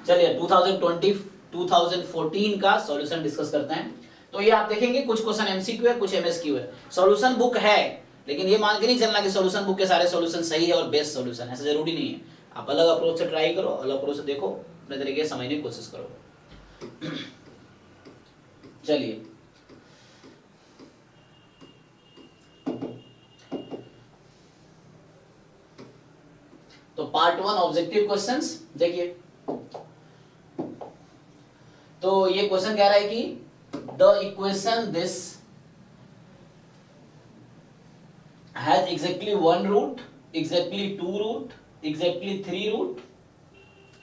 चलिए 2014 का solution discuss करते हैं। तो ये आप देखेंगे कुछ क्वेश्चन एमसीक्यू है, कुछ एमएसक्यू है। सॉल्यूशन बुक है, लेकिन ये मान के नहीं चलना कि सॉल्यूशन बुक के सारे सॉल्यूशन सही है और बेस्ट सॉल्यूशन, ऐसा जरूरी नहीं है। आप अलग अप्रोच से ट्राई करो, अलग अप्रोच से देखो, अपने तरीके से समझने की कोशिश करो। चलिए तो पार्ट 1 ऑब्जेक्टिव क्वेश्चंस देखिए। तो ये क्वेश्चन कह रहा है कि the equation this has exactly 1 root, exactly 2 root, exactly 3 root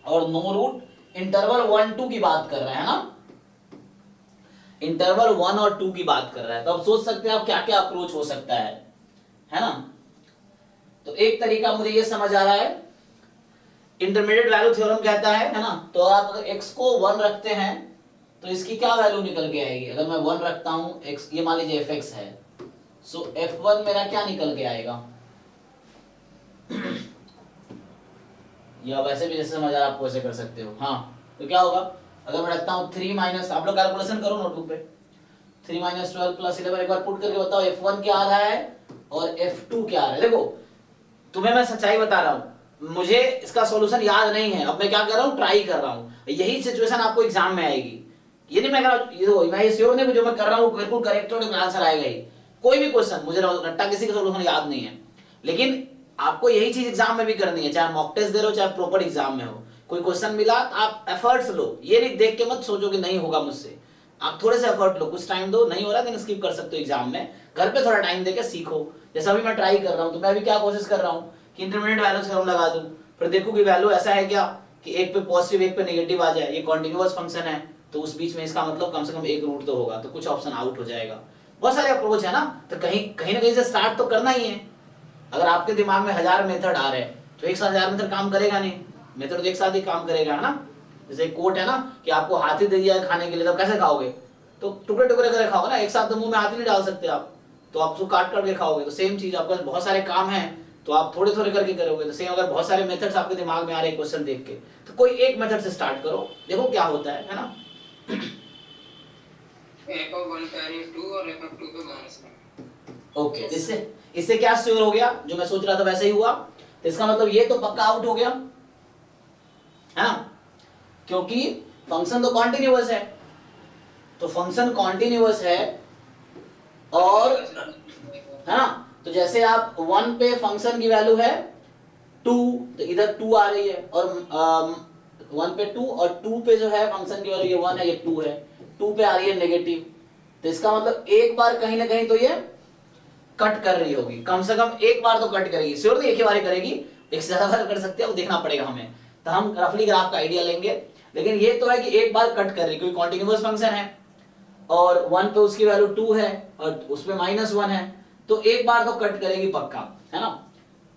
और नो रूट, इंटरवल 1-2 की बात कर रहा है ना, इंटरवल 1 और 2 की बात कर रहा है। तो अब सोच सकते हैं आप क्या क्या अप्रोच हो सकता है ना। तो एक तरीका मुझे ये समझ आ रहा है, इंटरमीडिएट वैल्यू थ्योरम कहता है ना। तो आप अगर x को 1 रखते हैं तो इसकी क्या वैल्यू निकल के आएगी। अगर मैं 1 रखता हूं x, ये मान लीजिए fx है, सो f1 मेरा क्या निकल के आएगा। या वैसे भी जैसे समझ आ रहा आप वैसे कर सकते हो। हाँ, तो क्या होगा अगर मैं रखता हूं 3 माइनस, आप लोग कैलकुलेशन करो नोटबुक पे, 3 माइनस 12 प्लस 11, एक बार पुट करके बताओ f1 क्या आ रहा है और f2 क्या आ रहा है। देखो तुम्हें मैं सच्चाई बता रहा हूं, मुझे इसका सॉल्यूशन याद नहीं है, अब मैं क्या कर रहा हूं, ट्राई कर रहा हूं। यही सिचुएशन आपको एग्जाम में आएगी। ये नहीं मैं कह रहा हूं, मैं ये श्योर नहीं जो मैं कर रहा हूं बिल्कुल करेक्ट आंसर आएगा ही। कोई भी क्वेश्चन मुझे रट्टा किसी का सॉल्यूशन याद नहीं है, लेकिन आपको यही चीज एग्जाम में भी करनी है, चाहे मॉक टेस्ट दे रहे हो चाहे प्रॉपर एग्जाम में हो। कोई क्वेश्चन मिला तो आप एफर्ट्स लो, ये नहीं देख के मत सोचो कि नहीं होगा मुझसे। आप थोड़े से एफर्ट लो, कुछ टाइम दो, नहीं हो रहा देन स्किप कर सकते हो एग्जाम में। घर पे थोड़ा टाइम देके सीखो। जैसा अभी मैं ट्राई कर रहा हूं, तो मैं अभी क्या कोशिश कर रहा हूं कि इंटरमीडिएट वैल्यू थ्योरम लगा दूं, फिर देखो कि वैल्यू ऐसा है क्या कि एक पे पॉजिटिव एक पे नेगेटिव आ जाए। ये कॉन्टिन्यूअस फंक्शन है तो उस बीच में इसका मतलब कम से कम एक रूट तो होगा, तो कुछ ऑप्शन आउट हो जाएगा। बहुत सारे अप्रोच है ना, तो कहीं कहीं ना कहीं से स्टार्ट तो करना ही है। अगर आपके दिमाग में 1000 मेथड आ रहे हैं तो एक साथ 1000 मेथड काम करेगा नहीं, मेथड तो एक साथ ही काम करेगा, है ना। जैसे कोट है ना कि आपको हाथी दे दिया है खाने के लिए, तो कैसे खाओगे, तो टुकड़े टुकड़े करके खाओगे ना, एक साथ तो मुंह में हाथी नहीं डाल सकते आप, तो आप उसको काट काट के खाओगे। तो सेम चीज, आपके पास बहुत सारे काम है तो आप थोड़े थोड़े करके करोगे। तो सेम अगर बहुत सारे मेथड्स आपके दिमाग में आ रहे हैं क्वेश्चन देख के, तो कोई एक मेथड से स्टार्ट करो, देखो क्या होता है ना। ओके, इससे इससे क्या श्योर हो गया, जो मैं सोच रहा था वैसे ही हुआ। तो इसका मतलब ये तो पक्का आउट हो गया है ना, क्योंकि फंक्शन तो कॉन्टिन्यूअस है। तो फंक्शन कॉन्टिन्यूअस है और है ना, तो जैसे आप 1 पे फंक्शन की वैल्यू है 2, तो इधर 2 आ रही है, और 1 पे 2 और 2 पे जो है फंक्शन की वैल्यू ये 1 है, ये 2 है, 2 पे आ रही है नेगेटिव। तो इसका मतलब एक बार कहीं ना कहीं तो ये कट कर रही होगी, कम से कम एक बार तो कट करेगी। श्योर नहीं एक ही बार करेगी, एक से ज्यादा बार कर सकते हैं, वो देखना पड़ेगा हमें। तो हम रफली ग्राफ का आइडिया लेंगे, लेकिन ये तो है कि एक बार कट कर रही, क्योंकि कॉन्टिन्यूअस फंक्शन है और 1 पे उसकी वैल्यू 2 है और उसपे -1 है, तो एक बार तो कट करेगी पक्का, है ना।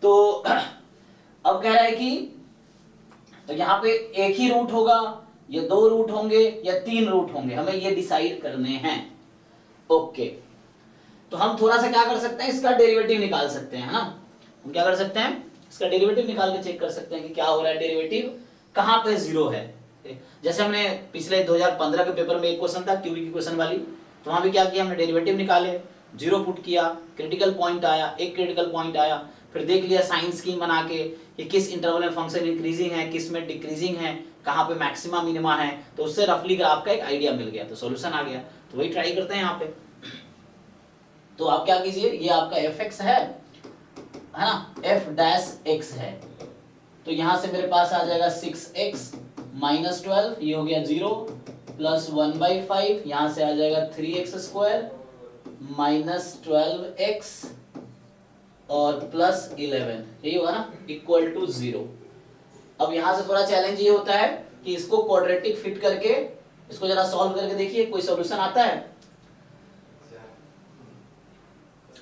तो अब कह रहा है कि तो यहाँ पे एक ही रूट होगा या 2 रूट होंगे या 3 रूट होंगे, हमें ये डिसाइड करने हैं। ओके, तो हम थोड़ा सा क्या कर सकते हैं, इसका डेरिवेटिव निकाल सकते हैं, है ना। हम क्या कर सकते हैं, इसका डेरिवेटिव निकाल के चेक कर सकते हैं कि क्या हो रहा है, डेरिवेटिव कहां पे 0 है। जैसे हमने पिछले 2015 के पेपर में एक क्वेश्चन था क्यूबी की क्वेश्चन वाली, तो वहां भी क्या किया हमने, डेरिवेटिव निकाले, 0 पुट किया, क्रिटिकल पॉइंट आया, एक क्रिटिकल पॉइंट आया, फिर देख लिया साइन स्कीम बना के कि किस इंटरवल में फंक्शन इंक्रीजिंग है, किस में डिक्रीजिंग है, कहां पे मैक्सिमा मिनिमा है, तो उससे रफली ग्राफ का एक आइडिया मिल गया, तो सॉल्यूशन आ गया। तो वही ट्राई करते हैं यहाँ पे। तो आप क्या कीजिए, ये आपका fx है ना, f डैश x है, तो यहां से मेरे पास आ जाएगा 6x माइनस 12, ये हो गया 0 प्लस 1/5, यहां से आ जाएगा 3x स्क्वायर माइनस 12x और प्लस 11, यही होगा ना, इक्वल टू 0। अब यहां से थोड़ा चैलेंज ये होता है कि इसको क्वाड्रेटिक फिट करके इसको जरा सॉल्व करके देखिए, कोई सॉल्यूशन आता है।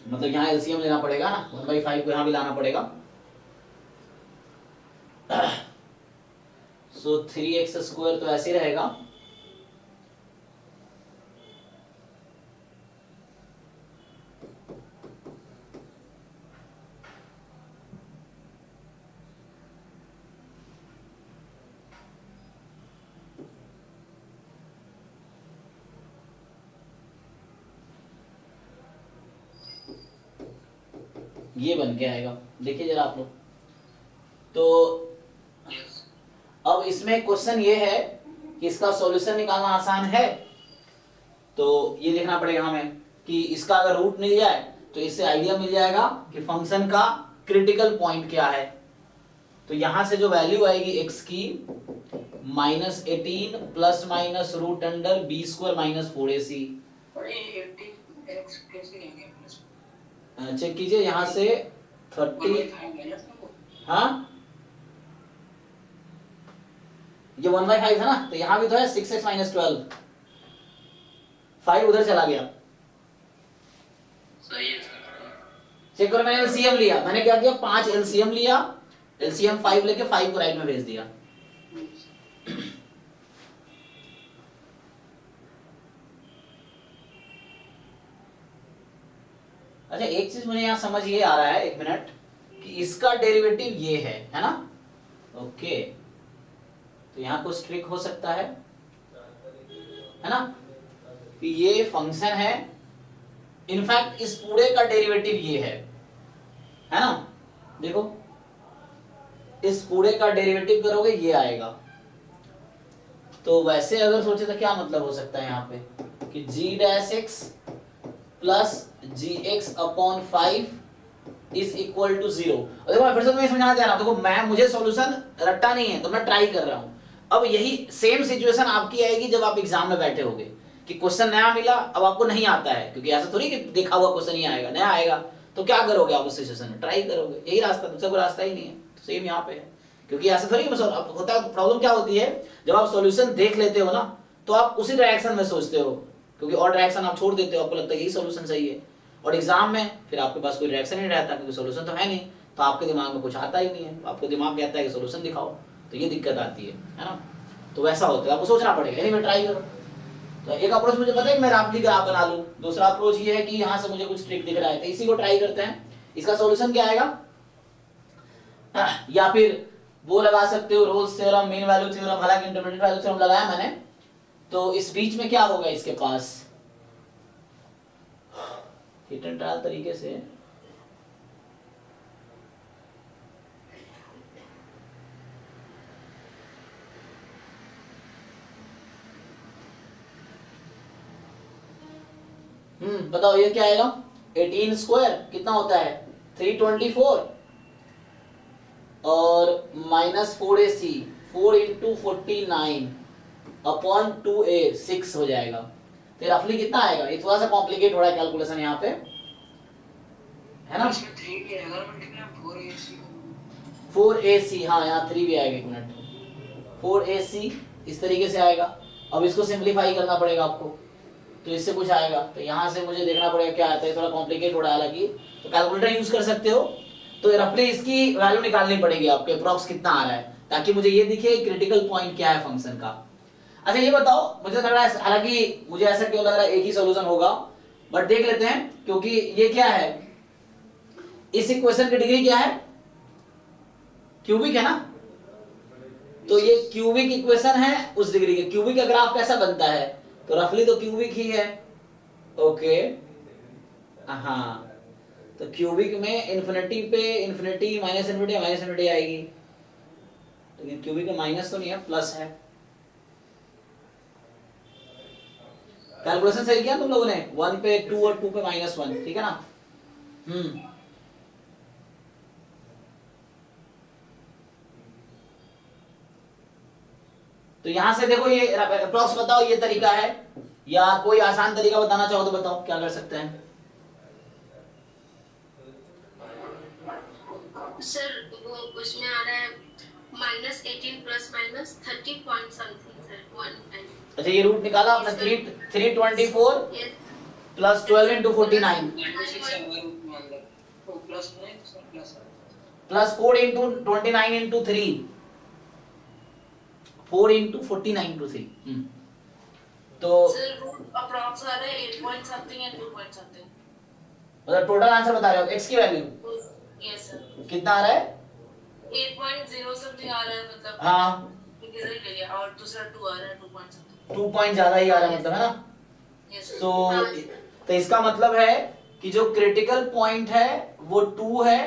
मतलब यहाँ एलसीएम लेना पड़ेगा ना, 1/5 को यहाँ भी लाना पड़ेगा। सो 3x स्क्वायर तो ऐसे रहेगा, ये बन के आएगा। देखिए जरा आप लोग, तो अब इसमें क्वेश्चन ये है कि इसका सॉल्यूशन निकालना आसान है, तो ये देखना पड़ेगा हमें कि इसका अगर रूट मिल जाए तो इससे आइडिया मिल जाएगा कि फंक्शन का क्रिटिकल पॉइंट क्या है। तो यहां से जो वैल्यू आएगी x की -18 plus minus root under b square minus 4ac। Check कीजिए यहां से 30, हाँ ये 1/5 है ना, तो यहां भी तो है 6x माइनस 12, 5 उधर चला गया। चेक करो, मैंने एलसीएम लिया, मैंने क्या किया 5 एलसीएम लिया, एलसीएम 5 लेके 5 को राइट में भेज दिया। अच्छा एक चीज मुझे यहाँ समझ ये आ रहा है, एक मिनट, कि इसका डेरिवेटिव ये है ना, ओके, तो यहाँ कुछ ट्रिक हो सकता है ना, कि ये फंक्शन है, इनफैक्ट इस पूरे का डेरिवेटिव ये है ना, देखो इस पूरे का डेरिवेटिव करोगे ये आएगा। तो वैसे अगर सोचे तो क्या मतलब हो सकता है यहाँ पे कि g dash x plus gx upon 5 is equal to 0। देखो मैं फिर से तुम्हें समझाना चाह रहा हूं, देखो मैं मुझे सॉल्यूशन रट्टा नहीं है तो मैं ट्राई कर रहा हूं। अब यही सेम सिचुएशन आपकी आएगी जब आप एग्जाम में बैठे होगे कि क्वेश्चन नया मिला, अब आपको नहीं आता है, क्योंकि ऐसा थोड़ी कि देखा हुआ क्वेश्चन ही आएगा, नया आएगा, तो क्या करोगे आप उस सिचुएशन में, ट्राई करोगे, यही रास्ता, दूसरा कोई रास्ता ही नहीं है। तो सेम यहाँ पे है, क्योंकि ऐसा थोड़ी होता है। प्रॉब्लम क्या होती है, जब आप सॉल्यूशन देख लेते हो ना तो आप उसी डायरेक्शन में सोचते हो, क्योंकि और डायरेक्शन आप छोड़ देते हो, आपको लगता है यही सॉल्यूशन सही है, और एग्जाम में फिर आपके पास कोई डायरेक्शन नहीं रहता, क्योंकि सॉल्यूशन तो है नहीं, तो आपके दिमाग में कुछ आता ही नहीं है, आपको दिमाग कहता है कि सॉल्यूशन दिखाओ, तो ये दिक्कत आती है ना। तो वैसा होता है, आपको सोचना पड़ेगा, एनीवे ट्राई करो। तो एक अप्रोच मुझे पता है कि मैं राफ्ली ग्राफ बना लूं, दूसरा अप्रोच ये है कि यहाँ से मुझे कुछ ट्रिक दिख रहा है, तो इसी को ट्राई करते हैं। इसका सॉल्यूशन क्या आएगा, या फिर वो लगा सकते हो Rolle's theorem, mean value theorem, हालांकि इंटरमीडिएट वैल्यू थ्योरम लगाया मैंने, तो इस बीच में क्या होगा इसके पास, हिट एंड ट्रायल तरीके से बताओ ये क्या आएगा, 18 स्क्वायर कितना होता है 324 और minus 4ac 4 into 49 upon 2a 6 हो जाएगा। तो रफली कितना आएगा, ये थोड़ा सा कॉम्प्लिकेट हो रहा है कैलकुलेशन यहाँ पे, है ना, 4ac, हाँ यहाँ 3 भी आएगा, एक मिनट, 4ac इस तरीके से आएगा। अब इसको सिंप्लीफाई करना पड़ेगा आपको, तो इससे कुछ आएगा, तो यहाँ से मुझे देखना पड़ेगा क्या आता है, थोड़ा कॉम्प्लिकेट हो रहा है हालांकि, तो कैलकुलेटर यूज कर सकते हो। तो रफली इसकी वैल्यू निकालनी पड़ेगी आपके, अप्रॉक्स कितना आ रहा है, ताकि मुझे ये दिखे क्रिटिकल पॉइंट क्या है फंक्शन का। अच्छा ये बताओ, मुझे लग रहा है, हालांकि मुझे ऐसा क्यों लग रहा है एक ही सॉल्यूशन होगा, बट देख लेते हैं, क्योंकि ये क्या है, इस इक्वेशन की डिग्री क्या है, क्यूबिक है ना, तो ये क्यूबिक इक्वेशन है उस डिग्री के। क्यूबिक का ग्राफ कैसा बनता है, तो रफली तो क्यूबिक ही है, ओके, हाँ, तो क्यूबिक में इन्फिनिटी पे इन्फिनिटी माइनस इन्फिनिटी आएगी, लेकिन क्यूबिक में माइनस तो नहीं है, प्लस है। कैलकुलेशन सही किया तुम लोगों ने, 1 पे 2 और 2 पे -1, ठीक है ना। तो यहां से देखो ये अप्रॉक्स बताओ, ये तरीका है, या कोई आसान तरीका बताना चाहो तो बताओ क्या कर सकते हैं। सर वो उसमें आ रहा है -18 plus minus 30 point something sir, 1। अच्छा ये रूट निकाला आपने, 324 plus 12 into 49 plus 4 into 29 into 3, 4 into 49 into 3, तो सर रूट अप्रॉक्स आ रहा है 8 point something and 2 point something, मतलब टोटल आंसर बता रहे हो, x की वैल्यू यस सर, कितना आ रहा है, 8.0 समथिंग आ रहा है, मतलब हाँ इधर ही ले लिया, और दूसरा 2 आ रहा है 2 पॉइंट समथिंग, 2 पॉइंट ज्यादा ही आ रहा है मतलब, है ना। यस तो इसका मतलब है कि जो क्रिटिकल पॉइंट है वो 2 है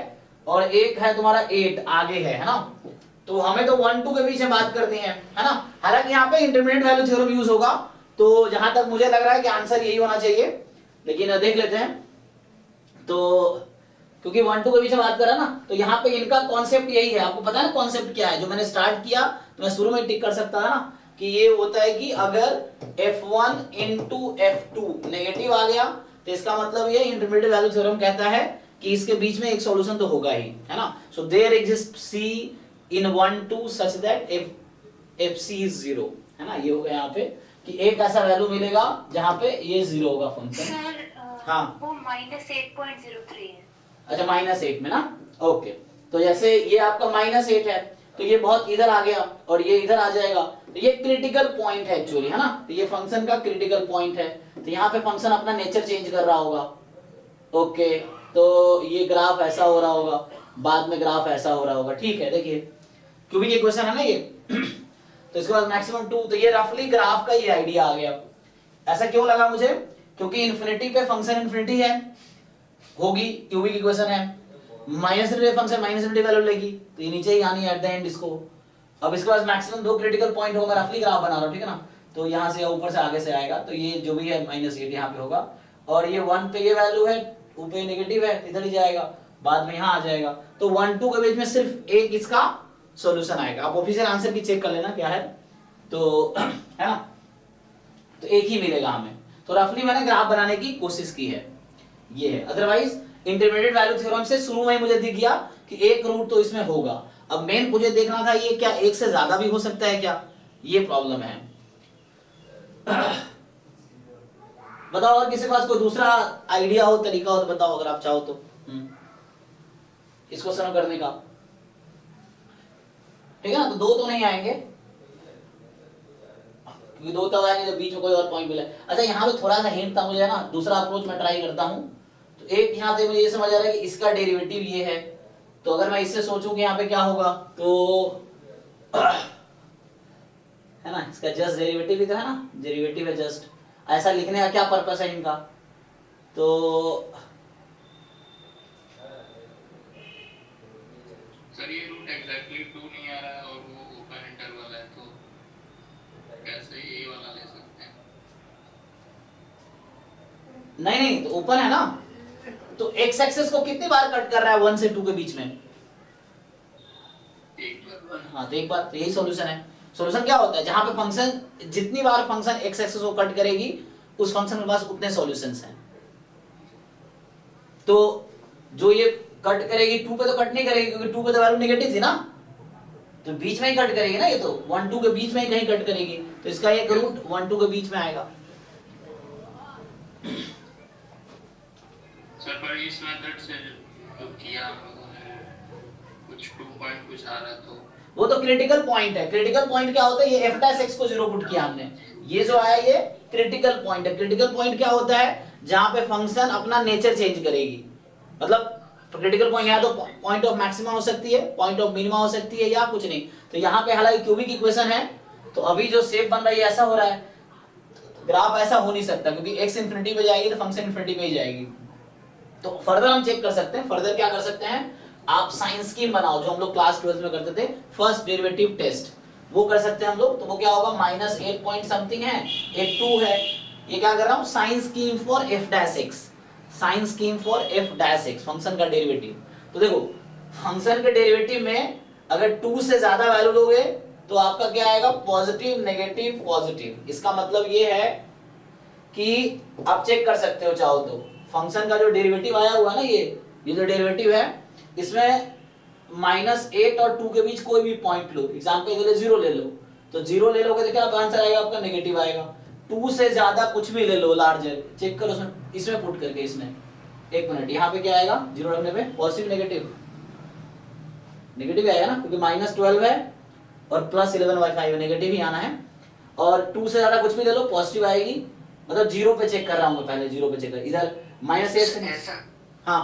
और एक है तुम्हारा 8 आगे है ना। तो हमें तो 1 2 के बीच में बात करनी है ना। हालांकि यहाँ पे इंटरमीडिएट वैल्यू थ्योरम यूज होगा, तो जहां तक मुझे लग रहा है कि आंसर यही होना चाहिए, लेकिन देख लेते हैं। तो क्योंकि 1 2 के बीच में बात करा ना, तो यहाँ पे इनका कॉन्सेप्ट यही है। आपको पता है ना कॉन्सेप्ट क्या है, जो मैंने स्टार्ट किया तो मैं शुरू में टिक कर सकता था ना, कि ये होता है कि अगर F1 into F2 नेगेटिव आ गया तो इसका मतलब ये इंटरमीडिएट वैल्यू थ्योरम कहता है कि इसके बीच में एक सॉल्यूशन तो होगा ही, है ना। So there exist C in 1 2 such that FC is 0, है ना। ये होगा यहाँ पे कि एक ऐसा वैल्यू मिलेगा जहां पे ये 0 होगा फंक्शन। हाँ वो -8.03 है। अच्छा -8 में ना, ओके। तो जैसे ये आपका -8 है तो ये बहुत इधर आ गया और ये इधर आ जाएगा, तो ये क्रिटिकल पॉइंट है एक्चुअली, है ना। तो ये फंक्शन का क्रिटिकल पॉइंट है, तो यहाँ पे फंक्शन अपना नेचर चेंज कर रहा होगा। ओके, तो ये ग्राफ ऐसा हो रहा होगा, बाद में ग्राफ ऐसा हो रहा होगा, ठीक है। देखिए क्योंकि ये क्वेश्चन है ना ये तो इसके बाद मैक्सिमम 2, तो ये रफली ग्राफ का ये आइडिया आ गया। ऐसा क्यों लगा मुझे, क्योंकि इन्फिनिटी पे फंक्शन इन्फिनिटी है होगी, क्यूबिक इक्वेशन है, minus infinity function minus infinity value लेगी, तो ये नीचे ही आनी है एट द एंड इसको। अब इसके बाद मैक्सिमम 2 क्रिटिकल पॉइंट होगा, रफली ग्राफ बना रहा हूं, ठीक है ना। तो यहाँ से ऊपर से आगे से आएगा, तो ये जो भी है -8 यहाँ पे होगा, और ये 1 पे ये वैल्यू है, 2 पे नेगेटिव है, इधर ही जाएगा, बाद में यहाँ आ जाएगा। तो 1 2 के बीच में सिर्फ एक इसका सॉल्यूशन आएगा। आप ऑफिशियल आंसर की चेक कर लेना क्या है, तो है ना, तो एक ही मिलेगा हमें। तो रफली मैंने ग्राफ बनाने की कोशिश की है, ये है। अदरवाइज इंटरमीडिएट वैल्यू थ्योरम से शुरू में मुझे दिख गया कि एक रूट तो इसमें होगा। अब मेन मुझे देखना था ये क्या एक से ज्यादा भी हो सकता है क्या, ये प्रॉब्लम है। बताओ और किसी के पास कोई दूसरा आइडिया हो, तरीका हो तो बताओ, अगर आप चाहो तो इसको सरल करने का, ठीक है ना। तो 2 तो नहीं आएंगे, क्योंकि 2 तब आएंगे जब बीच में कोई और पॉइंट मिले। अच्छा यहाँ पे थोड़ा सा हिंट था मुझे, है ना, दूसरा अप्रोच मैं ट्राई करता हूँ। तो एक यहाँ से मुझे ये समझ आ रहा है कि इसका डेरिवेटिव ये है, तो अगर मैं इससे सोचूं कि यहाँ पे क्या होगा, तो है ना, इसका जस्ट डेरिवेटिव ही तो है ना, डेरिवेटिव है जस्ट, ऐसा लिखने का क्या पर्पस है इनका। तो सर ये रूट एग्जैक्टली 2 नहीं आ रहा है और वो ओपन इंटरवल है, तो कैसे ये वाला ले सकते हैं? नहीं तो ओपन है ना, तो एक्स एक्सेस को कितनी बार कट कर रहा है 1 से 2 के बीच में? एक बार। हाँ तो एक बार, तो यही सॉल्यूशन है। सॉल्यूशन क्या होता है, जहां पे फंक्शन जितनी बार फंक्शन एक्स एक्सेस को कट करेगी उस फंक्शन के पास उतने सॉल्यूशंस हैं। तो जो ये कट करेगी 2 पे तो कट नहीं करेगी, क्योंकि 2 पे तो वैल्यू नेगेटिव थी ना, तो बीच में ही कट करेगी ना, ये तो 1 2 के बीच में ही कहीं कट करेगी, तो इसका एक रूट 1 2 के बीच में आएगा। सर पर इस मेथड से जो किया हम लोगों ने, कुछ 2 पॉइंट कुछ आ रहा, तो वो तो क्रिटिकल पॉइंट है। क्रिटिकल पॉइंट क्या होता है, ये f' को 0 पुट किया हमने, ये जो आया ये क्रिटिकल पॉइंट है। क्रिटिकल पॉइंट क्या होता है, जहां पे फंक्शन अपना नेचर चेंज करेगी। मतलब क्रिटिकल पॉइंट या तो पॉइंट ऑफ मैक्सिमा हो सकती है, पॉइंट ऑफ मिनिमा हो सकती है, या कुछ नहीं। तो यहाँ पे हालांकि क्यूबिक इक्वेशन है, तो अभी जो शेप बन रही है ऐसा हो रहा है, ग्राफ ऐसा हो नहीं सकता, क्योंकि x इंफिनिटी पे जाएगी तो फंक्शन इंफिनिटी पे ही जाएगी। तो फर्दर हम चेक कर सकते हैं, फर्दर क्या कर सकते हैं, आप साइंस स्कीम बनाओ, जो हम लोग क्लास 12 में करते थे, फर्स्ट डेरिवेटिव टेस्ट, वो कर सकते हैं हम लोग। तो वो क्या होगा, -8 पॉइंट समथिंग है, एक 2 है, ये क्या कर रहा हूं, science scheme for f'(x), science scheme for f'(x) function का डेरिवेटिव। तो देखो फंक्शन के डेरिवेटिव में अगर 2 से ज्यादा वैल्यू लोगे तो आपका क्या आएगा, पॉजिटिव नेगेटिव पॉजिटिव। इसका मतलब ये है कि आप चेक कर सकते हो चाहो तो, फंक्शन का जो डेरिवेटिव आया हुआ ना, ये जो डेरिवेटिव है, इसमें -8 और 2 के बीच कोई भी पॉइंट लो, एग्जांपल के लिए 0 ले लो, तो 0 ले लोगे तो क्या आंसर आएगा आपका, नेगेटिव आएगा। 2 से ज्यादा कुछ भी ले लो, लार्जर, चेक करो इसमें पुट करके, इसमें 1 मिनट, यहाँ पे क्या आएगा 0 रखने पे, पॉजिटिव नेगेटिव, नेगेटिव आएगा ना, क्योंकि -12 है और +11/5 है, नेगेटिव ही आना है। और 2 से ज्यादा कुछ भी ले लो, पॉजिटिव आएगी। मतलब 0 पे चेक कर रहा हूँ पहले, 0 पे चेक कर, इधर -8 से ऐसा, हाँ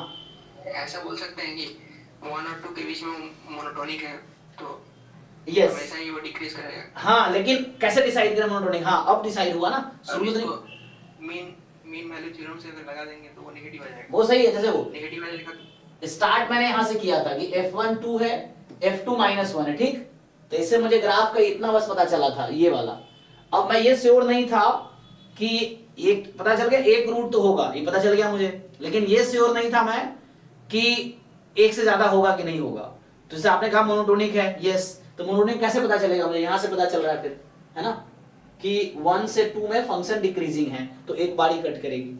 ऐसा बोल सकते हैं कि 1 और 2 के बीच में मोनोटोनिक है, तो यस, वैसा ही वो डिक्रीज करेगा। हाँ लेकिन कैसे डिसाइड करें मोनोटोनिक, हाँ अब डिसाइड हुआ ना, शुरू में तो नहीं। मेन वैल्यू थ्योरम से अगर लगा देंगे तो वो नेगेटिव आ जाएगा। वो सही है, जैसे वो नेगेटिव वैल्यू लिखा तो स्टार्ट मैंने यहां से किया था कि f1 2 है, f2 -1 है, ठीक। तो इससे मुझे ग्राफ का इतना बस पता चला था, ये वाला। अब मैं ये श्योर नहीं था कि एक पता चल गया एक रूट तो होगा, ये पता चल गया मुझे, लेकिन ये श्योर नहीं था मैं कि एक से ज्यादा होगा कि नहीं होगा। तो जैसे आपने कहा मोनोटोनिक है, यस, तो मोनोटोनिक कैसे पता चलेगा मुझे? यहां से पता चल रहा है फिर, है ना, कि 1 से 2 में फंक्शन डिक्रीजिंग है, तो एक बार ही कट करेगी।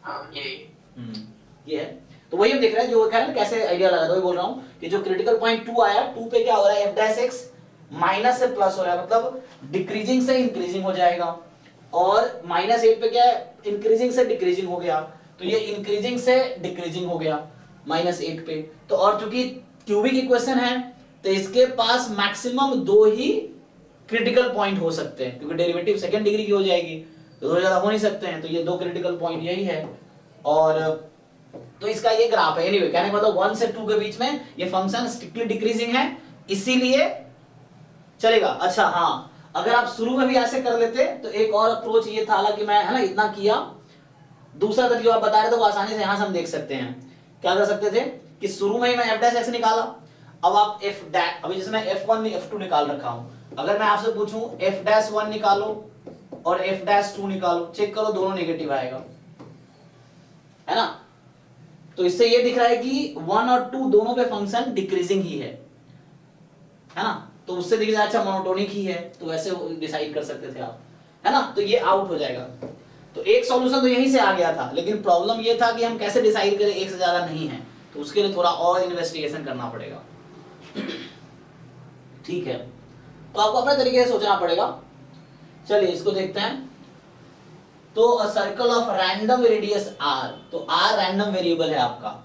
हां ये है। तो वही हम देख रहे हैं, जो कह रहे हैं कैसे आइडिया लगा, तो वही बोल रहा हूं कि जो क्रिटिकल पॉइंट 2 आया, 2 पे क्या हो रहा है, f' माइनस से प्लस हो रहा है, मतलब डिक्रीजिंग से इंक्रीजिंग हो जाएगा। और -8 पे क्या है, इंक्रीजिंग से डिक्रीजिंग हो गया, तो ये इंक्रीजिंग से डिक्रीजिंग हो गया -8 पे। तो और चूंकि क्यूबिक इक्वेशन है, तो इसके पास मैक्सिमम 2 ही क्रिटिकल पॉइंट हो सकते हैं, क्योंकि डेरिवेटिव सेकंड डिग्री की हो जाएगी, तो 2 ज्यादा हो नहीं सकते हैं, तो ये 2 क्रिटिकल पॉइंट यही है। और तो इसका ये ग्राफ है। एनीवे, कहने का मतलब 1 से 2 के बीच में ये फंक्शन स्ट्रिक्टली डिक्रीजिंग है, इसीलिए चलेगा। अच्छा हाँ, अगर आप शुरू में भी ऐसे कर लेते तो एक और अप्रोच ये था, हालांकि मैं है ना इतना किया, दूसरा तरीका आप बता रहे थे वो आसानी से यहां से हम देख सकते हैं। क्या कर सकते थे कि शुरू में ही मैं f' निकाला, अब आप अभी जैसे मैं f1 f2 निकाल रखा हूं, अगर मैं आपसे पूछूं f'1 निकालो और f'2 निकालो, चेक करो दोनों नेगेटिव आएगा, है ना। तो इससे ये दिख रहा है कि 1 और 2 दोनों पे फंक्शन डिक्रीजिंग ही है ना। तो उससे दिख रहा है अच्छा मोनोटोनिक ही है, तो वैसे डिसाइड कर सकते थे आप, है ना। तो ये आउट हो जाएगा। तो एक सॉल्यूशन तो यहीं से आ गया था, लेकिन प्रॉब्लम ये था कि हम कैसे डिसाइड करें एक से ज्यादा नहीं है, तो उसके लिए थोड़ा और इन्वेस्टिगेशन करना पड़ेगा। ठीक है, तो आपको अपने तरीके से सोचना पड़ेगा। चलिए इसको देखते हैं। तो a circle of random radius r, तो r रैंडम वेरिएबल है आपका,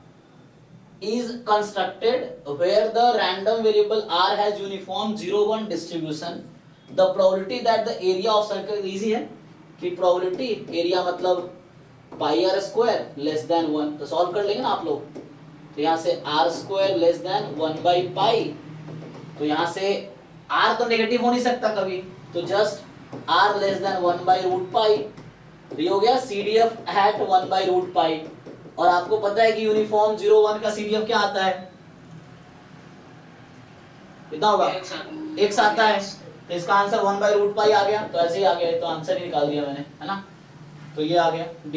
is constructed where the random variable r has uniform 0-1 distribution. The probability that the area of circle easy है कि probability area मतलब pi r square less than 1, तो solve कर लेंगे ना आप लोग। तो यहाँ से r square less than 1 by pi, तो यहाँ से r तो नेगेटिव हो नहीं सकता कभी, तो just r less than 1 by root pi, तो ये हो गया CDF at 1 by root pi। और आपको पता है कि यूनिफॉर्म 0-1 का CDF क्या आता है, कितना होगा, x आता है, तो इसका आंसर 1 by root pi आ गया। तो ऐसे ही आ गया, तो आंसर ही निकाल दिया मैंने, है ना। तो ये आ गया D,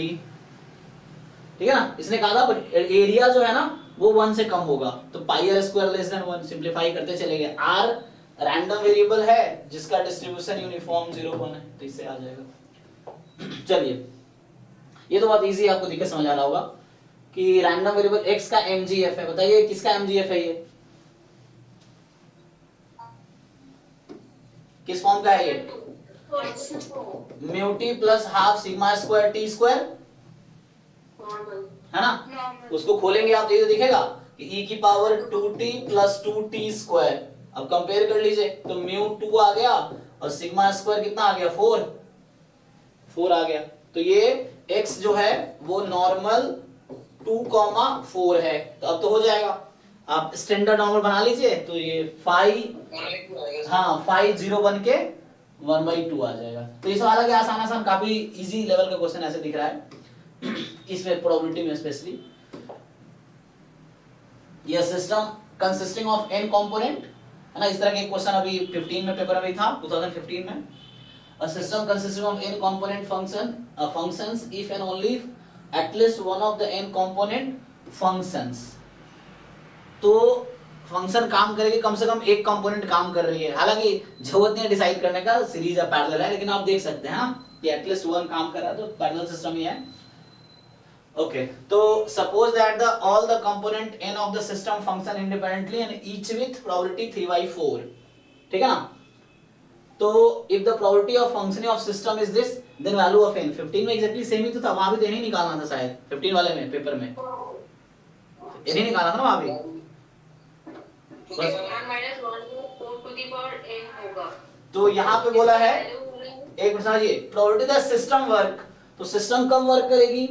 ठीक है ना। इसने कहा था एरिया जो है ना वो 1 से कम होगा, तो pi r square less than 1, simplify करते चले गए। r रैंडम वेरिएबल है जिसका डिस्ट्रीब्यूशन यूनिफॉर्म 0-1 है, तो इससे आ जाएगा। चलिए, ये तो बहुत इजी, आपको दिक्कत समझ आ रहा होगा कि रैंडम वेरिएबल x का mgf है। बताइए किसका mgf है, ये किस फॉर्म का है, ये mu T plus half sigma square T square, है ना। उसको खोलेंगे आप तो दिखेगा कि e की power 2t plus 2t square. अब कंपेयर कर लीजिए, तो म्यू 2 आ गया और सिग्मा स्क्वायर कितना आ गया, 4 आ गया। तो ये x जो है वो नॉर्मल 2,4 है, तो अब तो हो जाएगा। आप स्टैंडर्ड नॉर्मल बना लीजिए, तो ये 5 हाँ 5,0 के 1/2 आ जाएगा। तो इस वाला के आसान काफी इजी लेवल का क्वेश्चन ऐसे दिख रहा है इसमें, प्रोबेबिलिटी में स्पेशली। ये system consisting of n component, है ना। इस तरह के क्वेश्चन अभी 15 में पेपर में था, 2015 में। A system consisting of n component functions if and only if at least one of the n component functions, तो फंक्शन काम करेगी, कम से कम एक कंपोनेंट काम कर रही है। हालांकि जरूरत नहीं है डिसाइड करने का, सीरीज या पैरेलल है, लेकिन आप देख सकते हैं कि एटलीस्ट वन काम कर रहा है, तो पैरेलल सिस्टम ही है। ओके, तो suppose that the all the component n of the system function independently and each with probability 3/4, ठीक है ना। तो if the probability of functioning of system is this, then value of n 15 में exactly same ही तो था, वहां भी n ही निकालना था शायद, 15 वाले में पेपर में n ही निकालना था ना वहां भी। तो यहाँ पे बोला है, एक मिनट समझिए, प्रोबेबिलिटी द सिस्टम वर्क, तो सिस्टम कब वर्क करेगी,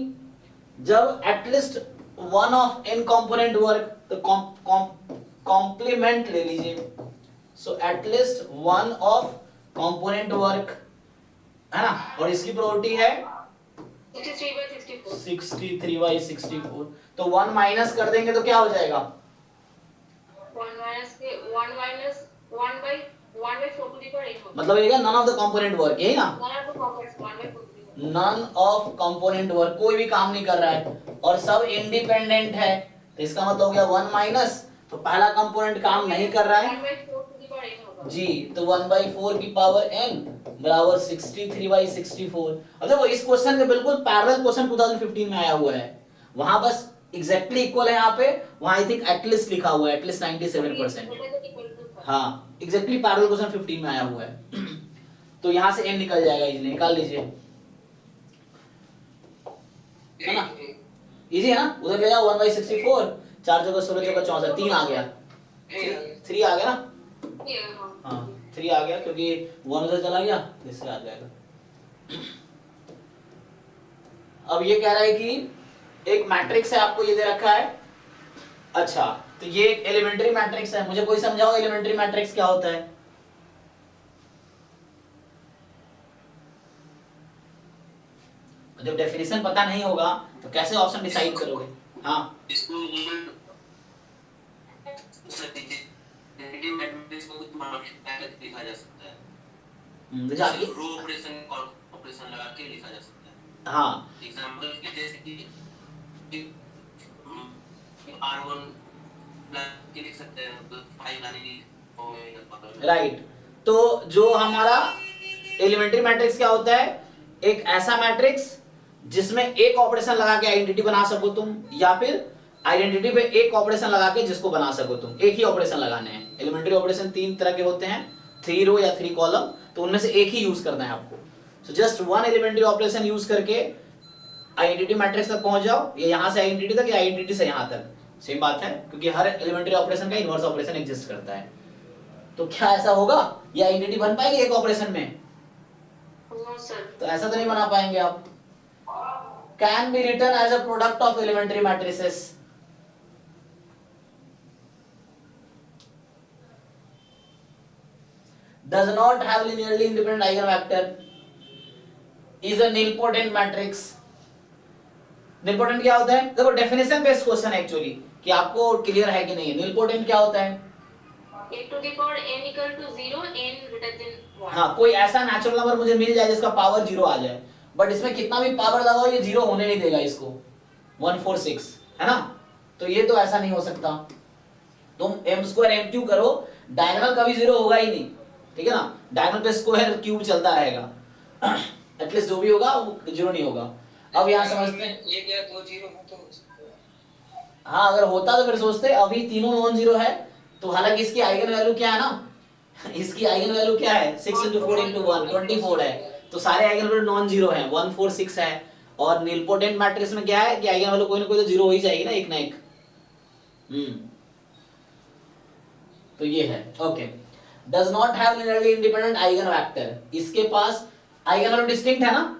जब at least one of n component work, तो कॉम्प्लीमेंट ले लीजिए। So at least one of component work, है ना। और इसकी प्रोबेबिलिटी है 63/64 63/64। तो 1 माइनस कर देंगे तो क्या हो जाएगा? 1 माइनस के 1 माइनस 1/4 टू द पावर 8 होगा। मतलब ये none of the component work, यही ना? None of the components 1/4 to the power. None of component work, कोई भी काम नहीं कर रहा है और सब इंडिपेंडेंट है, तो इसका मतलब हो गया 1 माइनस, तो पहला कंपोनेंट काम नहीं कर रहा है 1/4 टू द पावर 8 होगा जी, तो 1/4 की पावर n बराबर 63/64। अब देखो इस क्वेश्चन के बिल्कुल पैरेलल क्वेश्चन 2015 में आया हुआ है, वहां बस एग्जैक्टली इक्वल है, यहाँ पे वहां आई थिंक एटलीस्ट लिखा हुआ है, एटलीस्ट 97%। हाँ एग्जैक्टली पैरेलल क्वेश्चन 15 में आया हुआ है। तो यहाँ से n निकल जाएगा, इजीली निकाल लीजिए, है ना? इजी है ना? उधर ले जाओ 1/64, 4 जगह 16 जगह 64, 3 आ गया, 3 आ गया ना? हाँ 3 आ गया, क्योंकि 1 उधर चला गया, इससे आ जाएगा। अब ये कह रहा है कि एक मैट्रिक्स है, आपको ये दे रखा है। अच्छा, तो ये एक एलिमेंट्री मैट्रिक्स है, मुझे कोई समझाओ एलिमेंट्री मैट्रिक्स क्या होता है? जब डेफिनेशन पता नहीं होगा तो कैसे ऑप्शन डिसाइड करोगे? हाँ इसको मैट्रिक्स को लिखा जा सकता है, जैसे रो ऑपरेशन ऑपरेशन लगा के लिखा जा सकता है। हाँ एग्जांपल के जैसे कि r1 के लिख सकते हैं, मतलब 5 यानी राइट। तो जो हमारा एलिमेंट्री मैट्रिक्स क्या होता है? एक ऐसा मैट्रिक्स जिसमें एक ऑपरेशन लगा के आइडेंटिटी बना सको तुम, या फिर आइडेंटिटी पे एक ऑपरेशन लगा के जिसको बना सको तुम। एक ही ऑपरेशन लगाने हैं। एलिमेंट्री ऑपरेशन 3 तरह के होते हैं, 3 रो या 3 कॉलम, तो उनमें से एक ही यूज करना है आपको। So just one elementary operation use करके आइडेंटिटी मैट्रिक्स तक पहुंच जाओ, या यहां से आइडेंटिटी तक या आइडेंटिटी से यहां तक, सेम बात है, क्योंकि हर एलिमेंट्री ऑपरेशन का इनवर्स ऑपरेशन एग्जिस्ट करता है। तो क्या ऐसा होगा ये आइडेंटिटी बन पाएगी एक ऑपरेशन में? No sir. तो ऐसा तो नहीं बना पाएंगे आप। Can be written as a product of elementary matrices. Does not have linearly independent eigenvector, is a nilpotent matrix। nilpotent क्या होता है? देखो डेफिनेशन बेस्ड क्वेश्चन है एक्चुअली, कि आपको क्लियर है कि नहीं। nilpotent क्या होता है? a to the power n equal to 0, n greater than 1। हाँ, कोई ऐसा नेचुरल नंबर मुझे मिल जाए जिसका पावर 0 आ जाए, बट इसमें कितना भी पावर लगाओ ये 0 होने नहीं देगा इसको। 146 है ना? तो ये तो ऐसा नहीं हो सकता। तुम m² m³ करो, डायगोनल कभी 0 होगा ही नहीं, ठीक है ना? डायगोनल पे स्क्वायर क्यूब चलता रहेगा। एटलीस्ट जो भी होगा वो 0 नहीं होगा। अब यहाँ समझते हैं, ये क्या 2 0 है तो हाँ अगर होता तो फिर सोचते। अभी तीनों नॉन जीरो है, तो हालांकि इसकी आइगन वैल्यू क्या है ना, इसकी आइगन वैल्यू क्या है? 6 × 4 × 1 24 है, तो सारे आइगन वैल्यू नॉन जीरो है, 1 4 6 है। और नीलपोटेंट मैट्रिक्स में क्या है कि आइगन वैल्यू कोई ना कोई तो 0 हो ही जाएगी ना, एक ना एक। तो ये है okay. Does not have linearly independent eigen vector. इसके पास आइगन वैल्यू डिस्टिंक्ट है ना,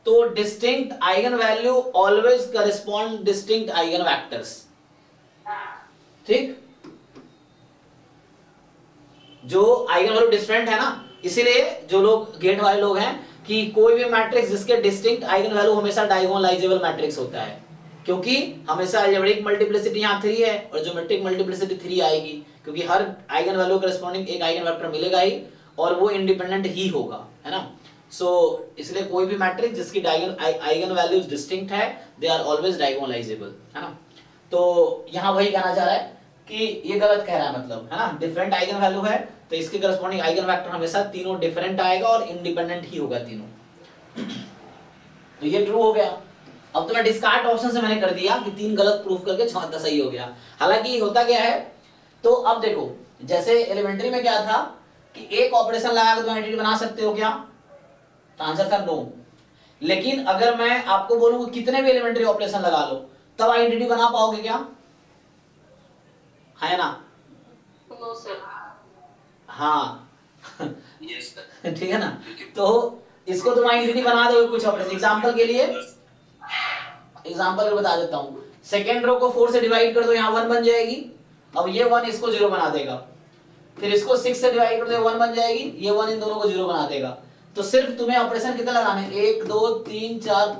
तो distinct eigen value always correspond distinct eigen vectors. ठीक, जो आइगन वैल्यू डिफरेंट है ना, इसीलिए जो लोग गेट वाले लोग हैं कि कोई भी मैट्रिक्स जिसके डिस्टिंक्ट आइगन वैल्यू हमेशा डायगोनलाइजेबल मैट्रिक्स होता है, क्योंकि हमेशा अलजेब्रिक मल्टीप्लिसिटी यहाँ 3 है और ज्योमेट्रिक मल्टीप्लिसिटी 3 आएगी, क्योंकि हर आइगन वैल्यू करस्पॉन्डिंग एक आइगन वेक्टर मिलेगा ही और वो इंडिपेंडेंट ही होगा, है ना? सो इसलिए कोई भी मैट्रिक्स जिसकी आइगन वैल्यूज डिस्टिंक्ट है, दे आर ऑलवेज डायगोनलाइजेबल, है ना? तो यहाँ वही कहना चाह रहा है कि ये गलत कह रहा है, मतलब, है ना? डिफरेंट आइगन वैल्यू है तो इसके करस्पॉन्डिंग आइगन वेक्टर हमेशा तीनों डिफरेंट आएगा और इंडिपेंडेंट ही होगा तीनों। तो ये ट्रू हो गया। अब तो मैं डिस्कार्ड ऑप्शन से मैंने कर दिया कि 3 गलत प्रूफ करके 4 सही हो गया। हालांकि होता क्या है, तो अब देखो जैसे एलिमेंट्री में क्या था कि एक ऑपरेशन लगा के तुम आइडेंटिटी बना सकते हो क्या? तो आंसर था नो। लेकिन अगर मैं आपको बोलूं कितने भी एलिमेंट्री ऑपरेशन लगा लो तब आइडेंटिटी बना पाओगे क्या? है ना? No sir. हाँ यस ठीक है ना? तो इसको तुम आइडेंटिटी बना दोगे कुछ ऑपरेशन। एग्जांपल के लिए बता देता हूं। सेकेंड रो को 4 से डिवाइड कर दो, यहाँ 1 बन जाएगी। अब ये 1 इसको 0 बना देगा। फिर इसको 6 से डिवाइड कर दो, 1 बन जाएगी। ये 1 इन दोनों को 0 बना देगा। तो सिर्फ तुम्हें ऑपरेशन कितने लगाने, 1 2 3 4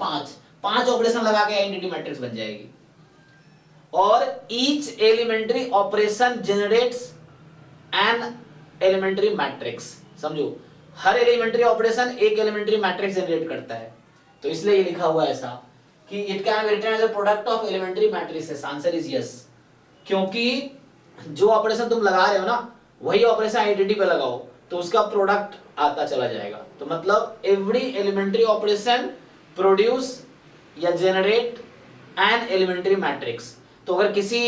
5 ऑपरेशन लगा के आइडेंटिटी मैट्रिक्स बन जाएगी। और each elementary operation generates an elementary matrix. समझो, हर एलिमेंट्री ऑपरेशन एक एलिमेंट्री मैट्रिक्स जनरेट करता है। तो इसलिए ये लिखा हुआ है ऐसा कि it can be written as a product of elementary matrices. Answer is yes, क्योंकि जो ऑपरेशन तुम लगा रहे हो ना वही ऑपरेशन आइडेंटिटी पे लगाओ तो उसका प्रोडक्ट आता चला जाएगा। तो मतलब एवरी एलिमेंट्री ऑपरेशन प्रोड्यूस या जेनरेट एन एलिमेंट्री मैट्रिक्स। तो अगर किसी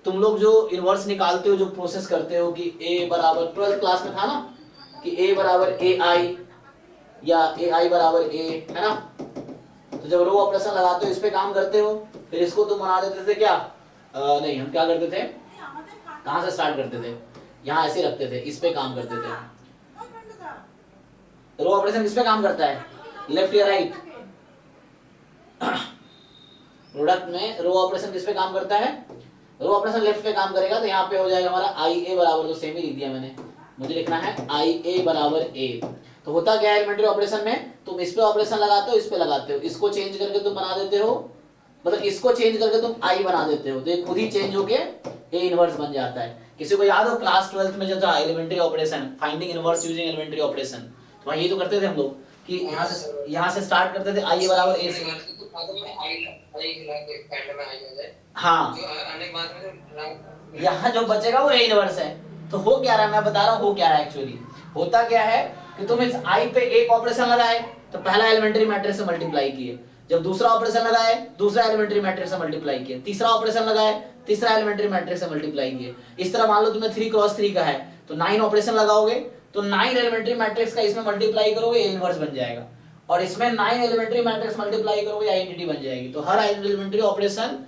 तुम लोग जो इनवर्स निकालते हो, जो प्रोसेस करते हो कि a बराबर 12th क्लास में था ना कि a बराबर ai या ai बराबर a, है ना। तो जब रो ऑपरेशन लगाते हो इस पे काम करते हो, फिर इसको तुम बना देते थे क्या, नहीं हम क्या करते थे, कहां से स्टार्ट करते थे, यहाँ ऐसे रखते थे, इस पे काम करते थे। रो ऑपरेशन किस पे काम करता है, लेफ्ट या राइट। प्रोडक्ट में रो ऑपरेशन किस पे काम करता है, रो ऑपरेशन लेफ्ट पे काम करेगा। तो यहाँ पे हो जाएगा हमारा आई ए बराबर, तो सेम ही लिख दिया मैंने, मुझे लिखना है आई ए बराबर ए। तो होता क्या है एलिमेंट्री ऑपरेशन में, तुम इस पे ऑपरेशन लगाते हो, इस पे लगाते हो, इसको चेंज करके तुम बना देते हो, मतलब इसको चेंज करके तुम आई बना देते हो, तो ये खुद ही चेंज होके ए इनवर्स बन जाता है। किसी को याद हो क्लास 12th में जो था elementary operation, finding inverse using elementary operation, तो वहां ये तो करते थे हम लोग कि यहाँ से स्टार्ट करते थे आई बराबर ए से। हाँ, यहाँ जो बचेगा वो ए इनवर्स है। तो हो क्या रहा है, मैं बता रहा हूँ हो क्या रहा है। एक्चुअली होता क्या है कि तुम इस आई पे एक ऑपरेशन लगाए तो पहला एलिमेंट्री मैट्रिक्स से मल्टीप्लाई किए, जब दूसरा ऑपरेशन लगाए दूसरा एलिमेंट्री मैट्रिक्स से मल्टीप्लाई किए, तीसरा ऑपरेशन लगाए तीसरा एलिमेंट्री मैट्रिक्स से मल्टीप्लाई किए। इस तरह मान लो तुम्हें 3 क्रॉस 3 का है तो 9 ऑपरेशन लगाओगे, तो 9 एलिमेंट्री मैट्रिक्स का इसमें मल्टीप्लाई करोगे, ए इनवर्स बन जाएगा। और इसमें 9 एलिमेंट्री मैट्रिक्स मल्टीप्लाई करोगे, आइडेंटिटी बन जाएगी। तो हर elementary operation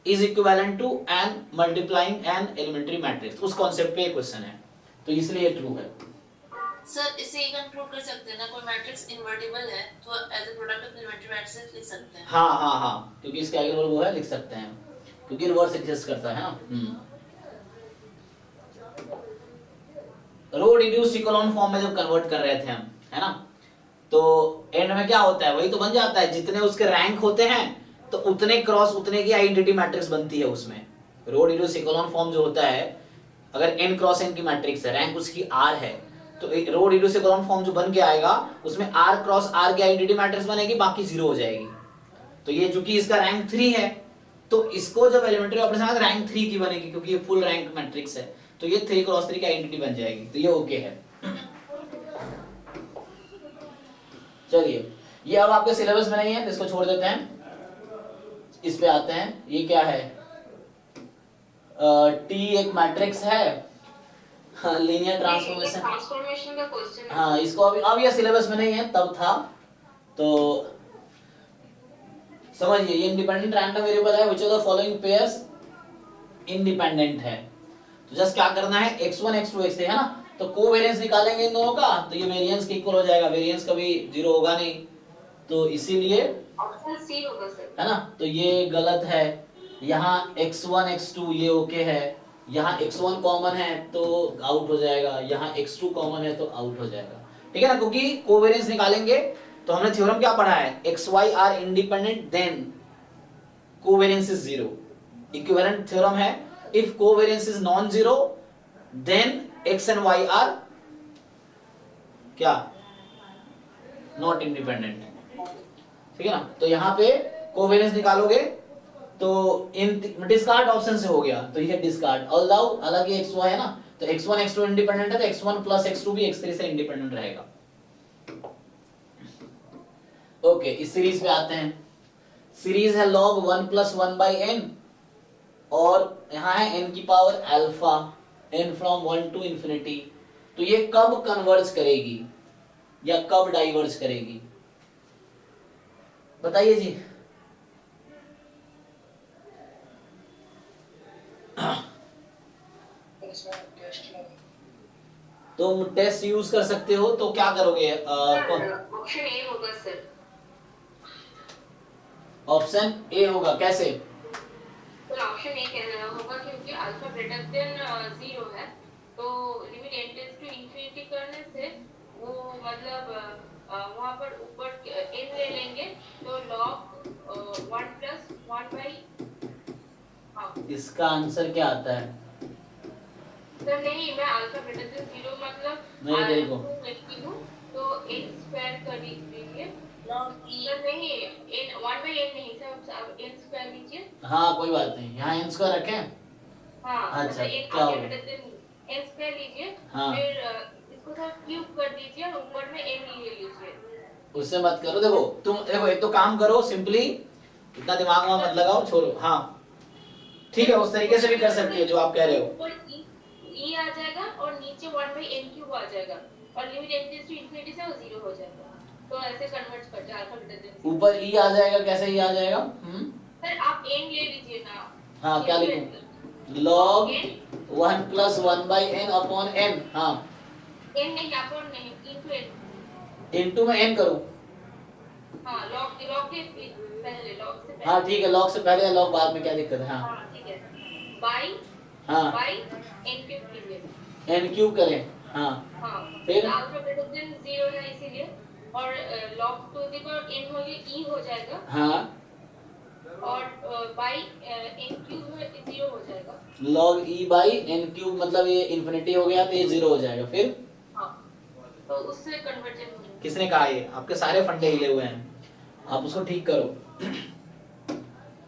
is equivalent to an multiplying an elementary matrix. उस कॉन्सेप्ट पे क्वेश्चन है, तो इसलिए ट्रू है। सर इससे ये कंक्लूड कर सकते हैं ना, कोई मैट्रिक्स इनवर्टिबल है तो as a product of elementary matrices लिख सकते हैं। हाँ हाँ हाँ, क्योंकि इसका आइगन वो है, लिख सकते हैं, क्योंकि इनवर्स एग्जिस्ट करता है ना। रो रिड्यूस्ड इकोलॉन फॉर्म में जब कन्वर्ट कर रहे थे हम, है ना, तो एंड में क्या होता है, वही तो बन जाता है, जितने उसके रैंक होते हैं तो उतने क्रॉस उतने की आइडेंटिटी मैट्रिक्स बनती है उसमें। रो रिड्यूस्ड इकोलॉन फॉर्म जो होता है, अगर n क्रॉस n की मैट्रिक्स है, रैंक उसकी r है, तो रो रिड्यूस्ड इकोलॉन फॉर्म जो बन के आएगा उसमें r क्रॉस r की आइडेंटिटी मैट्रिक्स बनेगी, बाकी 0 हो जाएगी। तो ये चूंकि इसका रैंक 3 है तो इसको जब एलिमेंट्री ऑपरेशन आएगा रैंक 3 की बनेगी, क्योंकि ये फुल रैंक मैट्रिक्स है, तो ये 3 क्रॉस 3 की आइडेंटिटी बन जाएगी। तो ये ओके है। चलिए, ये अब आपके सिलेबस में नहीं है, इसको छोड़ देते हैं, इस पे आते हैं। ये क्या है, टी एक मैट्रिक्स है, लीनियर ट्रांसफॉर्मेशन का क्वेश्चन। हाँ, इसको अब ये सिलेबस में नहीं है, तब था। तो समझिए, ये इंडिपेंडेंट रैंडम वेरिएबल है, which of the following pairs independent है। तो जस्ट क्या करना है, x1 x2 x3 है ना, तो कोवेरिएंस निकालेंगे इन दोनों का, तो ये वेरिएंस के इक्वल हो जाएगा, वेरिएंस कभी 0 होगा नहीं, तो इसीलिए ऑप्शन सी होगा सर, है ना। तो ये गलत है, यहाँ x1 x2 ये ओके है, यहाँ x1 कॉमन है तो आउट हो जाएगा, यहाँ x2 कॉमन है तो आउट हो जाएगा, ठीक है ना, क्योंकि कोवेरिएंस निकालेंगे। तो हमने थ्योरम क्या पढ़ा है, xy are independent then covariance is 0। Equivalent theorem है, if covariance is non zero then x and y are क्या, नॉट इंडिपेंडेंट, ठीक है ना। तो यहाँ पे कोवेरिएंस निकालोगे तो इन डिस्कार्ड ऑप्शन से हो गया, तो ये डिस्कार्ड। ऑल्दो हालांकि xy है ना, तो x1 x2 इंडिपेंडेंट है, तो x1 प्लस x2 भी x3 से इंडिपेंडेंट रहेगा। ओके, इस सीरीज पे आते हैं। सीरीज है log 1 प्लस 1 बाई n, और यहाँ है n की power alpha, n from 1 to infinity. तो ये कब कन्वर्ज करेगी या कब डाइवर्ज करेगी, बताइए जी। तुम टेस्ट यूज कर सकते हो, तो क्या करोगे, ऑप्शन ए होगा सर। ऑप्शन ए होगा, कैसे, सर ऑप्शन ए कहना होगा क्योंकि अल्फा ग्रेटर देन 0 है, तो limit n tends to infinity करने से वो मतलब वहाँ पर ऊपर n ले लेंगे तो log 1 plus 1 by हाँ इसका आंसर क्या आता है? सर नहीं मैं अल्फा ग्रेटर देन 0 मतलब नहीं, देखो। तो n स्क्वायर कर दीजिए log e सर नहीं n 1 by n नहीं सर आप n स्क्वायर लीजिए हाँ कोई बात नहीं, यहाँ n स्क्वायर रखें। हाँ अच्छा, मतलब n क्या आगे होगा? ग्रेटर देन n स्क्वायर लीजिए हाँ। फिर इसको सर क्यूब कर दीजिए और ऊपर में n ले लीजिए उससे मत करो। देखो तुम देखो एक तो काम करो, सिंपली इतना दिमाग में मत लगाओ, छोड़ो। हाँ ठीक है, उस तरीके से भी कर सकती है जो आप कह रहे हो। ऊपर e आ जाएगा और नीचे 1 by n क्यूब आ जाएगा और limit n tends to infinity से वो 0 हो जाएगा। तो ऐसे कन्वर्ट करते हैं अल्फा ग्रेटर देन ऊपर e आ जाएगा, कैसे e आ जाएगा? सर आप n ले लीजिए ना। हाँ क्या लिखूं? log 1 plus 1 by n upon n। हाँ n नहीं अपॉन नहीं इनटू n। इनटू में n करूं? हाँ log के पहले log से पहले। हाँ ठीक है, log से पहले log बाद में, क्या दिक्कत है? हाँ हाँ ठीक है बाई हाँ n क्यूब कीजिए। n क्यूब करें। हाँ हाँ फिर? अल्फा ग्रेटर देन 0 है इसीलिए और log to the power n हो गया e हो जाएगा हाँ और बाई n क्यूब 0 हो जाएगा। log e by n cube मतलब ये इन्फिनिटी हो गया तो ये 0 हो जाएगा। फिर हाँ तो उससे कन्वर्जन हो जाएगा। किसने कहा ये? आपके सारे फंडे हिले हुए हैं, आप उसको ठीक करो।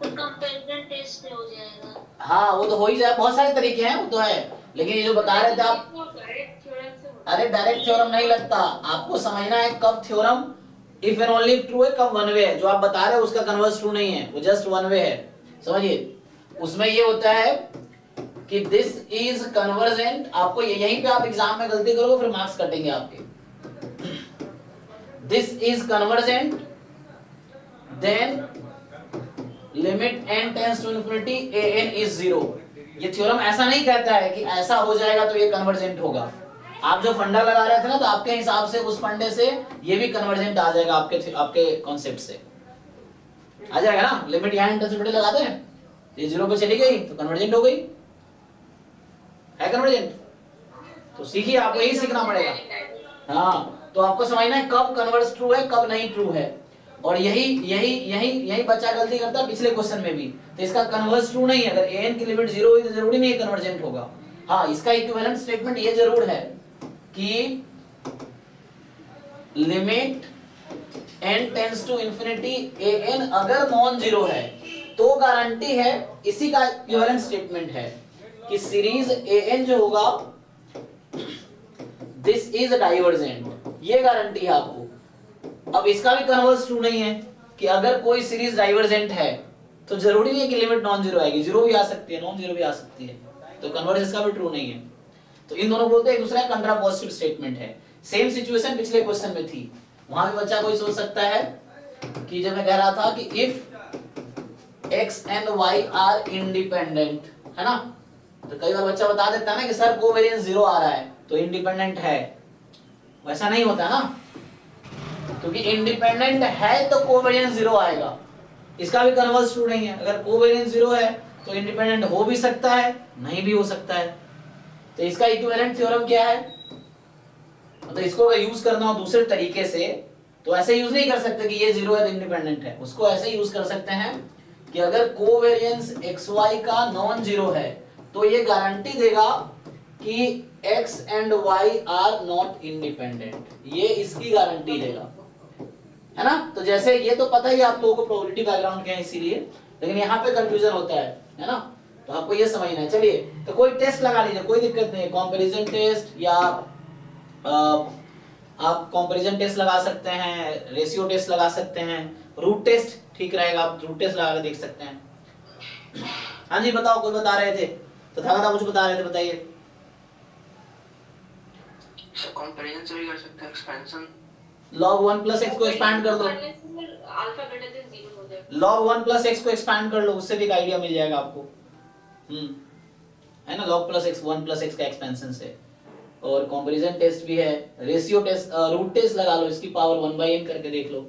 तो कंपैरिजन टेस्ट हो जाएगा। हाँ वो तो हो ही जाए, बहुत सारे तरीके हैं, वो तो है, लेकिन ये जो बता रहे थे आप, डायरेक्ट थ्योरम से होता अरे डायरेक्ट थ्योरम नहीं लगता, आपको समझना है कब theorem if and only true है, कब वन वे है। जो आप बता रहे हो उसका कन्वर्स ट्रू नहीं है, वो जस्ट वन वे है, समझिए। उसमें ये होता है कि दिस इज कन्वर्जेंट। आपको यहीं पे आप एग्जाम में गलती करोगे फिर मार्क्स कटेंगे आपके। This is convergent then limit n tends to infinity an is 0। ये थ्योरम ऐसा नहीं कहता है कि ऐसा हो जाएगा तो ये कन्वर्जेंट होगा। आप जो फंडा लगा रहे थे ना, तो आपके हिसाब से उस फंडे से ये भी कन्वर्जेंट आ जाएगा, आपके कॉन्सेप्ट से आ जाएगा ना। लिमिट यहाँ इंटरसेप्ट लगाते हैं, ये 0 पे चली गई तो कन्वर्जेंट हो गई, है कन्वर्जेंट। तो सीखिए, आपको यही सीखना पड़ेगा। हाँ तो आपको समझना है कब कन्वर्स ट्रू है कब नहीं ट्रू है, और यही बच्चा गलती करता है पिछले क्वेश्चन में भी। तो इसका कन्वर्स ट्रू नहीं है, अगर an की लिमिट 0 हुई तो जरूरी नहीं है कन्वर्जेंट होगा। हाँ इसका इक्विवेलेंट स्टेटमेंट ये जरूर है कि limit n tends to infinity an अगर नॉन जीरो है तो गारंटी है, इसी का इक्विवेलेंट स्टेटमेंट है कि सीरीज an जो होगा दिस इज डाइवर्जेंट, ये गारंटी है आपको। अब इसका भी कन्वर्स ट्रू नहीं है कि अगर कोई सीरीज डाइवर्जेंट है तो जरूरी नहीं है कि लिमिट नॉन जीरो आएगी, जीरो भी आ सकती है, नॉन जीरो भी आ सकती है, तो कन्वर्स इसका भी ट्रू नहीं है। तो इन दोनों बोलते हैं एक दूसरे का कंट्रापोजिटिव स्टेटमेंट है। सेम सिचुएशन पिछले क्वेश्चन में थी, वहां भी बच्चा कोई सोच सकता है कि जब मैं कह रहा था कि if x and y are independent, है ना, तो कई बार बच्चा बता देता है ना कि सर कोवेरिएंस 0 आ रहा है तो इंडिपेंडेंट है। वैसा नहीं होता ना, क्योंकि इंडिपेंडेंट है तो कोवेरिएंस 0 आएगा। इसका भी कन्वर्स ट्रू नहीं है, अगर कोवेरिएंस 0 है तो इंडिपेंडेंट हो भी सकता है नहीं भी हो सकता है। तो इसका इक्विवेलेंट थ्योरम क्या है, मतलब इसको अगर यूज करना हो दूसरे तरीके से तो ऐसे यूज नहीं कर सकते कि ये 0 है तो इंडिपेंडेंट है। उसको ऐसे यूज कर सकते हैं कि अगर कोवेरिएंस xy का नॉन जीरो है तो ये गारंटी देगा कि x and y are not independent, ये इसकी गारंटी देगा, है ना। तो जैसे ये तो पता ही आप लोगों को प्रोबेबिलिटी बैकग्राउंड के हैं इसीलिए, लेकिन यहाँ पे कंफ्यूजन होता है ना, तो आपको ये समझना है। चलिए तो कोई टेस्ट लगा लीजिए, कोई दिक्कत नहीं है, कंपैरिजन टेस्ट या आप कंपैरिजन टेस्ट लगा सकते हैं, रेशियो टेस्ट लगा सकते हैं, रूट टेस्ट ठीक रहेगा, आप रूट टेस्ट लगा कर देख सकते हैं। हाँ जी बताओ, कोई बता रहे थे, तथागत कुछ बता रहे थे, बताइए। कंपैरिजन से भी कर सकते हैं, एक्सपेंशन log 1 plus x को एक्सपैंड कर दो, अल्फा ग्रेटर देन 0 हो जाएगा। log 1 plus x को एक्सपैंड कर लो, उससे भी एक आइडिया मिल जाएगा आपको, है ना। log plus x 1 plus x का एक्सपेंशन से, और कंपैरिजन टेस्ट भी है, रेशियो टेस्ट, रूट टेस्ट लगा लो, इसकी पावर 1/n करके देख लो,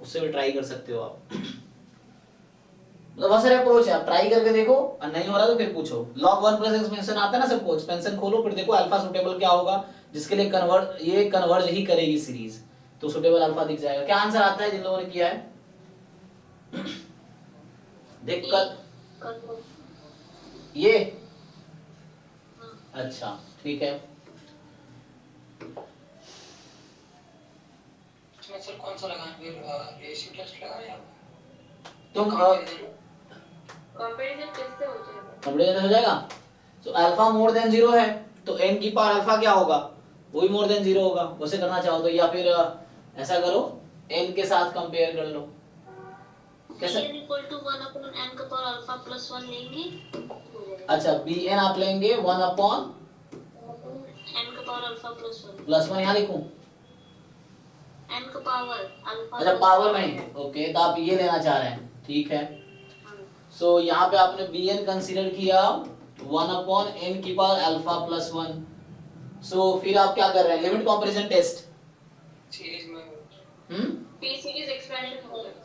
उससे भी ट्राई कर सकते हो आप। मतलब बहुत सारे अप्रोच है, आप ट्राई करके देखो, और नहीं हो रहा तो फिर पूछो। log 1 plus एक्सपेंशन आता है ना सबको, एक्सपेंशन खोलो फिर देखो अल्फा सूटेबल क्या होगा, जिसके लिए कन्वर्ट ये कन्वर्ज ही करेगी सीरीज, तो सुटेबल अल्फा दिख जाएगा। क्या आंसर आता है जिन लोगों ने किया है? दिक्कत ये अच्छा ठीक है। इसमें सर कौन सा लगाएं, फिर रेशियो टेस्ट लगाएं या तुम कंपैरिजन किससे हो जाएगा? कंप्लीट हो जाएगा। तो अल्फा मोर देन 0 है तो n की पावर अल्फा क्या होगा, वही मोर देन 0 होगा। उसे करना चाहो तो, या फिर ऐसा करो n के साथ कंपेयर कर लो। कैसे? n equal to 1 upon n का पावर अल्फा प्लस 1 लेंगे, अच्छा bn आप लेंगे 1 अपॉन n का पावर अल्फा प्लस 1, प्लस 1 यहाँ लिखूं? n का पावर अल्फा, अच्छा पावर में, ओके तो आप ये लेना चाह रहे हैं, ठीक है। सो यहाँ पे आपने bn कंसीडर किया 1 अपॉन n की पावर अल्फा प्लस 1। सो फिर आप क्या कर रहे हैं, लिमिट कंपैरिजन टेस्ट। सीरीज में p सीरीज एक्सपेंशन हो जाएगा।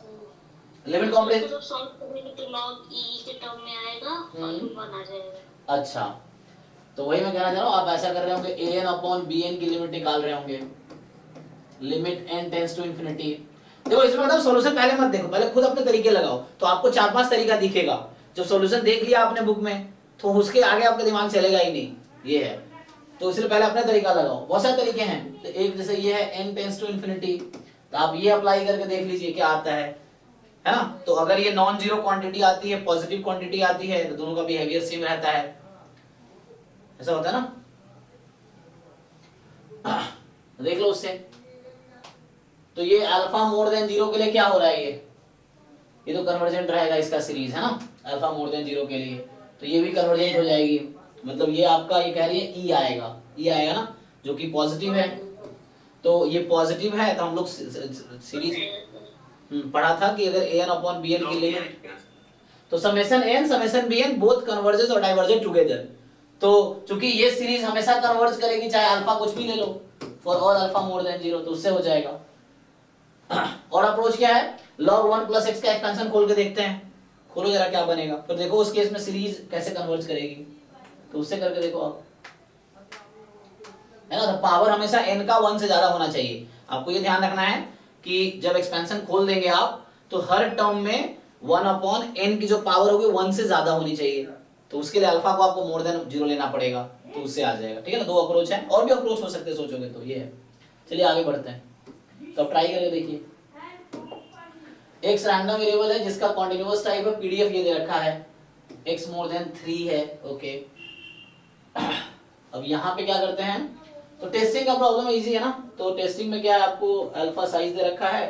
लिमिट कंपैरिजन जब सॉल्व करेंगे तो log e के टर्म में आएगा और 1 आ जाएगा। अच्छा तो वही मैं कहना चाह रहा हूँ, आप ऐसा कर रहे होंगे an अपॉन bn की लिमिट निकाल रहे होंगे, limit n tends to infinity. देखो इसमें मतलब सॉल्यूशन पहले मत देखो, पहले खुद अपने तरीके लगाओ, तो आपको 4-5 तरीका दिखेगा। जब सॉल्यूशन देख लिया आपने बुक में तो उसके आगे आपका दिमाग चलेगा ही नहीं, ये है। तो इसलिए पहले अपने तरीका लगाओ, बहुत सारे तरीके हैं। तो एक जैसे ये है n टेंड्स टू इंफिनिटी, तो आप ये अप्लाई करके देख लीजिए क्या आता है ना। तो अगर ये नॉन जीरो क्वांटिटी आती है, पॉजिटिव क्वांटिटी आती है, तो दोनों का बिहेवियर सेम रहता है, ऐसा होता है ना। देख लो उससे। तो ये अल्फा मोर देन 0 के लिए क्या हो रहा है, ये तो कन्वर्जेंट रहेगा इसका सीरीज है ना, अल्फा मोर देन 0 के लिए, तो ये भी कन्वर्जेंट हो जाएगी। मतलब ये आपका ये कह रही है ई आएगा ना, जो कि पॉजिटिव है। तो ये पॉजिटिव है तो हम लोग सीरीज पढ़ा था कि अगर an अपॉन bn की लिमिट, तो summation n summation bn both converges और डाइवर्जेंट टुगेदर। तो चूंकि ये सीरीज हमेशा कन्वर्ज करेगी, चाहे अल्फा कुछ भी ले लो, for all alpha more than 0, तो उससे हो जाएगा। और अप्रोच क्या है, log 1 प्लस x का एक्सपेंशन खोल के देखते हैं, खोलो जरा क्या बनेगा, फिर देखो उस केस में सीरीज कैसे कन्वर्ज करेगी, तो उससे करके देखो आप, है ना। तो पावर हमेशा n का 1 से ज्यादा होना चाहिए। आपको ये ध्यान रखना है कि जब एक्सपेंशन खोल देंगे आप, तो हर टर्म में 1 अपॉन n की जो पावर होगी 1 से ज्यादा होनी चाहिए। तो उसके लिए अल्फा को आपको मोर देन 0 लेना पड़ेगा, तो उससे आ जाएगा, ठीक है ना। 2 अप्रोच है, और भी अप्रोच हो सकते हैं सोचोगे तो, ये है। चलिए आगे बढ़ते हैं, तो ट्राई करके देखिए। x रैंडम वेरिएबल है जिसका कॉन्टिन्यूअस टाइप है, पीडीएफ ये दे रखा है, x मोर देन 3 है, ओके। अब यहाँ पे क्या करते हैं, तो टेस्टिंग का प्रॉब्लम इजी है ना। तो टेस्टिंग में क्या है, आपको अल्फा साइज दे रखा है,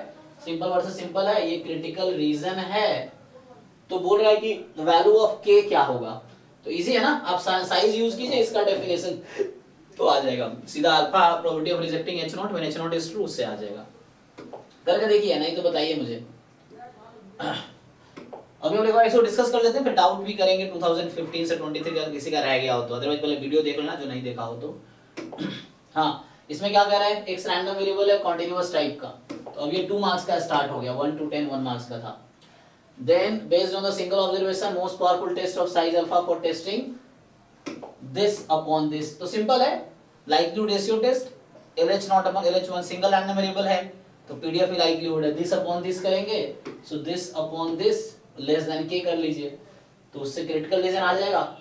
सिंपल वर्सेस सिंपल है, ये क्रिटिकल रीजन है, तो बोल रहा है कि वैल्यू ऑफ k क्या होगा। तो इजी है ना, आप साइज यूज कीजिए, इसका डेफिनेशन तो आ जाएगा सीधा, alpha probability of rejecting h0 when h0 is true, उससे आ जाएगा। करके देखिए, नहीं तो बताइए मुझे। अभी हम एक बार इसको डिस्कस कर लेते हैं, फिर डाउट भी करेंगे 2015 से 23 का किसी का रह गया हो तो, अदरवाइज पहले वीडियो देख लेना जो नहीं देखा हो तो। हाँ, इसमें क्या कह रहा है, एक रैंडम वेरिएबल है कॉन्टिन्यूअस टाइप का, तो अब ये 2 मार्क्स का स्टार्ट हो गया, 1 to 10 1 मार्क्स का था। Then based on the single observation most powerful test of size alpha for testing this upon this. तो सिंपल है, likelihood ratio test, LH0 upon LH1 single random variable है, तो PDF likelihood है, this upon this करेंगे, so this upon this less than k कर लीजिए, तो उससे क्रिटिकल रीजन आ जाएगा।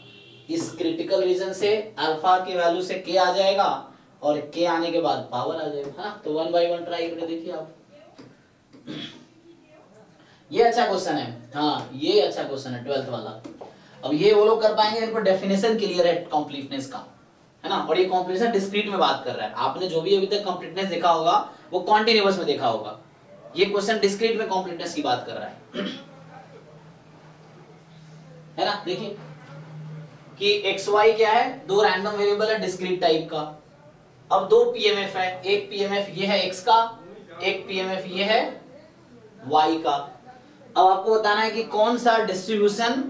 इस क्रिटिकल रीजन से अल्फा की वैल्यू से k आ जाएगा, और k आने के बाद पावर आ जाएगा, हाँ। तो 1 by 1 ट्राई करके देखिए आप। ये अच्छा क्वेश्चन है, हाँ ये अच्छा क्वेश्चन है 12th वाला। अब ये वो लोग कर पाएंगे जिन पर डेफिनेशन क्लियर है कंप्लीटनेस का, है ना। और ये कंप्लीटनेस डिस्क्रीट में बात कर रहा है, आपने जो भी अभी तक कंप्लीटनेस देखा होगा वो कॉन्टिन्यूअस में देखा होगा, ये क्वेश्चन डिस्क्रीट में कंप्लीटनेस की बात कर रहा है ना। देखिए कि xy क्या है, 2 रैंडम वेरिएबल है डिस्क्रीट टाइप का। अब 2 पीएमएफ है, एक पीएमएफ ये है x का, एक पीएमएफ ये है y का। अब आपको बताना है कि कौन सा डिस्ट्रीब्यूशन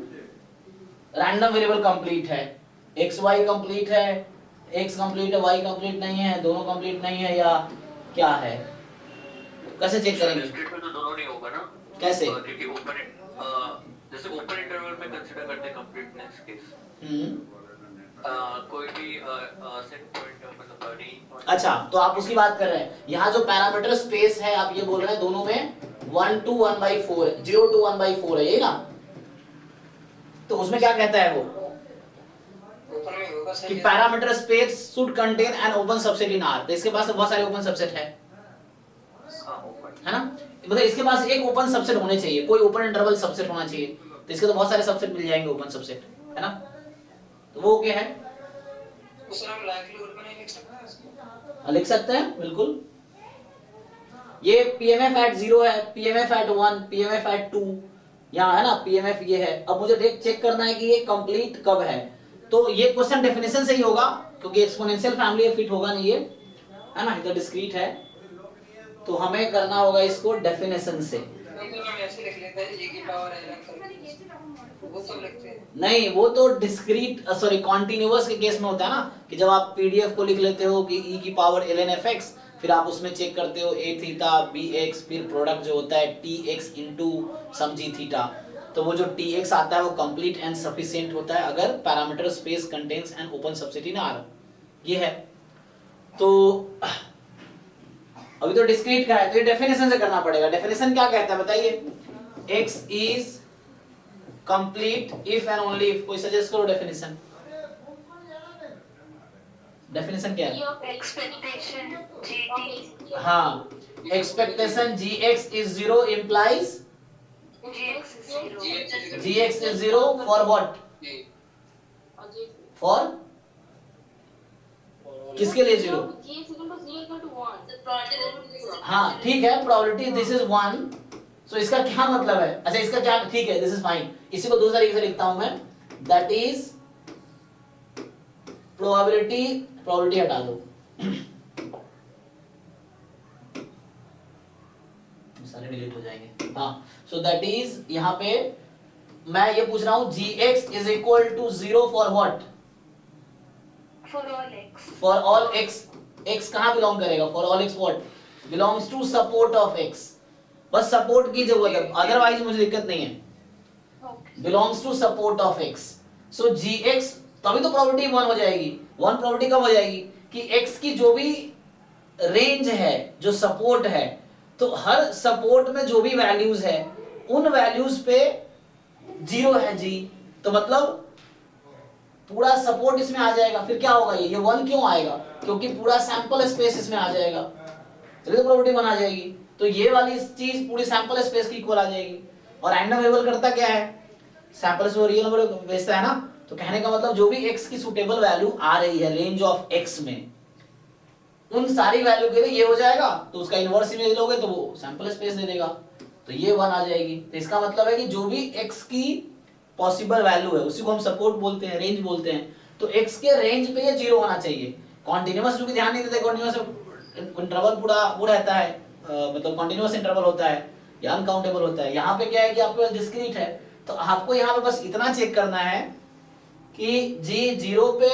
रैंडम वेरिएबल कंप्लीट है, xy कंप्लीट है, x कंप्लीट है, y कंप्लीट नहीं है, दोनों कंप्लीट नहीं है, या क्या है, कैसे चेक करेंगे। डिस्क्रीट में तो दोनों नहीं होगा ना, कैसे, क्योंकि ओपन जैसे ओपन इंटरवल में कंसीडर करते हैं कंप्लीटनेस केस, कोई भी सेट पॉइंट मतलब रेंज पॉइंट। अच्छा, तो आप उसकी बात कर रहे हैं। यहाँ जो पैरामीटर स्पेस है आप ये बोल रहे हैं दोनों में 1 to 1/4 है, 0 to 1/4 है, ये ना? तो उसमें क्या कहता है वो ऊपर में होगा कि sir. Parameter space should contain an open subset in are. तो इसके पास तो बहुत सारे ओपन सबसेट है ना? मतलब इसके पास एक ओपन सबसेट होने चाहिए, कोई ओपन इंटरवल सबसेट होना चाहिए। तो इसके तो बहुत सारे सबसेट मिल जाएंगे ओपन सबसेट, है ना? तो वो क्या है? सर हम लाइक्लीहुड में नहीं लिख सकते हैं इसको? लिख सकते हैं बिल्कुल। ये पीएमएफ एट 0 है, पीएमएफ एट 1, पीएमएफ एट 2, यहाँ है ना पीएमएफ ये है। अब मुझे चेक करना है कि ये कंप्लीट कब है। तो ये क्वेश्चन डेफिनेशन से ही होगा क्योंकि एक्सपोनेंशियल फैमिली है, फिट होगा नहीं ये, है ना? इधर डिस्क्रीट है तो हमें करना होगा इसको डेफिनेशन से। तो हम ऐसे लिख लेते हैं e की पावर ln करके, वो सब लिखते हैं। नहीं, वो तो डिस्क्रीट सॉरी कॉन्टिन्यूअस के केस में होता है ना, कि जब आप पीडीएफ को लिख लेते हो कि e की पावर ln fx, फिर आप उसमें चेक करते हो a थीटा bx, फिर प्रोडक्ट जो होता है tx into some g theta. तो वो जो tx आता है वो कंप्लीट एंड सफिशिएंट होता है अगर parameter space contains an open subset in R। ये है। तो अभी तो डिस्क्रीट का है तो ये डेफिनेशन से करना पड़ेगा। डेफिनेशन क्या कहता है बताइए? x is complete if and only if. कोई सजेस्ट करो डेफिनेशन। डेफिनेशन क्या है? एक्सपेक्टेशन GT हाँ, expectation gx is 0 implies GX is 0 gx is 0 for what? For किसके लिए 0? हाँ ठीक है, प्रोबेबिलिटी दिस इज 1। सो इसका क्या मतलब है? अच्छा इसका क्या, ठीक है दिस इज फाइन। इसी को दूसरे तरीके से लिखता हूं मैं, दैट इज प्रोबेबिलिटी हटा दो, सारे डिलीट हो जाएंगे। हाँ, सो दैट इज यहाँ पे मैं ये पूछ रहा हूँ gx is equal to 0 for what? for all x For all x। x कहाँ बिलोंग करेगा? For all x what? Belongs to support of x। बस सपोर्ट की जरूरत है, अदरवाइज मुझे दिक्कत नहीं है। okay Belongs to support of x। So gx तभी तो प्रोबेबिलिटी 1 हो जाएगी। 1 प्रोबेबिलिटी कब हो जाएगी? कि x की जो भी रेंज है, जो सपोर्ट है, तो हर सपोर्ट में जो भी वैल्यूज है उन वैल्यूज पे 0 है g। तो मतलब पूरा सपोर्ट इसमें आ जाएगा। फिर क्या होगा? ये 1 क्यों आएगा? क्योंकि पूरा सैंपल स्पेस इसमें आ जाएगा, तो प्रोबेबिलिटी 1 आ जाएगी। तो ये वाली चीज पूरी सैंपल स्पेस की इक्वल आ जाएगी। और रैंडम वेरिएबल करता क्या है? सैंपल स्पेस रियल नंबर भेजता है ना। तो कहने का मतलब जो भी x की सुटेबल वैल्यू आ रही है रेंज ऑफ x में, उन सारी वैल्यू के लिए ये हो जाएगा। तो उसका इनवर्स इमेज लोगे तो वो सैंपल स्पेस दे देगा, तो ये 1 आ जाएगी। तो इसका मतलब है कि जो भी x की पॉसिबल वैल्यू है उसी को हम सपोर्ट बोलते हैं, रेंज बोलते हैं। तो x के रेंज पे ये 0 होना चाहिए। कॉन्टिन्यूअस जो कि ध्यान नहीं देते, कॉन्टिन्यूअस इंटरवल पूरा वो रहता है, मतलब कॉन्टिन्यूअस इंटरवल होता है या अनकाउंटेबल होता है। यहाँ पे क्या है कि आपके पास डिस्क्रीट है, तो आपको यहाँ पे बस इतना चेक करना है कि g 0 पे,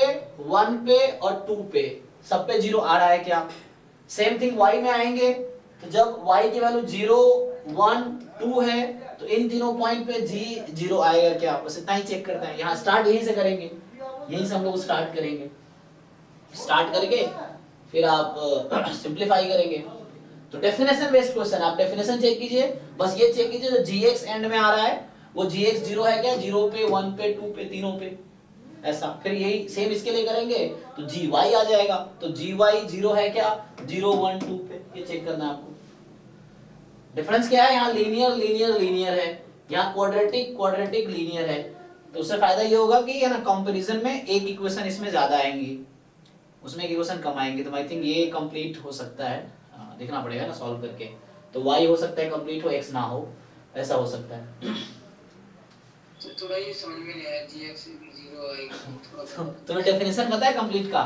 1 पे और 2 पे सब पे 0 आ रहा है क्या। सेम थिंग y में आएंगे, तो जब y की वैल्यू 0, 1, 2 है तो इन तीनों पॉइंट पे g 0 आएगा क्या। बस इतना ही चेक करते हैं। यहाँ स्टार्ट यहीं से करेंगे, यहीं से हम लोग स्टार्ट करेंगे। स्टार्ट करके फिर आप सिंप्लीफाई करेंगे। तो डेफिनेशन बेस्ड क्वेश्चन, आप डेफिनेशन चेक कीजिए। बस ये चेक कीजिए जो gx एंड में आ रहा है वो gx 0 है क्या, 0 पे, 1 पे, 2 पे, तीनों पे, ऐसा। फिर यही सेम इसके लिए करेंगे तो gy आ जाएगा। तो gy 0 है क्या, 0, 1, 2 पे, ये चेक करना है आपको। डिफरेंस क्या है? यहाँ लीनियर लीनियर लीनियर है, यहाँ क्वाड्रेटिक क्वाड्रेटिक लीनियर है। तो उससे फायदा ये होगा कि है ना कंपैरिजन में एक इक्वेशन इसमें ज्यादा आएंगी, उसमें एक इक्वेशन कम आएंगे। तो आई थिंक ये कंप्लीट हो सकता है, देखना पड़ेगा ना सॉल्व करके। तो y हो सकता है कंप्लीट हो, x ना हो, ऐसा हो सकता है। तो थोड़ा ये समझ में नहीं आया gx 0 आएगा। तुम्हें डेफिनेशन पता है कंप्लीट का?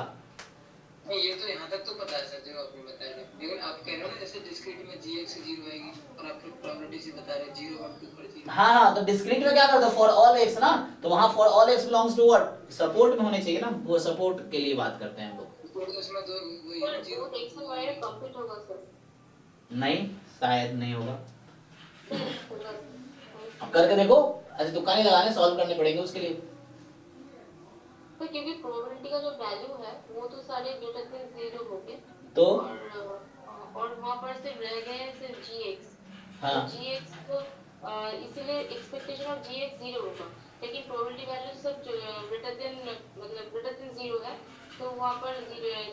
नहीं, ये तो यहाँ तक तो पता है सर जो आपने बताया, लेकिन आप कह रहे हो ना जैसे डिस्क्रीट में gx 0 आएगी और आप फिर प्रोबेबिलिटी से बता रहे हैं 0, 1, 2 पर 0। हाँ, तो डिस्क्रीट में क्या करते हो? फॉर ऑल x ना, तो वहाँ for all x belongs to what? Support में होने चाहिए ना, वो सपोर्ट के लिए बात करते हैं हम लोग। तो उसमें तो वही है 0 कंप्लीट होगा सर। नहीं, शायद नहीं होगा। करके देखो, ऐसे तुक्का नहीं लगाने, सॉल्व करने पड़ेंगे उसके लिए। तो क्योंकि प्रोबेबिलिटी का जो वैल्यू है वो तो सारे ग्रेटर देन 0 हो गए तो और वहाँ पर सिर्फ रह गए सिर्फ gx। हाँ तो gx को इसीलिए एक्सपेक्टेशन ऑफ gx 0 होगा, लेकिन प्रोबेबिलिटी वैल्यू सब ग्रेटर देन मतलब ग्रेटर देन 0 है, तो वहाँ पर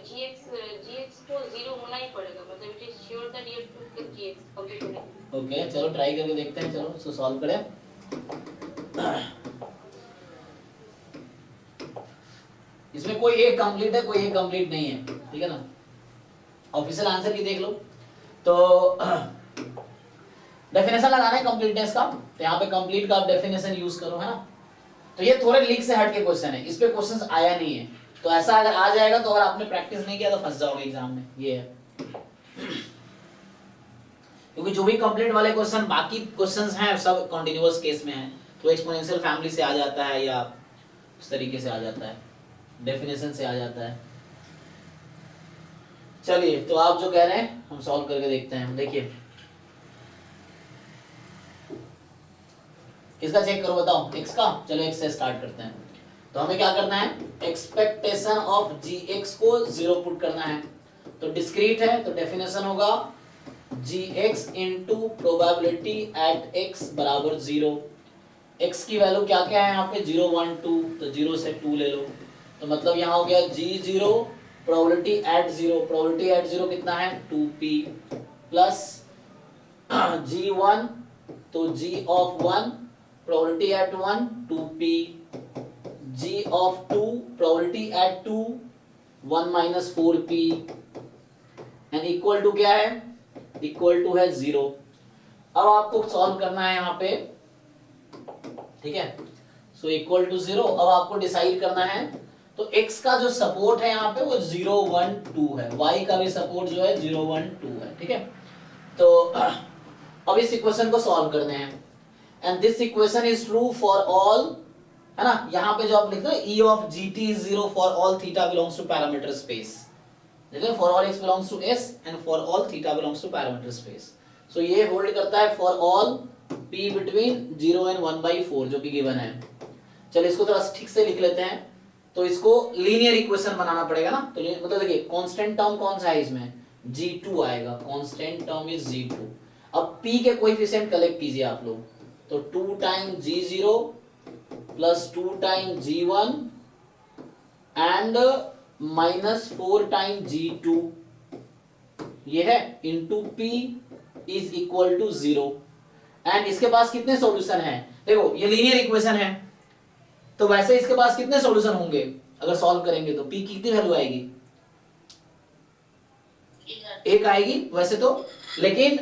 gx को 0 होना ही पड़ेगा, मतलब it is sure that you have to get gx complete होने के लिए। ओके, चलो ट्राई करके देखते हैं। चलो इसको सॉल्व करें। इसमें कोई एक कंप्लीट है, कोई एक कंप्लीट नहीं है, ठीक है ना। ऑफिशियल आंसर की देख लो। तो डेफिनेशन लगाना है कंप्लीटनेस का, तो यहाँ पे कंप्लीट का आप डेफिनेशन यूज करो, है ना। तो ये थोड़े लीक से हट के क्वेश्चन है, इस पे क्वेश्चन आया नहीं है, तो ऐसा अगर आ जाएगा तो अगर आपने प्रैक्टिस नहीं किया तो फंस जाओगे एग्जाम में, ये है। क्योंकि जो भी कंप्लीट वाले क्वेश्चन बाकी क्वेश्चंस हैं सब कॉन्टिन्यूअस केस में है, तो एक्सपोनेंशियल फैमिली से आ जाता है या उस तरीके से आ जाता है, डेफिनेशन से आ जाता है। चलिए, तो आप जो कह रहे हैं हम सॉल्व करके देखते हैं। देखिए किसका चेक करो बताओ, x का। चलो x से स्टार्ट करते हैं। तो हमें क्या करना है, एक्सपेक्टेशन ऑफ gx को 0 पुट करना है। तो डिस्क्रीट है तो डेफिनेशन होगा gx into probability at x बराबर 0। x की वैल्यू क्या क्या है यहाँ पे, 0 1 2, तो 0 से 2 ले लो, तो मतलब यहाँ हो गया g0 probability at 0। Probability at 0 कितना है, 2p प्लस g1 तो g of 1 probability at 1 2p, g of 2 probability at 2 1 minus 4p and equal to क्या है, इक्वल टू है 0। अब आपको सॉल्व करना है यहाँ पे, ठीक है। So equal to 0। अब आपको डिसाइड करना है, तो x का जो सपोर्ट है यहाँ पे वो 0 1 2 है, y का भी सपोर्ट जो है 0 1 2 है, ठीक है। तो अब इस इक्वेशन को सॉल्व करने हैं, and this equation is true for all, है ना। यहाँ पे जो आप लिखते हो e of gt is 0 for all theta belongs to parameter space, देखो for all x belongs to s and for all theta belongs to parameter space. So ये होल्ड करता है for all p between 0 and 1/4 जो कि given है। चलिए इसको थोड़ा ठीक से लिख लेते हैं। तो इसको लीनियर इक्वेशन बनाना पड़ेगा ना, तो मतलब देखिए कांस्टेंट टर्म कौन सा है इसमें, g2 आएगा, कांस्टेंट टर्म इज g2। अब p के कोएफिशिएंट कलेक्ट कीजिए आप लोग, तो 2 time g0 plus 2 time g1 and minus 4 time g2, ये है into p is equal to 0। And इसके पास कितने सॉल्यूशन हैं, देखो ये लीनियर इक्वेशन है, तो वैसे इसके पास कितने सॉल्यूशन होंगे अगर सॉल्व करेंगे, तो p की कितनी वैल्यू आएगी, एक आएगी वैसे तो, लेकिन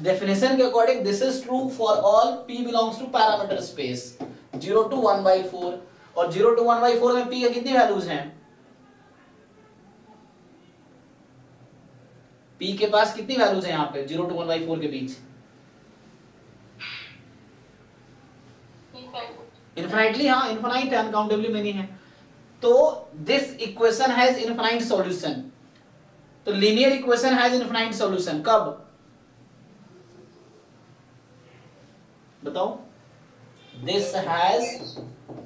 डेफिनेशन के according this is true for all p belongs to parameter space 0 to 1/4, और 0 to 1/4 में p की कितनी वैल्यूज हैं, p के पास कितनी वैल्यूज हैं यहाँ पे 0 to 1/4 के बीच, इनफाइनाइटली, हाँ इनफाइनाइट है, अनकाउंटेबली मेनी है। तो this equation has infinite solution, तो linear equation has infinite solution कब बताओ, दिस हैज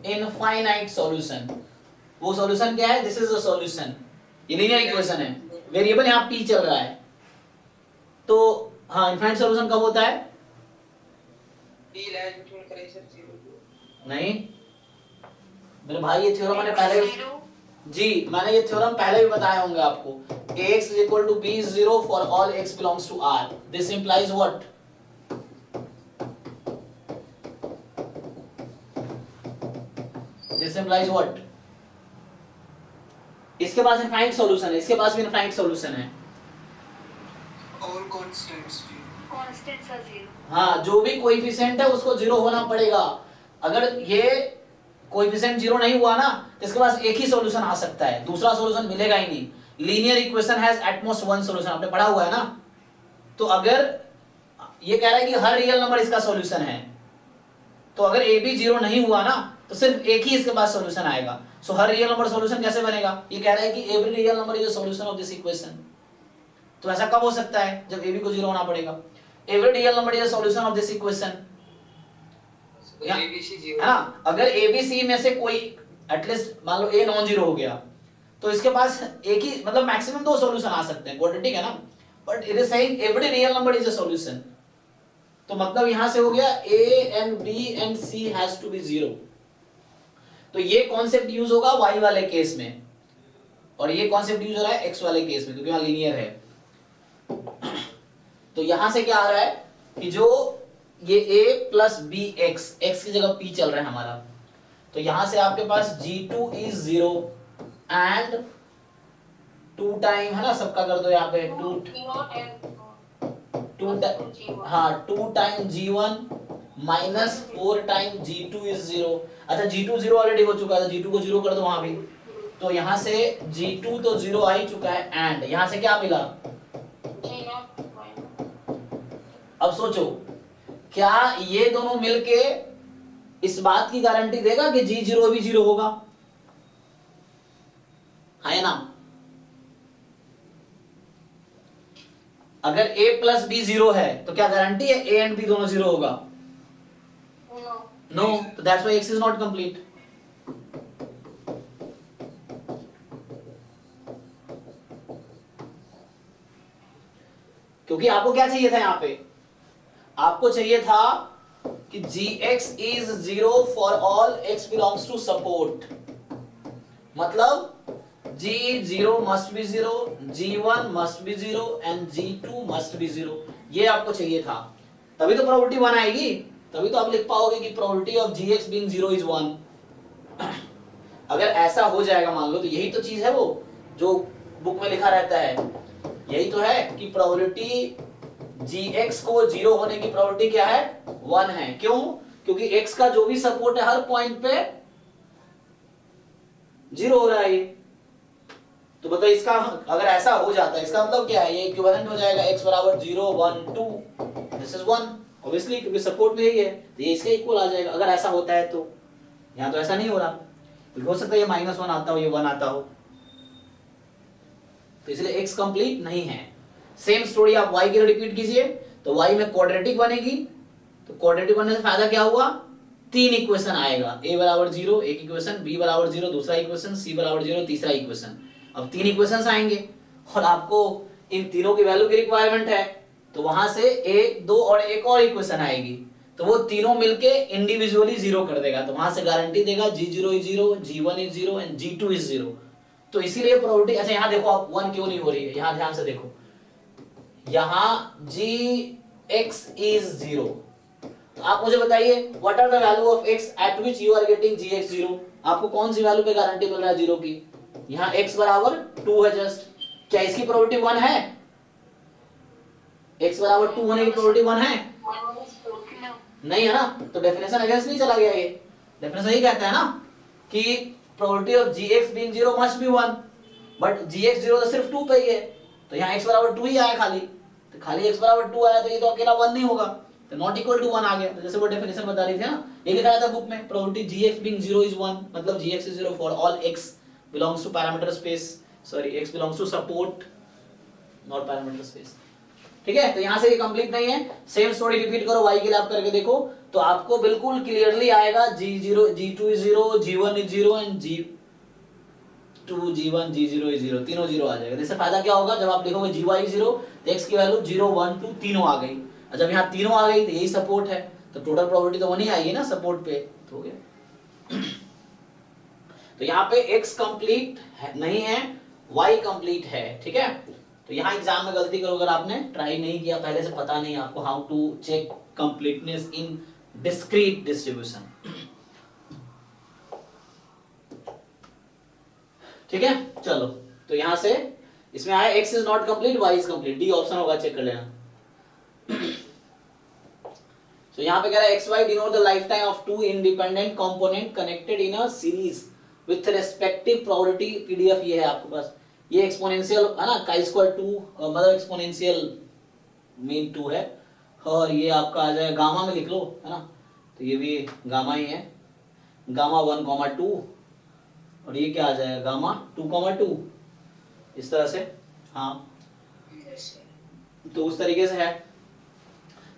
इनफाइनाइट सॉल्यूशन। वो सॉल्यूशन क्या है, दिस इज द सॉल्यूशन, ये लीनियर इक्वेशन है, वेरिएबल यहाँ p चल रहा है, तो हाँ इनफाइनाइट सॉल्यूशन कब होता है, p लाइज बिटवीन करे सर 0 नहीं मेरे भाई ये थ्योरम मैंने पहले जी मैंने ये थ्योरम पहले भी बताए होंगे आपको, ax is equal to b is 0 for all x belongs to R. This implies what? This implies what? इसके पास इनफाइनाइट सॉल्यूशन है, इसके पास भी इनफाइनाइट सॉल्यूशन है, और कांस्टेंट्स भी, कांस्टेंट्स आर 0। हाँ जो भी कोएफिशिएंट है उसको 0 होना पड़ेगा। अगर ये कोएफिशिएंट 0 नहीं हुआ ना तो इसके पास एक ही सॉल्यूशन आ सकता है, दूसरा सॉल्यूशन मिलेगा ही नहीं। Linear equation has at most one solution, आपने पढ़ा हुआ है ना। तो अगर ये कह रहा है कि हर रियल नंबर इसका सॉल्यूशन है, तो अगर ए बी 0 नहीं हुआ ना तो सिर्फ एक ही इसके पास सॉल्यूशन आएगा। सो हर रियल नंबर सॉल्यूशन कैसे बनेगा, ये कह रहा है कि every real number is the solution of this equation. तो ऐसा कब हो सकता है, जब ए बी को 0 होना पड़ेगा। Every real number is the solution of this equation, ABC 0 है ना। अगर एबीसी में से कोई एटलीस्ट मान लो ए नॉन जीरो हो गया, तो इसके पास एक ही मतलब मैक्सिमम 2 सॉल्यूशन आ सकते हैं, क्वाड्रेटिक है ना, but it is saying every real number is a solution. तो मतलब यहां से हो गया a and b and c has to be 0। तो ये कॉन्सेप्ट यूज होगा y वाले केस में, और ये कॉन्सेप्ट यूज हो रहा है x वाले केस में, क्योंकि वहां लीनियर है। तो यहां से क्या आ रहा है कि जो ये a plus b x, x की जगह p चल रहा है हमारा, तो यहां से आपके पास g2 इज 0 एंड 2 टाइम है ना, सबका कर दो यहाँ पे 2 time g1 minus 4 time g2 is 0। अच्छा g2 0 ऑलरेडी हो चुका था, g2 को 0 कर दो वहां भी, तो यहां से g2 तो 0 आ ही चुका है, एंड यहां से क्या मिला। अब सोचो क्या ये दोनों मिलके इस बात की गारंटी देगा कि g0 भी 0 होगा, है ना। अगर a प्लस b 0 है तो क्या गारंटी है a एंड b दोनों 0 होगा? नो, तो that's why x is not complete. क्योंकि आपको क्या चाहिए था यहां पे, आपको चाहिए था कि gx is 0 for all x belongs to support, मतलब g0 must be 0, g1 must be 0 and g2 must be 0, ये आपको चाहिए था। तभी तो प्रोबेबिलिटी 1 आएगी, तभी तो आप लिख पाओगे कि probability of gx being 0 is 1। अगर ऐसा हो जाएगा मान लो, तो यही तो चीज है वो जो बुक में लिखा रहता है, यही तो है कि प्रोबेबिलिटी gx को 0 होने की प्रोबेबिलिटी क्या है, 1 है। क्यों? क्योंकि x का जो भी सपोर्ट है हर पॉइंट पे 0 हो रहा है ये। तो बताओ इसका अगर ऐसा हो जाता है, इसका मतलब क्या है, ये इक्विवेलेंट हो जाएगा x बराबर 0 1 2, दिस इज 1 ऑब्वियसली, क्योंकि सपोर्ट में यही है, तो ये इसका इक्वल आ जाएगा। अगर ऐसा होता है तो यहां तो ऐसा नहीं हो रहा, तो हो सकता है ये -1 आता हो, ये 1 आता हो, तो इसलिए x कंप्लीट नहीं है। सेम स्टोरी आप y की रिपीट कीजिए, तो y में क्वाड्रेटिक बनेगी, तो क्वाड्रेटिक बनने से फायदा क्या हुआ, 3 इक्वेशन आएगा, a बराबर 0 एक इक्वेशन, b बराबर 0 दूसरा इक्वेशन, c बराबर 0 तीसरा इक्वेशन। अब 3 इक्वेशंस आएंगे और आपको इन तीनों की वैल्यू की रिक्वायरमेंट है, तो वहां से 1 2 और एक और इक्वेशन आएगी, तो वो तीनों मिलके इंडिविजुअली 0 कर देगा, तो वहां से गारंटी देगा g0 is 0, g1 is 0 and g2 is 0। तो इसीलिए प्रोबेबिलिटी, अच्छा यहां देखो आप 1 क्यों नहीं हो रही है, यहां ध्यान से देखो, यहां gx is 0, तो आप मुझे बताइए what are the value of x at which you are getting gx 0, आपको कौन सी वैल्यू पे गारंटी मिल रहा है 0 की, यहां x बराबर 2 है जस्ट, क्या इसकी प्रोबेबिलिटी 1 है, x बराबर 2 होने की प्रोबेबिलिटी 1 है, नहीं है ना, तो डेफिनेशन अगेंस्ट नहीं चला गया, ये डेफिनेशन यही कहता है ना कि probability of gx being 0 must be 1, but gx 0 तो सिर्फ 2 पे ही है, तो यहाँ x बराबर 2 ही आया खाली, तो खाली x बराबर 2 आया, तो ये तो अकेला 1 नहीं होगा, तो नॉट इक्वल टू 1 आ गया। तो जैसे वो डेफिनेशन बता रही थी ना, ये लिखा था बुक में, प्रोबेबिलिटी gx being 0 is 1, मतलब gx is 0 for all x belongs to parameter space, sorry x belongs to support not parameter space, ठीक है। तो यहां से ये कंप्लीट नहीं है, सेम स्टोरी रिपीट करो, y के लिए आप करके देखो, तो आपको बिल्कुल क्लियरली आएगा g0 g2 is 0, g1 is 0 and g2 g1 g0 is 0, तीनों 0 आ जाएगा। इससे फायदा क्या होगा, जब आप लिखोगे gy 0 तो x की वैल्यू 0 1 2 तीनों आ गई, और जब यहाँ तीनों आ गई तो यही सपोर्ट है, तो टोटल प्रोबेबिलिटी तो 1 ही आएगी ना सपोर्ट पे, तो हो गया। तो यहाँ पे x कंप्लीट नहीं है, y कंप्लीट है, ठीक है। तो यहाँ एग्जाम में गलती करो, अगर आपने ट्राई नहीं किया पहले से, पता नहीं आपको how to check completeness in discrete distribution, ठीक है। चलो, तो यहाँ से इसमें आया x is not complete, y is complete, D option होगा, चेक कर लेना। तो यहाँ पे कह रहा है xy denote the life time of 2 independent component connected in a series with respective probability. PDF ये है आपके पास, ये एक्सपोनेंशियल है ना, chi स्क्वायर 2 मतलब एक्सपोनेंशियल मीन 2 है, और ये आपका आ जाएगा गामा में लिख लो, है ना, तो ये भी गामा ही है, गामा 1, 2, और ये क्या आ जाएगा गामा 2, 2, इस तरह से, हाँ तो उस तरीके से है।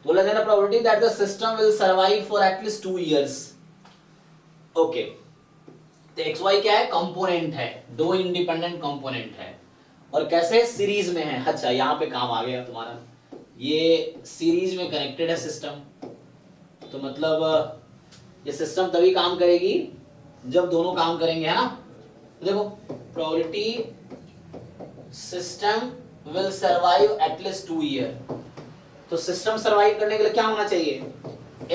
बोला जाए ना probability that the system will survive for at least 2 years, okay. तो एक्स वाई क्या है, कंपोनेंट है, दो इंडिपेंडेंट कंपोनेंट है, और कैसे सीरीज में है। अच्छा यहाँ पे काम आ गया तुम्हारा, ये सीरीज में कनेक्टेड है सिस्टम, तो मतलब ये सिस्टम तभी काम करेगी जब दोनों काम करेंगे, है ना। देखो probability system will survive at least 2 year, तो सिस्टम सर्वाइव करने के लिए क्या होना चाहिए,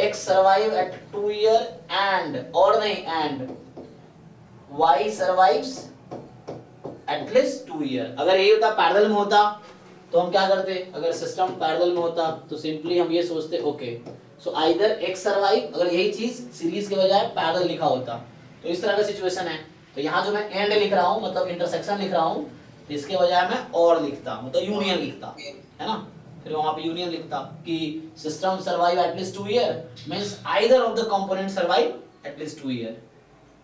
x survive eight 2 year and, और नहीं and y survives at least 2 year. अगर यही होता पैरेलल में होता तो हम क्या करते, अगर सिस्टम पैरेलल में होता तो सिंपली हम ये सोचते okay so either x survive, अगर यही चीज सीरीज के बजाय पैरेलल लिखा होता तो इस तरह का सिचुएशन है। तो यहाँ जो मैं एंड लिख रहा हूँ मतलब इंटरसेक्शन लिख रहा हूँ, तो इसके बजाय मैं और लिखता, मतलब यूनियन लिखता, है ना। फिर वहां पे यूनियन लिखता कि system survive at least 2 year means either of the component survive at least 2 year.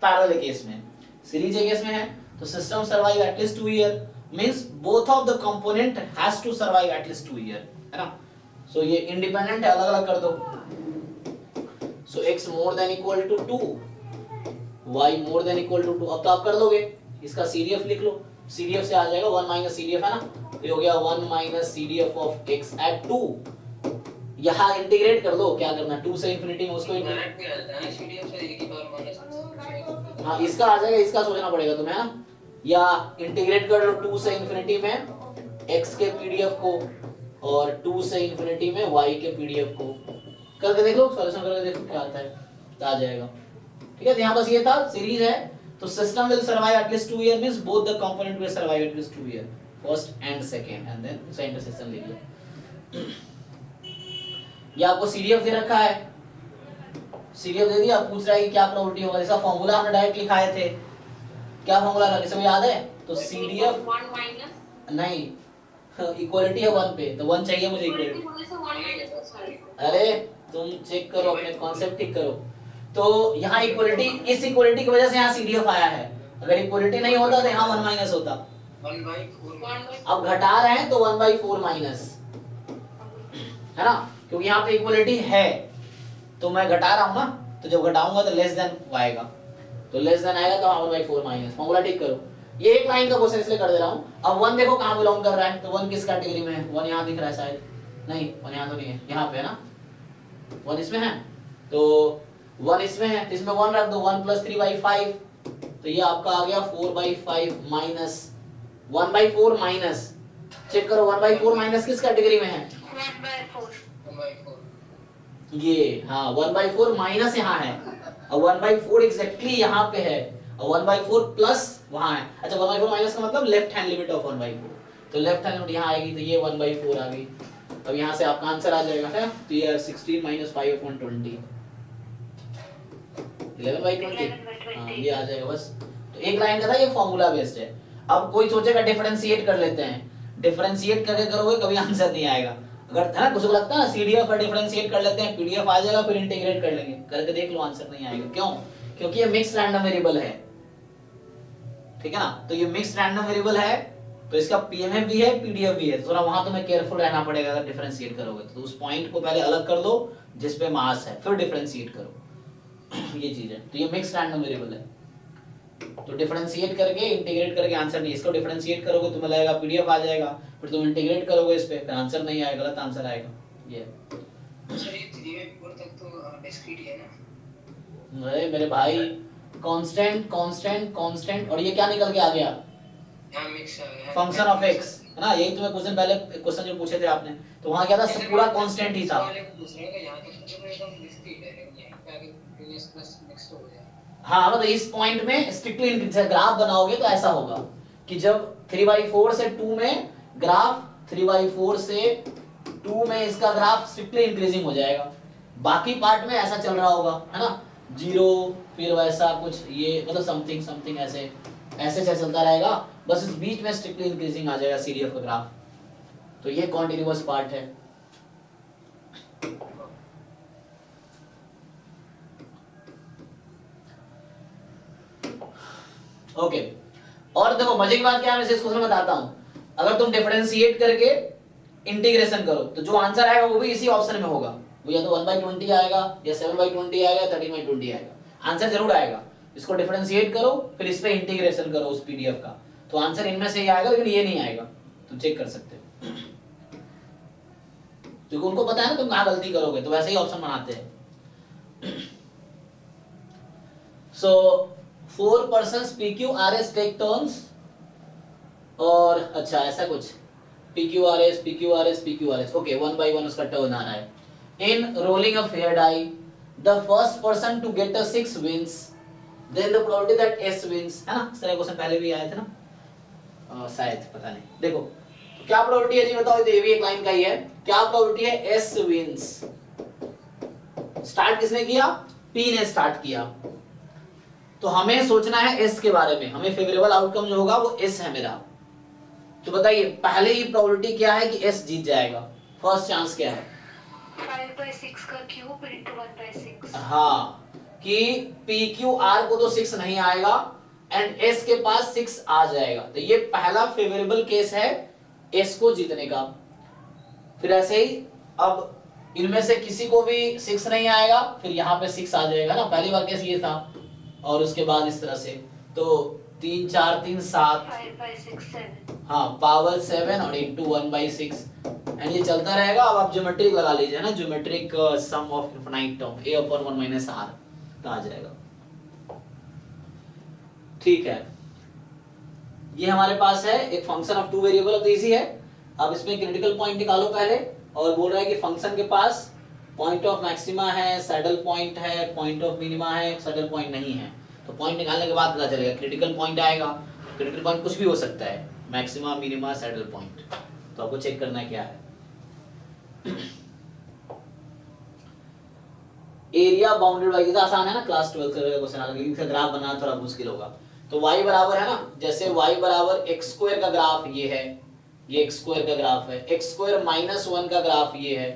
Parallel case में, सीरीज केस में है तो system survive at least 2 year means both of the component has to survive at least 2 year, है ना। सो ये independent है, अलग अलग कर दो। So x more than equal to 2, y more than equal to 2। अब तो आप कर दोगे, इसका CDF लिख लो, CDF से आ जाएगा 1 माइनस CDF, है ना। ये हो गया 1 minus CDF of x at 2। यहाँ इंटीग्रेट कर दो, क्या करना 2 से इंफिनिटी में उसको डायरेक्ट भी आता है CDF से एक ही बार माइनस। हाँ इसका आ जाएगा, इसका सोचना पड़ेगा तुम्हें, है ना। या इंटीग्रेट कर लो 2 से इंफिनिटी में x के PDF को और 2 से इंफिनिटी में y के PDF को, करके देख लो, सॉल्यूशन करके देखो क्या आता है, तो आ जाएगा। ठीक है, तो यहाँ बस ये था, सीरीज है तो system will survive at least 2 year means both the component will survive at least 2 year, first and second, and then इसका इंटरसेक्शन लिख लो। ये आपको CDF दे रखा है, CDF दे दिया, पूछ रहा है कि क्या प्रोबेबिलिटी होगा। इसका फार्मूला हमने डायरेक्ट लिखाए थे, क्या फार्मूला था, किसी को याद है? तो CDF 1 माइनस नहीं, इक्वालिटी है 1 पे, तो 1 चाहिए मुझे इक्वालिटी। बोले से 1 माइनस, सॉरी। अरे तुम चेक करो, अपने कॉन्सेप्ट ठीक करो। तो यहाँ इक्वालिटी, इस इक्वालिटी की वजह से यहाँ CDF आया है, अगर इक्वालिटी नहीं होता तो यहाँ 1 माइनस होता। 1/4 अब घटा रहे हैं तो 1/4 माइनस, है ना, क्योंकि यहाँ पे इक्वालिटी है तो मैं घटा रहा हूँ ना, तो जब घटाऊंगा तो लेस देन आएगा, तो लेस देन आएगा तो 1/4 माइनस। फॉर्मूला ठीक करो, ये एक लाइन का क्वेश्चन इसलिए कर दे रहा हूँ। अब 1 देखो कहाँ बिलोंग कर रहा है, तो 1 किस कैटेगरी में है, 1 यहाँ दिख रहा है शायद, नहीं 1 यहाँ तो नहीं है, यहाँ पे है ना, 1 इसमें है, तो 1 इसमें है, तो इसमें 1 रख दो, 1 + 3/5, तो ये आपका आ गया 4/5 माइनस 1/4 माइनस, चेक करो 1/4 माइनस किस कैटेगरी में है, 1/4 ये, हाँ 1/4 माइनस यहाँ है, और 1/4 एग्जैक्टली यहाँ पे है, और 1/4 प्लस वहाँ है। अच्छा 1/4 माइनस का मतलब लेफ्ट हैंड लिमिट ऑफ 1/4, तो लेफ्ट हैंड लिमिट यहाँ आएगी, तो ये 1/4 आ गई। अब यहाँ से आपका आंसर आ जाएगा, है तो ये 16 - 5/20, 11/20, हाँ ये आ जाएगा बस। तो एक लाइन का था, ये फॉर्मूला बेस्ड है। अब कोई सोचेगा डिफरेंशिएट कर लेते हैं, डिफरेंशिएट करके करोगे कभी आंसर नहीं आएगा, अगर है ना, कुछ को लगता है ना CDF पर डिफरेंशिएट कर लेते हैं, PDF आ जाएगा, फिर इंटीग्रेट कर लेंगे, करके देख लो आंसर नहीं आएगा। क्यों? क्योंकि ये मिक्स्ड रैंडम वेरिएबल है, ठीक है ना, तो ये मिक्स्ड रैंडम वेरिएबल है, तो इसका PMF भी है, PDF भी है, तो थोड़ा वहां तुम्हें केयरफुल रहना पड़ेगा अगर डिफरेंशिएट करोगे तो उस पॉइंट को पहले अलग कर दो जिस पे मास है, फिर डिफरेंशिएट करो। ये चीज है, तो ये मिक्स्ड रैंडम वेरिएबल है, तो डिफरेंशिएट करके इंटीग्रेट करके आंसर नहीं, इसको डिफरेंशिएट करोगे तुम्हें लगेगा PDF आ जाएगा, फिर तुम इंटीग्रेट करोगे इस पे, फिर आंसर नहीं आएगा, गलत आंसर आएगा। ये सर ये 3/4 तक तो डिस्क्रीट है ना। अरे मेरे भाई, कांस्टेंट कांस्टेंट कांस्टेंट, और ये क्या निकल के आ गया, यहां मिक्स आ गया फंक्शन ऑफ x, है ना। यही तुम्हें कुछ दिन पहले क्वेश्चन जो पूछे थे आपने, तो वहां क्या था, सब पूरा कांस्टेंट ही था। वाले को पूछ रहे हैं यहां तो एकदम डिस्क्रीट है, यहां पे आगे प्रीवियस प्लस मिक्स हो गया। हाँ मतलब इस पॉइंट में स्ट्रिक्टली ग्राफ बनाओगे तो ऐसा होगा कि जब 3/4 से 2 में ग्राफ, 3/4 से 2 में इसका ग्राफ स्ट्रिक्टली इंक्रीजिंग हो जाएगा, बाकी पार्ट में ऐसा चल रहा होगा, है ना, 0 फिर वैसा कुछ, ये मतलब समथिंग समथिंग ऐसे ऐसे चलता रहेगा, बस इस बीच में स्ट्रिक्टली इंक्रीजिंग आ जाएगा CDF का ग्राफ, तो ये कॉन्टिन्यूअस पार्ट है। ओके और देखो मजे की बात क्या है, मैं इस क्वेश्चन में बताता हूं, अगर तुम डिफरेंशिएट करके इंटीग्रेशन करो तो जो आंसर आएगा वो भी इसी ऑप्शन में होगा, वो या तो 1/20 आएगा या 7/20 आएगा, 13/20 आएगा, आंसर जरूर आएगा। इसको डिफरेंशिएट करो, फिर इस पे इंटीग्रेशन करो उस पीडीएफ का, तो आंसर इनमें से ही आएगा, लेकिन ये नहीं आएगा, तुम चेक कर सकते हो, क्योंकि उनको पता है ना तुम कहाँ गलती करोगे, तो वैसे ही ऑप्शन बनाते हैं। So 4 persons PQRS take turns, और अच्छा ऐसा कुछ PQRS ओके, 1 by 1 उसका टर्न आ रहा है। In rolling a fair die, the first person to get a 6 wins, then the probability that S wins, है ना, इस तरह क्वेश्चन पहले भी आए थे ना, शायद पता नहीं। देखो तो क्या प्रोबेबिलिटी है जी बताओ, ये भी एक लाइन का ही है, क्या प्रोबेबिलिटी है, S wins। स्टार्ट किसने किया, P ने स्टार्ट किया, तो हमें सोचना है एस के बारे में, हमें फेवरेबल आउटकम जो होगा वो एस है मेरा। तो बताइए पहले ही प्रोबेबिलिटी क्या है कि एस जीत जाएगा, फर्स्ट चांस क्या है, 5/6 का क्यूब into 1/6। हाँ, कि PQR को तो 6 नहीं आएगा एंड एस के पास 6 आ जाएगा, तो ये पहला फेवरेबल केस है एस को जीतने का। फिर ऐसे ही अब इनमें से किसी को भी 6 नहीं आएगा, फिर यहाँ पे 6 आ जाएगा ना, पहली बार केस ये था, और उसके बाद इस तरह से, तो 3 4 3 7, 5/6 7। हाँ पावर 7 और इंटू 1/6, एंड ये चलता रहेगा। अब आप ज्योमेट्रिक लगा लीजिए ना, geometric sum of infinite term a/1 - r तो आ जाएगा। ठीक है, ये हमारे पास है एक फंक्शन ऑफ 2 वेरिएबल, तो इजी है। अब इसमें क्रिटिकल पॉइंट निकालो पहले, और बोल रहा है कि फंक्शन के पास पॉइंट ऑफ मैक्सिमा है, सैडल पॉइंट है, पॉइंट ऑफ मिनिमा है, सैडल पॉइंट नहीं है, तो पॉइंट निकालने के बाद पता चलेगा क्रिटिकल पॉइंट आएगा। क्रिटिकल पॉइंट कुछ भी हो सकता है, मैक्सिमा, मिनिमा, सैडल पॉइंट, तो आपको चेक करना क्या है। एरिया बाउंडेड बाय, ये आसान है ना, क्लास 12 का क्वेश्चन आ गया, इसका ग्राफ बनाना थोड़ा मुश्किल होगा। तो y बराबर है ना, जैसे y बराबर x² का ग्राफ ये है, ये x² का ग्राफ है, x² - 1 का ग्राफ ये है,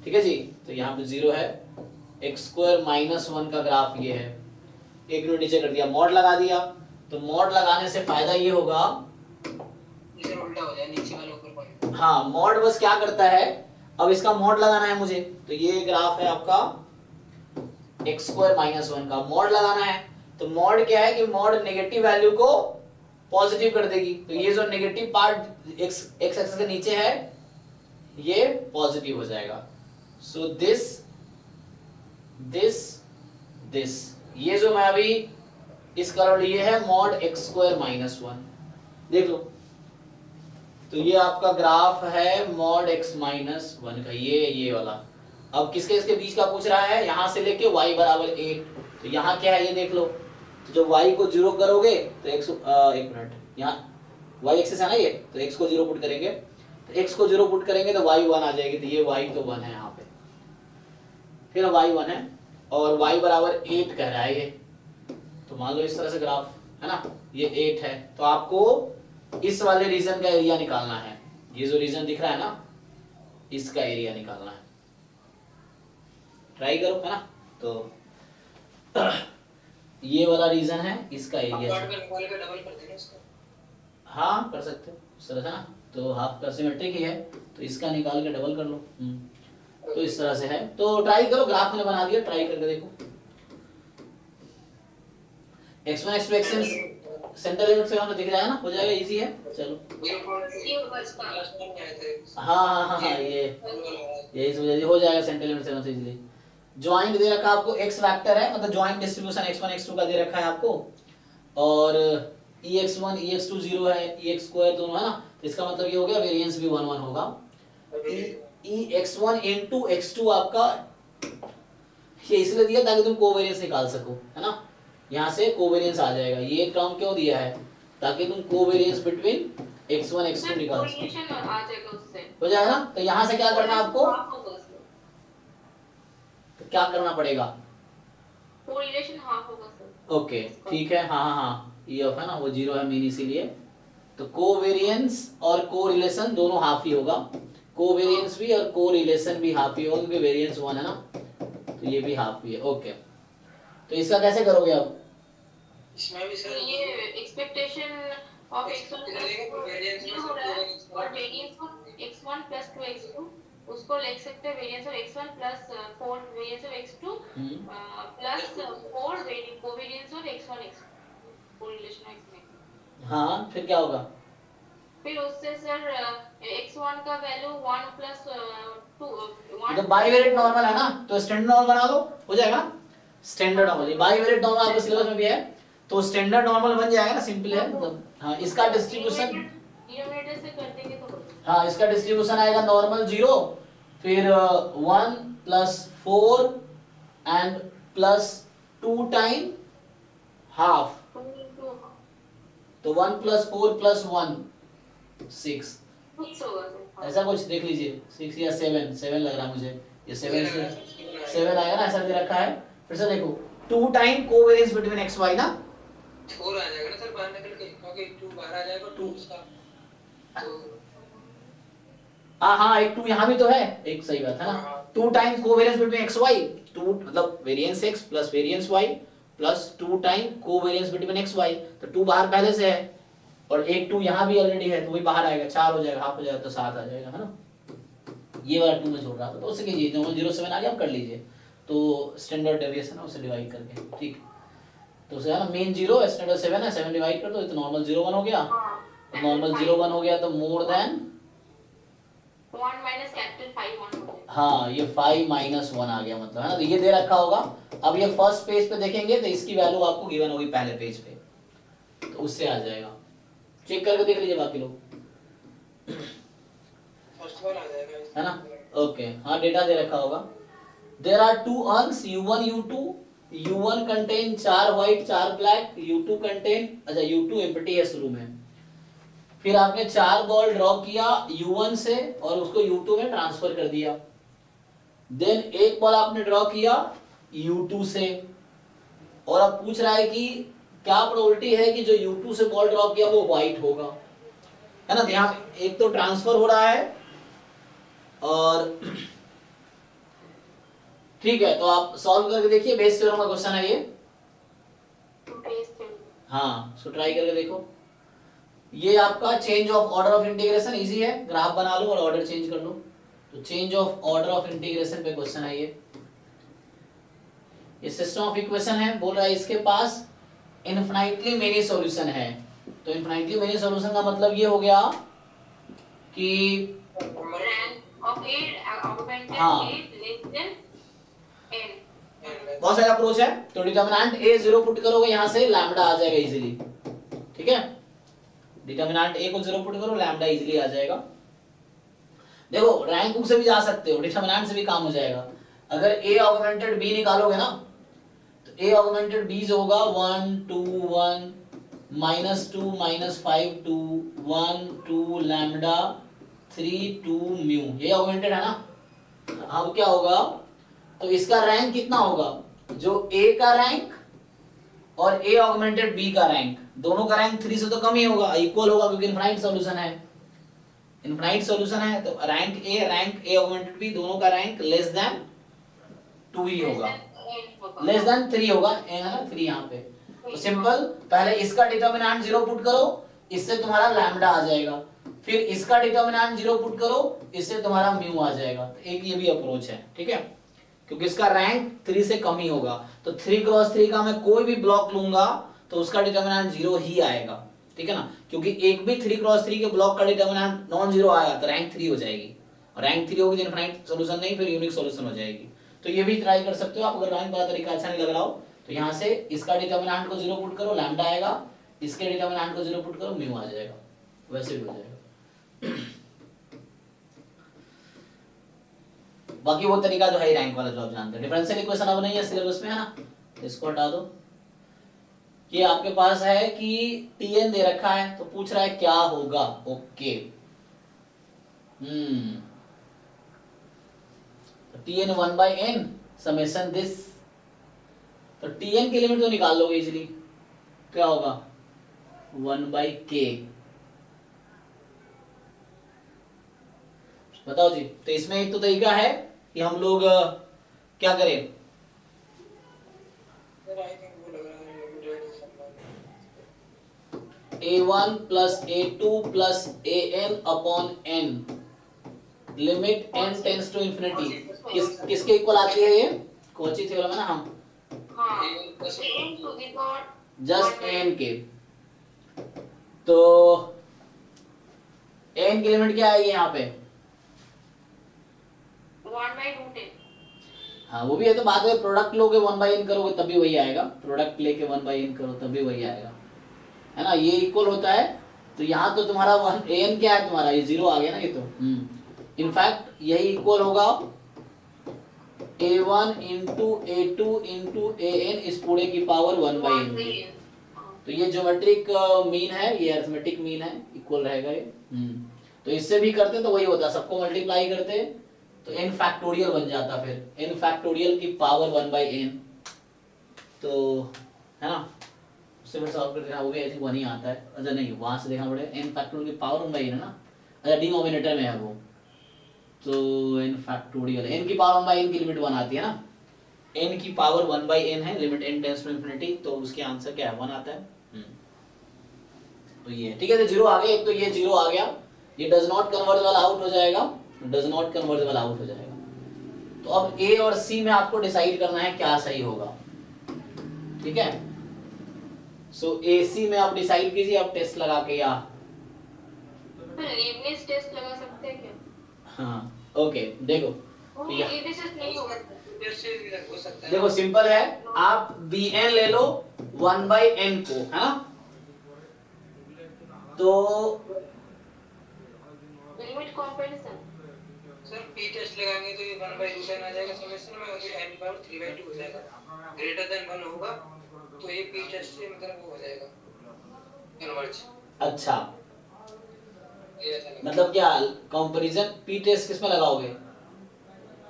ठीक है जी, तो यहाँ पे 0 है, x² - 1 का ग्राफ ये है। एक मिनट नीचे कर दिया, मॉड लगा दिया, तो मॉड लगाने से फायदा ये होगा, इधर उल्टा हो जाए, नीचे वाला ऊपर पॉइंट। हाँ मॉड बस क्या करता है, अब इसका मॉड लगाना है मुझे, तो ये ग्राफ है आपका x² - 1 का, मॉड लगाना है, तो मॉड क्या है कि मॉड नेगेटिव वैल्यू को पॉजिटिव कर देगी, तो ये जो नेगेटिव पार्ट x एक्सिस के नीचे है ये पॉजिटिव हो जाएगा। सो दिस ये जो मैं अभी इस कलर लिए है मॉड x² - 1, देख लो, तो ये आपका ग्राफ है मॉड x - 1 का, ये वाला। अब किसके इसके बीच का पूछ रहा है, यहाँ से लेके y बराबर 8, तो यहाँ क्या है ये देख लो, तो जब y को 0 करोगे तो एक मिनट, यहाँ y एक्सिस है ना ये, तो x को 0 पुट करेंगे, तो x को 0 पुट करेंगे तो y 1 आ जाएगी, तो ये y तो 1 है यहाँ पे, फिर y 1 है और y बराबर 8 कह रहा है ये, तो मान लो इस तरह से ग्राफ है ना, ये 8 है, तो आपको इस वाले रीजन का एरिया निकालना है, ये जो रीजन दिख रहा है ना इसका एरिया निकालना है, ट्राई करो है ना, तो ये वाला रीजन है, इसका एरिया निकाल के डबल कर देना इसको, हाँ कर सकते हो इस तरह से ना, तो हाफ का सिमेट्रिक ही है, तो इसका निकाल के डबल कर लो, तो इस तरह से है, तो ट्राई करो, ग्राफ मैंने बना दिया, ट्राई करके देखो। x1 x2 xn centre limit से दिख रहा है ना, हो जाएगा, इजी है, चलो हाँ ये इस वजह से हो जाएगा, सेंटर लिमिट से इजीली। ज्वाइंट दे रखा आपको x वेक्टर है, मतलब ज्वाइंट डिस्ट्रीब्यूशन x1 x2 का दे रखा है आपको, और ex1 ex2 0 है, ex² दोनों है ना, तो इसका मतलब ये हो गया वेरिएंस भी 1 1 होगा। ex1 into x2 आपका ये इसलिए दिया ताकि तुम कोवेरिएंस निकाल सको, है ना, यहाँ से कोवेरिएंस आ जाएगा, ये टर्म क्यों दिया है, ताकि तुम कोवेरिएंस बिटवीन x1 x2 निकाल सको, आ जाएगा उससे, हो जाएगा ना। तो यहाँ से क्या करना आपको, तो क्या करना पड़ेगा, कोरिलेशन हाफ होगा सर। ओके ठीक है, हाँ ये ऑफ है ना, वो 0 है मीन, इसीलिए तो कोवेरिएंस और कोरिलेशन दोनों हाफ ही होगा, कोवेरिएंस भी और कोरिलेशन भी हाफ ही होगा, क्योंकि वेरिएंस 1 है ना, तो ये भी हाफ ही है। ओके, तो इसका कैसे करोगे अब, इसमें भी सर ये एक्सपेक्टेशन ऑफ x1 और वेरिएंस को x1 + 2x2 उसको लिख सकते हैं variance of x1 plus 4 variance of x2 plus 4 covariance of x1 x2 correlation of x1। हाँ फिर क्या होगा? फिर उससे सर x1 का वैल्यू 1 प्लस 2 तो बाइवेरिएट नॉर्मल है ना, तो स्टैंडर्ड नॉर्मल बना दो, हो जाएगा ना। स्टैंडर्ड नॉर्मल, बाइवेरिएट नॉर्मल आपके सिलेबस में भी है, तो स्टैंडर्ड नॉर्मल बन जाएगा ना, सिंपल है मतलब। हाँ इसका डिस्ट्रीब्यूशन, डिनोमिनेटर से कर देंगे तो हाँ इसका डिस्ट्रीब्यूशन आएगा नॉर्मल 0, फिर 1 plus 4 and plus 2 time half, 2 into तो 1 प्लस 4 प्लस 1 6, 6 होगा सर। ऐसा कुछ देख लीजिए, 6 या 7 लग रहा है मुझे, ये 7 से 7 आएगा ना, ऐसा दे रखा है। फिर से देखो 2 time covariance between x y ना, 4 आ जाएगा ना सर बाहर निकल के, क्योंकि 2 बाहर आ जाएगा 2 उसका, तो हाँ एक 2 यहाँ भी तो है, एक सही बात है ना। 2 time covariance between x y, 2 मतलब variance x plus variance y plus 2 time covariance between x y, तो 2 बाहर पहले से है और एक 2 यहाँ भी ऑलरेडी है, तो वही बाहर आएगा, 4 हो जाएगा, हाफ हो जाएगा तो 7 आ जाएगा, है ना। ये वाला 2 में छोड़ रहा था, तो उससे कीजिए, नॉर्मल 0.7 आ गया, आप कर लीजिए, तो स्टैंडर्ड डेविएशन है उसे डिवाइड करके, ठीक। तो उसे है ना मेन 0 स्टैंडर्ड 7 है, 7 डिवाइड कर दो, तो नॉर्मल 0.1 हो गया, तो नॉर्मल 0.1 हो गया, तो मोर देन 1 माइनस कैपिटल 5 1 हो जाएगा। हाँ ये 5 माइनस 1 आ गया मतलब, है ना। तो ये दे रखा होगा, अब ये फर्स्ट पेज पे देखेंगे तो इसकी वैल्यू आपको गिवन होगी पहले पेज पे, तो उससे आ जाएगा, चेक करके देख लीजिए बाकी लोग, फर्स्ट वन आ जाएगा, है ना। ओके हाँ डेटा दे रखा होगा। There are 2 urns U1 U2, U1 contain 4 white 4 black, U2 contain, अच्छा U2 एम्प्टी है शुरू में, फिर आपने 4 बॉल ड्रॉ किया U1 से और उसको U2 में ट्रांसफर कर दिया, देन एक बॉल आपने ड्रॉ किया U2 से, और अब पूछ रहा है कि क्या प्रोबेबिलिटी है कि जो U2 से बॉल ड्रॉ किया वो व्हाइट होगा, है ना। यहाँ एक तो ट्रांसफर हो रहा है और ठीक है, तो आप सॉल्व करके देखिए, बेस थ्योरम का क्वेश्चन है ये, हाँ इसको ट्राई करके देखो। ये आपका change of order of integration easy है, ग्राफ बना लो और ऑर्डर चेंज कर लो, तो change of order of integration पे क्वेश्चन है ये सिस्टम ऑफ इक्वेशन है, बोल रहा है इसके पास इनफिनिटली मेनी सॉल्यूशन है, तो इनफिनिटली मेनी सॉल्यूशन का मतलब ये हो गया कि रैंक ऑफ ए ऑगमेंटेड हाँ। ए लेस देन n। बहुत सारा अप्रोच है, तो डिटरमिनेंट a 0 पुट करोगे यहाँ से लैम्डा आ जाएगा इजीली, ठीक है। डिटरमिनेंट a को 0 पुट करो, लैम्डा इजीली आ जाएगा। देखो रैंक से भी जा सकते हो, डिटरमिनेंट से भी काम हो जाएगा। अगर a ऑगमेंटेड b निकालोगे ना, तो a ऑगमेंटेड b जो होगा 1 2 1 -2 -5 2 1 2 लैम्डा 3 2 म्यू, ये ऑगमेंटेड है ना। अब क्या होगा, तो इसका रैंक कितना होगा, जो a का रैंक और a ऑगमेंटेड b का रैंक, दोनों का रैंक 3 से तो कम ही होगा, इक्वल होगा, क्योंकि इनफाइनाइट सॉल्यूशन है, इनफाइनाइट सॉल्यूशन है, तो रैंक a ऑगमेंटेड b दोनों का रैंक लेस देन 2 ही होगा, लेस देन 3 होगा, है ना 3 यहाँ पे। तो सिंपल, पहले इसका डिटरमिनेंट 0 पुट करो, इससे तुम्हारा लैम्डा आ जाएगा, फिर इसका डिटरमिनेंट 0 पुट करो, इससे तुम्हारा म्यू आ जाएगा। तो एक ये भी अप्रोच है, ठीक है, क्योंकि इसका रैंक 3 से कम ही होगा, तो 3 क्रॉस 3 का मैं कोई भी ब्लॉक लूंगा तो उसका डिटरमिनेंट 0 ही आएगा, ठीक है ना, क्योंकि एक भी 3 क्रॉस 3 के ब्लॉक का डिटरमिनेंट नॉन जीरो आया तो रैंक 3 हो जाएगी, और रैंक 3 होगी तो इनफाइनाइट सॉल्यूशन नहीं, फिर यूनिक सॉल्यूशन हो जाएगी। तो ये भी ट्राई कर सकते हो आप, अगर रैंक वाला तरीका अच्छा नहीं लग रहा हो तो यहाँ से इसका डिटरमिनेंट को 0 पुट करो, लैम्डा आएगा, इसके डिटरमिनेंट को 0 पुट करो, म्यू आ जाएगा, वैसे भी हो जाएगा। बाकी वो तरीका जो है रैंक वाला जो आप जानते हैं, डिफरेंशियल इक्वेशन अब नहीं है सिलेबस में, है ना, तो इसको हटा दो। ये आपके पास है कि Tn दे रखा है, तो पूछ रहा है क्या होगा, okay Tn 1/n summation this, तो Tn की लिमिट तो निकाल लोगे इजीली, क्या होगा 1/k, बताओ जी। तो इसमें एक तो तरीका है कि हम लोग क्या करें, A1 + A2 + AN/n limit n tends to infinity किसके इक्वल आती है ये कॉची थ्योरम है ना हम हाँ n to the power just n के तो n की लिमिट क्या आएगी यहाँ पे 1/√n। हाँ वो भी है तो बाद में प्रोडक्ट लोगे 1/n करोगे तब भी वही आएगा प्रोडक्ट लेके 1/n करो तब भी वही आएगा है ना ये इक्वल होता है तो यहाँ तो तुम्हारा an क्या है तुम्हारा ये 0 आ गया ना ये तो इनफैक्ट यही इक्वल होगा a1 into a2 into an इस पूरे की पावर 1/n के तो ये ज्योमेट्रिक मीन है ये अरिथमेटिक मीन है इक्वल रहेगा ये तो इससे भी करते तो वही होता सबको मल्टीप्लाई करते तो n फैक्टोरियल बन जाता फिर n फैक्टोरियल की पावर 1/n तो है ना उससे फिर सॉल्व करके वो भी आई थिंक 1 ही आता है अच्छा नहीं वहां से देखना पड़ेगा n फैक्टोरियल की पावर 1/n है ना अच्छा डिनोमिनेटर में है वो तो n फैक्टोरियल n की पावर 1/n की लिमिट 1 आती है ना n की पावर 1/n है limit n tends to infinity तो उसके आंसर क्या है 1 आता है तो ये ठीक है तो 0 आ गया एक तो ये 0 आ गया ये डज नॉट कन्वर्ज वाला आउट हो जाएगा डज नॉट कन्वर्ज वाला आउट हो जाएगा तो अब a और c में आपको डिसाइड करना है क्या सही होगा ठीक है सो ac में आप डिसाइड कीजिए आप टेस्ट लगा के या लीबनिज टेस्ट लगा सकते हैं क्या हाँ ओके देखो लीबनिज टेस्ट नहीं होगा हो सकता है देखो सिंपल है आप bn ले लो 1/n को है ना तो limit comparison sir p test लगाएंगे तो ये 1/√n आ जाएगा समेशन में और ये n पावर 3/2 हो जाएगा ग्रेटर देन 1 होगा तो ये p टेस्ट से मतलब वो हो जाएगा कन्वर्ज अच्छा ये ऐसा लगता मतलब क्या कंपैरिजन p टेस्ट किस में लगाओगे है।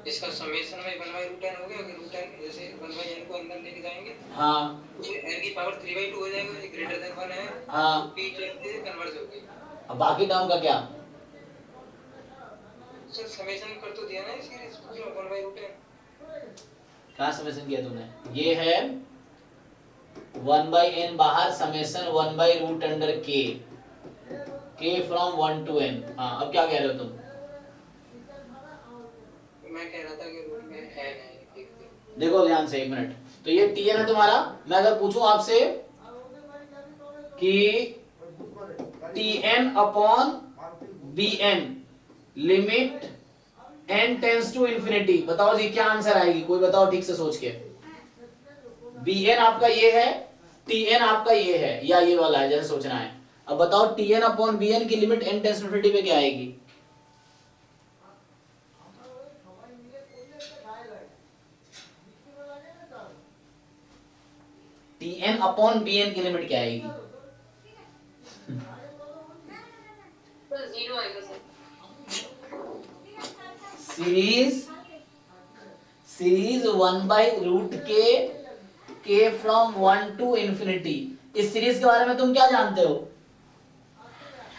इसका समेशन में 1/√n हो गया अगर √n जैसे 1/n को अंदर लेके जाएंगे हाँ तो n की पावर 3/2 हो जाएगा ये ग्रेटर देन 1 है हाँ p टेस्ट से कन्वर्ज हो गई अब बाकी टर्म का क्या सर समेशन कर तो दिया ना इस सीरीज पूरा 1/√n कहाँ समेशन किया तुमने ये है 1/n बाहर summation 1/√k k from 1 to n हाँ अब क्या कह रहे हो तुम मैं कह रहा था कि रूट में n है देखो ध्यान से एक मिनट तो ये tn है तुम्हारा मैं अगर पूछूं आपसे कि tn upon bn limit n tends to infinity बताओ जी क्या आंसर आएगी कोई बताओ ठीक से सोच के bn आपका ये है tn आपका ये है या ये वाला है जैसे सोचना है अब बताओ tn अपॉन bn की limit n tends to infinity पे क्या आएगी tn अपॉन bn की लिमिट क्या आएगी तो 0 आएगा sir series 1/√k k from 1 to infinity इस सीरीज के बारे में तुम क्या जानते हो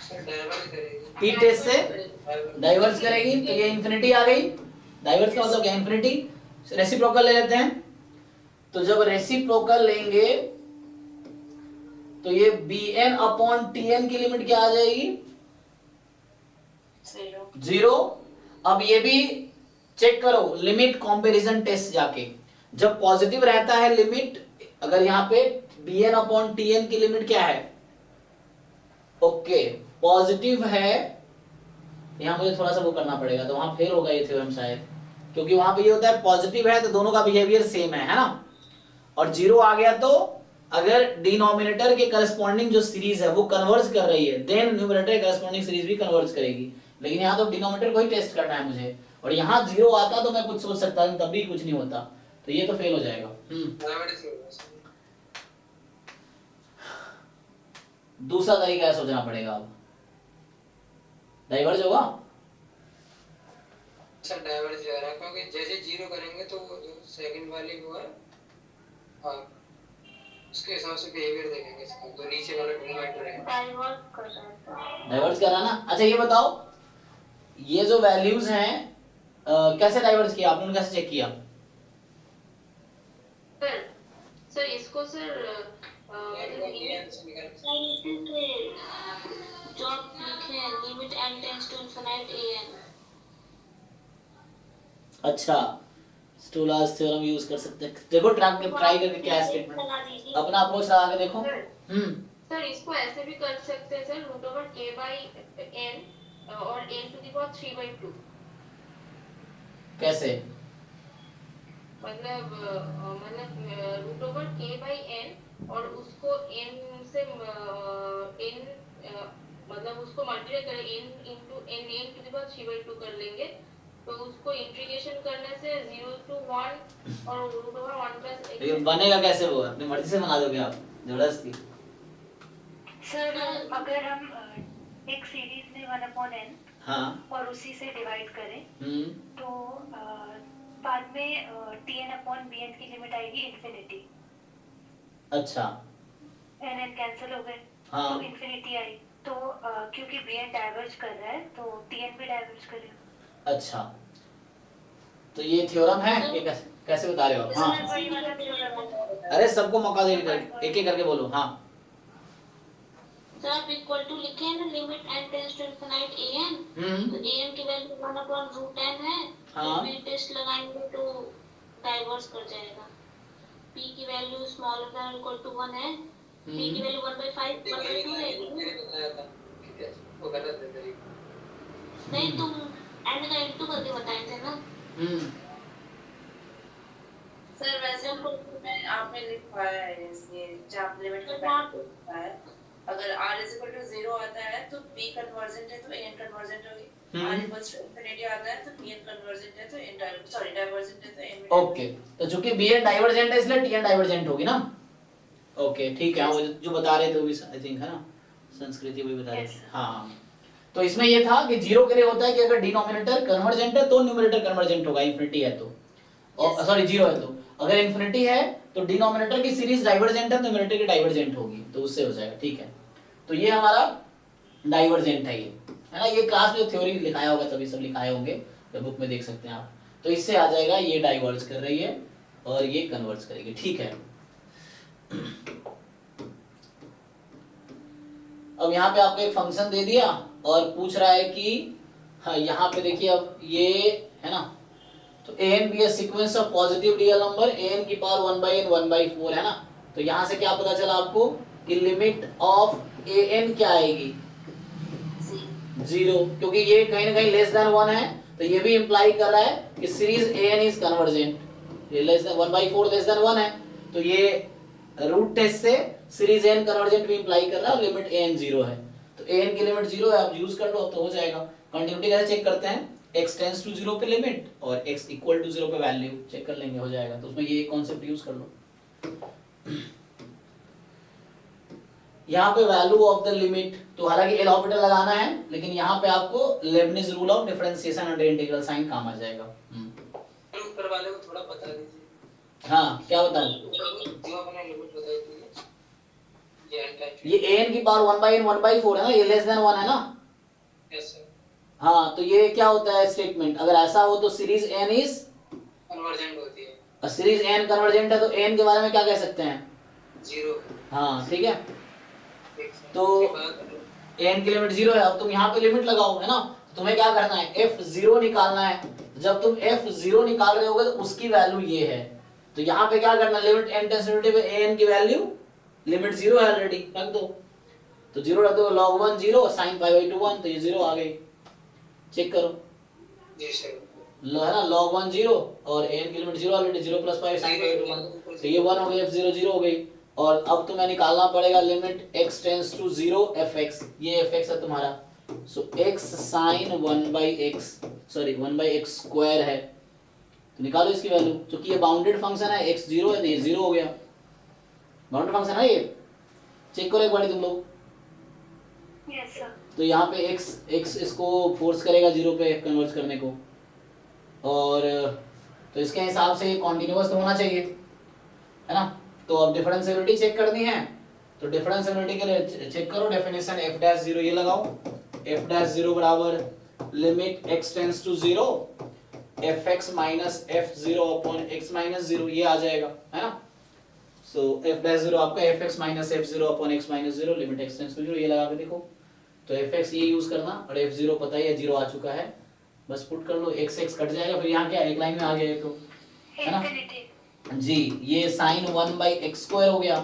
सर डाइवर्ज करेगी p टेस्ट से डाइवर्स करेगी तो ये इंफिनिटी आ गई डाइवर्स का मतलब क्या इंफिनिटी रेसिप्रोकल ले लेते हैं तो जब रेसिप्रोकल लेंगे तो ये bn अपॉन tn की लिमिट क्या आ जाएगी 0 अब ये भी चेक करो लिमिट कंपैरिजन टेस्ट जाके जब पॉजिटिव रहता है लिमिट अगर यहाँ पे bn अपॉन tn की लिमिट क्या है ओके पॉजिटिव है यहाँ मुझे थोड़ा सा वो करना पड़ेगा तो वहां फेल होगा ये थ्योरम शायद क्योंकि वहां पे ये होता है पॉजिटिव है तो दोनों का बिहेवियर सेम है ना और 0 आ गया तो अगर डिनोमिनेटर के करस्पॉन्डिंग जो सीरीज है वो कन्वर्ज कर रही है देन न्यूमरेटर करस्पॉन्डिंग सीरीज भी कन्वर्ज करेगी लेकिन यहाँ तो डिनोमिनेटर को ही टेस्ट करना है मुझे और यहाँ 0 आता तो मैं कुछ सोच सकता था तब भी कुछ नहीं होता तो ये तो फेल हो जाएगा डाइवर्ज से होगा सर दूसरा तरीका है सोचना पड़ेगा अब डाइवर्ज होगा सर डाइवर्ज जा रहा है क्योंकि जैसे 0 करेंगे तो वो जो सेकंड वाली वो है हाँ उसके हिसाब से बिहेवियर देखेंगे इसका तो नीचे वाला डिनोमिनेटर है डाइवर्ट कर रहा है। डाइवर्ज कर रहा ना अच्छा ये बताओ ये जो वैल्यूज हैं कैसे डाइवर्ज किया आपने कैसे चेक किया सर सर इसको सर जो आप लिखे हैं limit n tends to infinite an अच्छा, स्टोलास थ्योरम यूज कर सकते हैं। देखो ट्राई करके क्या स्टेटमेंट, लगा दीजिए। अपना अप्रोच लगा के देखो। सर इसको ऐसे भी कर सकते हैं sir, root over k by n और n टू द पावर 3/2। कैसे? मतलब root over k by n और उसको n से n मतलब उसको मल्टीप्लाई करें n into n to the power 3/2 कर लेंगे, तो उसको इंटीग्रेशन करने से 0 to 1 और रूट ओवर 1 प्लस ये बनेगा कैसे? वो अपनी मर्जी से बना दोगे आप जबरदस्ती? सर अगर हम एक सीरीज में 1/n हाँ और उसी से डिवाइड करें तो बाद में tn/bn की लिमिट आएगी इन्फिनिटी। अच्छा n कैंसिल हो गए हाँ। तो इन्फिनिटी आई, तो क्योंकि bn डाइवर्ज कर रहा है तो tn भी डाइवर्ज करेगा। अच्छा, तो ये थ्योरम है कि कैसे बता रहे हो आप? हाँ वही वाला थ्योरम है। अरे सबको मौका दे, एक एक करके बोलो। हाँ सर आप इक्वल टू लिखे हैं ना, limit n tends to infinite an, तो an की वैल्यू 1/√n है। हाँ। तो p टेस्ट लगाएंगे तो डाइवर्स कर जाएगा। p की value smaller than equal to 1 है, p की वैल्यू 1/5 1/2 रहेगी। बताया था वो गलत है तरीका। नहीं तुम n का इनटू करके बताए थे ना। सर वैसे हमको में आपने लिखवाया है ये चाप लिमिट तो का है, अगर r इज इक्वल टू 0 आता है तो p कन्वर्जेंट है तो n कन्वर्जेंट होगी, r इक्वल्स टू इंफिनिटी आता है तो pn कन्वर्जेंट है तो n सॉरी डाइवर्जेंट है तो n। ओके, तो चूंकि bn डाइवर्जेंट है इसलिए tn डाइवर्जेंट होगी ना। ओके ठीक है, वो जो बता रहे थे वो भी आई थिंक है ना, संस्कृति वही बता रहे थे। हाँ तो इसमें ये था कि जीरो के लिए होता है कि अगर डिनोमिनेटर कन्वर्जेंट है तो न्यूमरेटर कन्वर्जेंट होगा, इंफिनिटी है तो, और सॉरी जीरो है तो। अगर इंफिनिटी है तो डिनोमिनेटर की सीरीज डाइवर्जेंट है तो न्यूमरेटर की डाइवर्जेंट होगी, तो उससे हो जाएगा। ठीक है, तो ये हमारा डाइवर्जेंट है, ये है ना। ये क्लास में थ्योरी लिखाया होगा, सभी सब लिखाए होंगे, तो बुक में देख सकते हैं आप। तो इससे आ जाएगा ये डाइवर्ज कर रही है और ये कन्वर्ज करेगी। ठीक है, अब यहाँ पे आपको एक फंक्शन दे दिया और पूछ रहा है कि हाँ यहाँ पे देखिए अब ये है ना, तो an be a sequence of positive real number an की पावर 1/n 1/4 है ना। तो यहाँ से क्या पता चला आपको कि लिमिट ऑफ an क्या आएगी? 0, क्योंकि ये कहीं ना कहीं लेस देन 1 है, तो ये भी इंप्लाई कर रहा है कि सीरीज an इज कन्वर्जेंट। ये लेस देन 1/4 लेस देन 1 है, तो ये रूट टेस्ट से सीरीज n कन्वर्जेंट भी इंप्लाई कर रहा है और लिमिट an 0 है। तो an की लिमिट 0 है, आप यूज कर लो तो हो जाएगा। कंटिन्यूटी कैसे चेक करते हैं? x टेंड्स टू 0 पे लिमिट और x इक्वल टू 0 पे वैल्यू चेक कर लेंगे, हो जाएगा। तो उसमें ये कॉन्सेप्ट यूज कर लो। यहाँ पे वैल्यू ऑफ द लिमिट, तो हालांकि एल ऑर्बिटल लगाना है, लेकिन यहाँ पे आपको Leibniz rule of differentiation under integral sign काम आ जाएगा। ऊपर वाले को थोड़ा बता दीजिए। हाँ क्या बताऊं? जो आपने लिमिट बताई थी ये an की पावर 1/n 1/4 है ना, ये लेस देन 1 है ना। Yes sir. हाँ तो ये क्या होता है स्टेटमेंट? अगर ऐसा हो तो सीरीज n इज कन्वर्जेंट होती है, और सीरीज n कन्वर्जेंट है तो n के बारे में क्या कह सकते हैं? 0। हाँ ठीक है, तो n की लिमिट 0 है। अब तुम यहाँ पे लिमिट लगाओ है ना, तुम्हें क्या करना है? f0 निकालना है। जब तुम f0 निकाल रहे होगे तो उसकी वैल्यू ये है, तो यहाँ पे क्या करना? लिमिट n टेंड्स टू पे an की वैल्यू लिमिट 0 है ऑलरेडी, रख दो। तो 0 रख दो, log 1 0 sin π/2 1, तो ये 0 आ गई। चेक करो जी सर, है ना, log 1 0 और an की लिमिट 0 ऑलरेडी, 0 + π sin π/2 1, तो ये 1 हो गई, f0 0 हो गई। और अब तुम्हें निकालना पड़ेगा limit x tends to 0 fx, ये fx है तुम्हारा। So x sin 1/x sorry 1/x square है, तो निकालो इसकी वैल्यू। क्योंकि ये बाउंडेड फंक्शन है, x 0 है तो ये 0 हो गया। बाउंडेड फंक्शन है ये, चेक करो एक बार तुम लोग। Yes sir. तो यहाँ पे x इसको फोर्स करेगा 0 पे कन्वर्ट करने को, और तो इसके हिसाब से ये कॉन्टिन्यूअस तो होना चाहिए है ना। तो अब डिफरेंशिएबिलिटी चेक करनी है, तो डिफरेंशिएबिलिटी के लिए चेक करो डेफिनेशन f'0 ये लगाओ। f'0 बराबर limit x tends to 0 fx minus f0 upon x minus 0, ये आ जाएगा है ना। सो f'0 आपका fx minus f0 upon x minus 0 limit x tends to 0, ये लगा के देखो। तो fx ये यूज करना, और f0 पता ही है 0 आ चुका है, बस पुट कर लो, x x कट जाएगा, फिर यहाँ क्या एक लाइन में आ गया तो, है ना जी। ये साइन 1/x² हो गया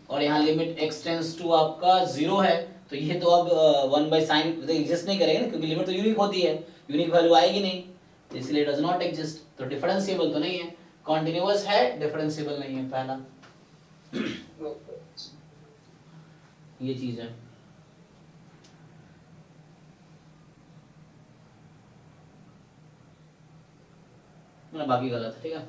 और यहाँ लिमिट x टेंड्स टू आपका 0 है, तो ये तो अब 1/sin एग्जिस्ट नहीं करेगा ना, क्योंकि लिमिट तो यूनिक होती है, यूनिक वैल्यू आएगी नहीं, तो इसलिए डज नॉट एग्जिस्ट। तो डिफरेंशिएबल तो नहीं है, कॉन्टिन्यूअस है, डिफरेंशिएबल नहीं है, पहला ये चीज है। बाकी गलत है, ठीक है।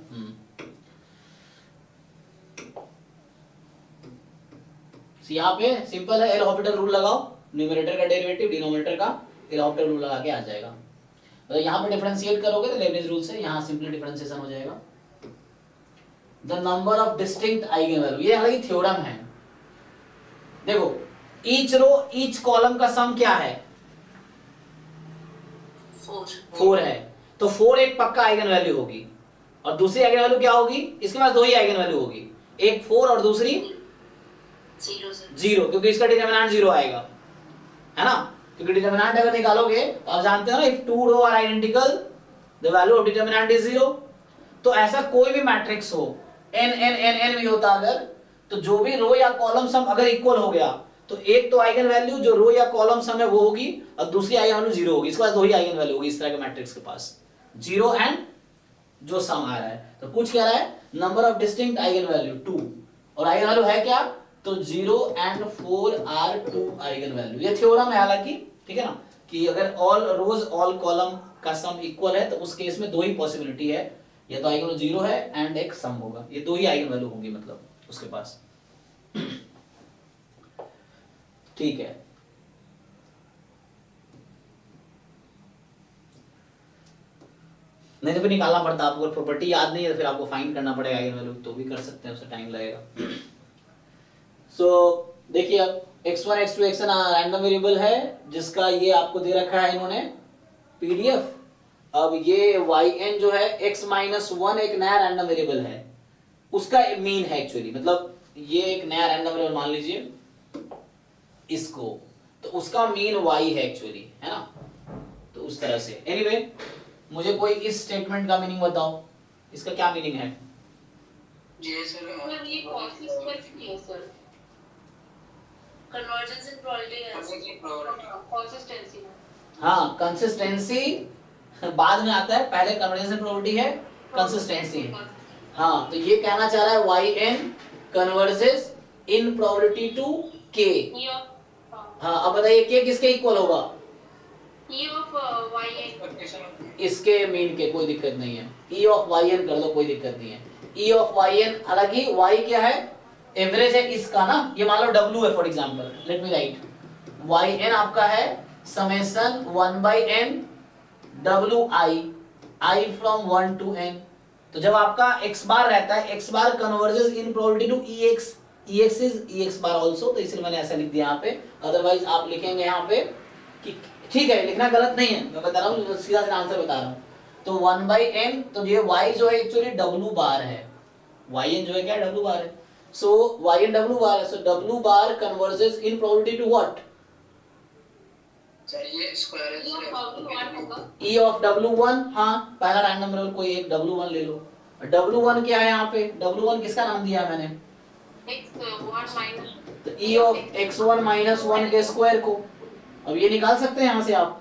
यहाँ पे सिंपल है, एल हॉस्पिटल रूल लगाओ, न्यूमरेटर का डेरिवेटिव डिनोमिनेटर का एल हॉस्पिटल रूल लगा के आ जाएगा। तो यहाँ पे डिफरेंशिएट करोगे तो लेबनिज रूल से यहाँ सिंपली डिफरेंशिएशन हो जाएगा। The number of distinct eigen value, ये हालांकि थ्योरम है। देखो ईच रो ईच कॉलम का सम क्या है, 4 है, तो 4 एक पक्का आइगन वैल्यू होगी, और दूसरी आइगन वैल्यू क्या होगी, इसके पास 2 ही आइगन वैल्यू होगी, एक 4 और दूसरी 0, क्योंकि इसका डिटरमिनेंट 0 आएगा, है ना, क्योंकि डिटरमिनेंट अगर निकालोगे तो आप जानते हो ना, if 2 row are identical the value of determinant is 0। तो ऐसा कोई भी मैट्रिक्स हो, n भी होता अगर, तो जो भी रो या कॉलम सम अगर इक्वल हो गया, तो एक तो आइगन वैल्यू जो रो या कॉलम सम है वो होगी, और दूसरी आइगन वैल्यू 0 होगी। इसके पास 2 ही आइगन वैल्यू होगी इस तरह के मैट्रिक्स के पास, 0 एंड जो सम आ रहा है। तो पूछ क्या रहा है, number of distinct eigen value 2, और आइगन वैल्यू है क्या, तो 0 एंड 4 आर 2 आइगन वैल्यू। ये थ्योरम है हालांकि, ठीक है ना, कि अगर ऑल रोज ऑल कॉलम का सम इक्वल है तो उस केस में 2 ही पॉसिबिलिटी है, या तो आइगन वैल्यू 0 है एंड एक सम होगा, ये 2 ही आइगन वैल्यू होंगी मतलब उसके पास, ठीक है। नहीं तो फिर निकालना पड़ता आपको, प्रॉपर्टी याद नहीं है तो फिर आपको फाइंड करना पड़ेगा आइगन वैल्यू, तो भी कर सकते हैं, उससे टाइम लगेगा। सो देखिए अब x1 x2 xn random variable है, जिसका ये आपको दे रखा है इन्होंने पीडीएफ। अब ये yn जो है x-1 एक नया रैंडम वेरिएबल है, उसका मीन है एक्चुअली, मतलब ये एक नया रैंडम वेरिएबल मान लीजिए इसको, तो उसका मीन y है एक्चुअली, है ना, तो उस तरह से। एनीवे मुझे कोई इस स्टेटमेंट का मीनिंग बताओ, इसका क्या मीनिंग है? जी सर, ये कंसिस्टेंसी है sir, convergence in probability consistency. हाँ कंसिस्टेंसी बाद में आता है, पहले कन्वर्जेंस इन प्रोबेबिलिटी है, कंसिस्टेंसी है। हाँ तो ये कहना चाह रहा है yn converges in probability to k। हाँ अब बताइए k किसके इक्वल होगा? e of yn, इसके मीन के, कोई दिक्कत नहीं है, e of yn कर लो, कोई दिक्कत नहीं है। e of yn, हालांकि y क्या है, एवरेज है इसका ना, ये मान लो w है for example, let me right yn आपका है summation 1/n wi I from 1 to n। तो जब आपका x बार रहता है, x bar converges in probability to ex is ex bar also, तो इसलिए मैंने ऐसा लिख दिया यहाँ पे, अदरवाइज आप लिखेंगे यहाँ पे कि ठीक है, लिखना गलत नहीं है, मैं बता रहा हूँ, सीधा सीधा आंसर बता रहा हूँ। तो 1/n, तो ये y जो है एक्चुअली w बार है, yn जो है क्या, w बार है, सो yn w बार है, so w bar converges in probability to what, sir ये स्क्वायर है e of w1। हाँ पहला रैंडम वेरिएबल कोई एक w1 ले लो, w1 क्या है यहाँ पे, w1 किसका नाम दिया है मैंने, x1 माइनस, तो e of x1 minus 1 के स्क्वायर को, अब ये निकाल सकते हैं यहाँ से आप,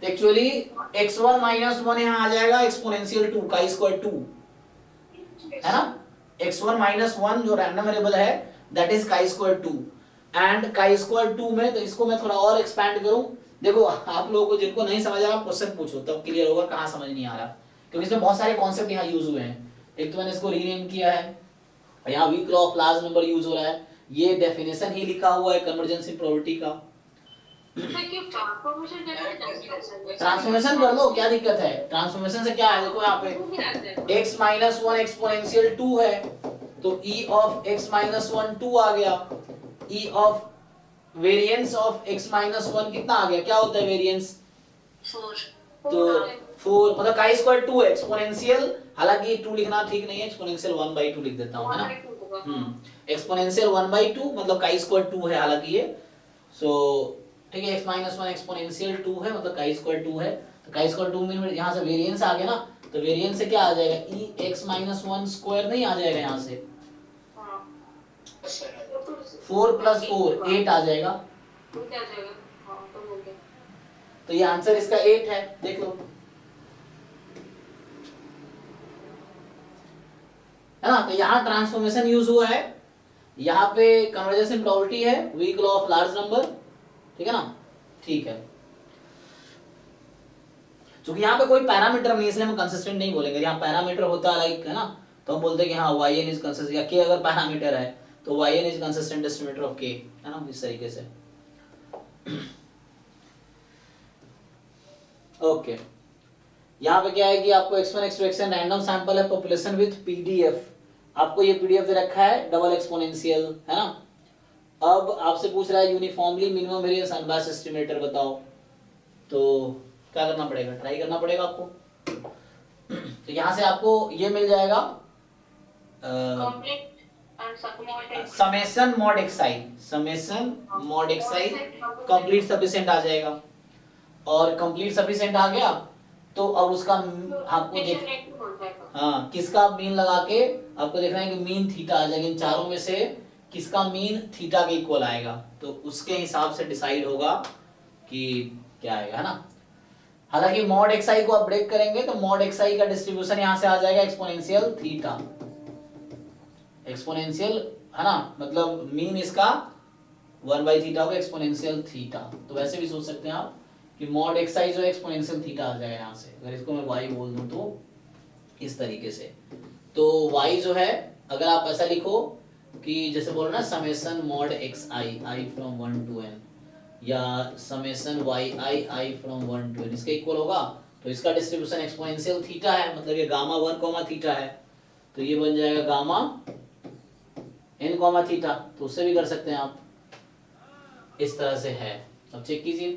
तो एक्चुअली x1 minus 1 यहाँ आ जाएगा एक्सपोनेंशियल 2 का स्क्वायर 2, है ना, x1 minus 1 जो रैंडम वेरिएबल है दैट इज का स्क्वायर 2, एंड का स्क्वायर 2 में, तो इसको मैं थोड़ा और एक्सपैंड करूं, देखो आप लोगों को जिनको नहीं समझ आ रहा क्वेश्चन पूछो तब क्लियर होगा कहां समझ नहीं आ रहा, क्योंकि इसमें बहुत सारे कॉन्सेप्ट यहाँ यूज हुए हैं। एक तो मैंने इसको रीनेम किया है, यहाँ weak law of large number use हो रहा है, ये डेफिनेशन ही लिखा हुआ है कन्वर्जेंस इन प्रोबेबिलिटी का। ट्रांसफॉर्मेशन कर लो, क्या दिक्कत है, ट्रांसफॉर्मेशन से क्या है, देखो यहाँ पे x-1 एक्सपोनेंशियल 2 है, तो e of x-1 2 आ गया, e of variance of x-1 कितना आ गया, क्या होता है वेरिएंस 4, तो 4, मतलब का स्क्वायर 2 है, एक्सपोनेंशियल, हालांकि 2 लिखना ठीक नहीं है, एक्सपोनेंशियल 1/2 लिख देता हूं, है ना, एक्सपोनेंशियल 1/2 मतलब का स्क्वायर 2 है हालांकि ये, सो ठीक है, x-1 एक्सपोनेंशियल 2 है मतलब का स्क्वायर 2 है, तो का इक्वल टू मीन यहाँ से वेरिएंस आ गया ना, तो वेरिएंस से क्या आ जाएगा, ई एक्स माइनस वन स्क्वायर नहीं आ जाएगा यहाँ से, 4 प्लस 4 8 आ जाएगा। तो क्या जाएगा? हाँ तो हो गया। तो ये आंसर इसका 8 है, देख लो, है ना। तो यहाँ ट्रांसफॉर्मेशन यूज हुआ है, यहाँ पे कन्वर्जेंस प्रोबेबिलिटी है, weak law of large number, ठीक है ना, ठीक है। क्योंकि यहाँ पे कोई पैरामीटर नहीं, इसलिए हम कंसिस्टेंट नहीं बोलेंगे। यहाँ पैरामीटर होता है लाइक, है ना, तो हम बोलते हैं कि हाँ yn इज कंसिस्टेंट, या k अगर पैरामीटर है तो yn is consistent estimator of k, है ना, इस तरीके से। ओके, यहाँ पे क्या है कि आपको x1 x2 xn random sample है, पॉपुलेशन विथ पीडीएफ, आपको ये पीडीएफ दे रखा है, डबल एक्सपोनेंशियल, है ना। अब आपसे पूछ रहा है uniformly minimum variance unbiased estimator बताओ, तो क्या करना पड़ेगा, ट्राई करना पड़ेगा आपको। तो यहाँ से आपको ये मिल जाएगा summation mod xi, summation mod xi complete sufficient आ जाएगा, और कंप्लीट सफिशिएंट आ गया तो अब उसका आपको देख, हाँ किसका मीन लगा के आपको देखना है कि मीन थीटा आ जाएगा, इन चारों में से किसका मीन थीटा के इक्वल आएगा, तो उसके हिसाब से डिसाइड होगा कि क्या आएगा, है ना। हालांकि मॉड xi को आप ब्रेक करेंगे तो मॉड xi का डिस्ट्रीब्यूशन यहाँ से आ जाएगा एक्सपोनेंशियल थीटा, एक्सपोनेंशियल, है ना, मतलब मीन इसका 1/थीटा होगा एक्सपोनेंशियल थीटा। तो वैसे भी सोच सकते हैं आप कि मॉड xi जो एक्सपोनेंशियल थीटा आ जाएगा यहाँ से, अगर इसको मैं y बोल दूं तो इस तरीके से। तो y जो है अगर आप ऐसा लिखो कि जैसे बोलो ना summation mod xi i from 1 to n, या summation yi i from 1 to n, इसके इक्वल होगा, तो इसका डिस्ट्रीब्यूशन एक्सपोनेंशियल थीटा है, मतलब ये गामा 1 थीटा है, तो ये बन जाएगा गामा n थीटा। तो उससे भी कर सकते हैं आप, इस तरह से है। अब चेक कीजिए,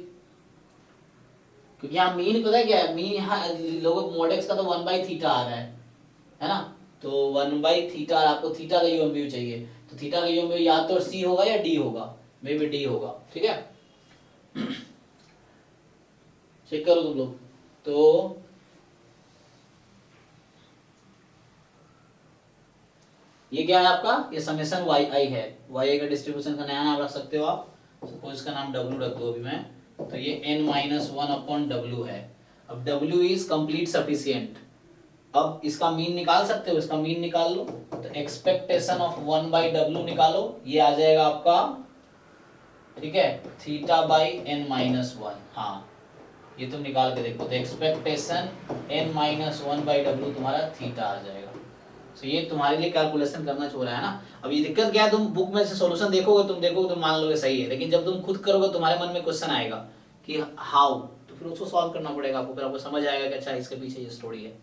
क्योंकि यहाँ मीन पता है क्या है, मीन यहाँ लोगों मॉड x का तो 1/थीटा आ रहा है ना, तो 1/थीटा, आपको थीटा का यूएमवी चाहिए, तो थीटा का यूएमवी या तो c होगा या d होगा, मे बी d होगा, ठीक है। चेक करो तुम लोग, तो ये क्या है आपका, ये समेशन yi है, yi का डिस्ट्रीब्यूशन का नया नाम रख सकते हो आप, सपोज इसका नाम w रख दो अभी मैं, तो ये n-1/w है। अब w इज कंप्लीट सफिशिएंट, अब इसका मीन निकाल सकते हो, इसका मीन निकाल लो, तो एक्सपेक्टेशन ऑफ 1/w निकालो, ये आ जाएगा आपका, ठीक है, θ/n-1, हाँ ये तुम निकाल के देखो, तो एक्सपेक्टेशन n-1/w तुम्हारा थीटा आ जाएगा। तो ये तुम्हारे लिए कैलकुलेशन करना चाह रहा है ना। अब ये दिक्कत क्या है, तुम बुक में से सॉल्यूशन देखोगे, तुम देखोगे तो मान लोगे सही है, लेकिन जब तुम खुद करोगे तुम्हारे मन में क्वेश्चन आएगा कि हाउ, तो फिर उसको सॉल्व करना पड़ेगा आपको, फिर आपको समझ आएगा कि अच्छा इसके पीछे ये स्टोरी है।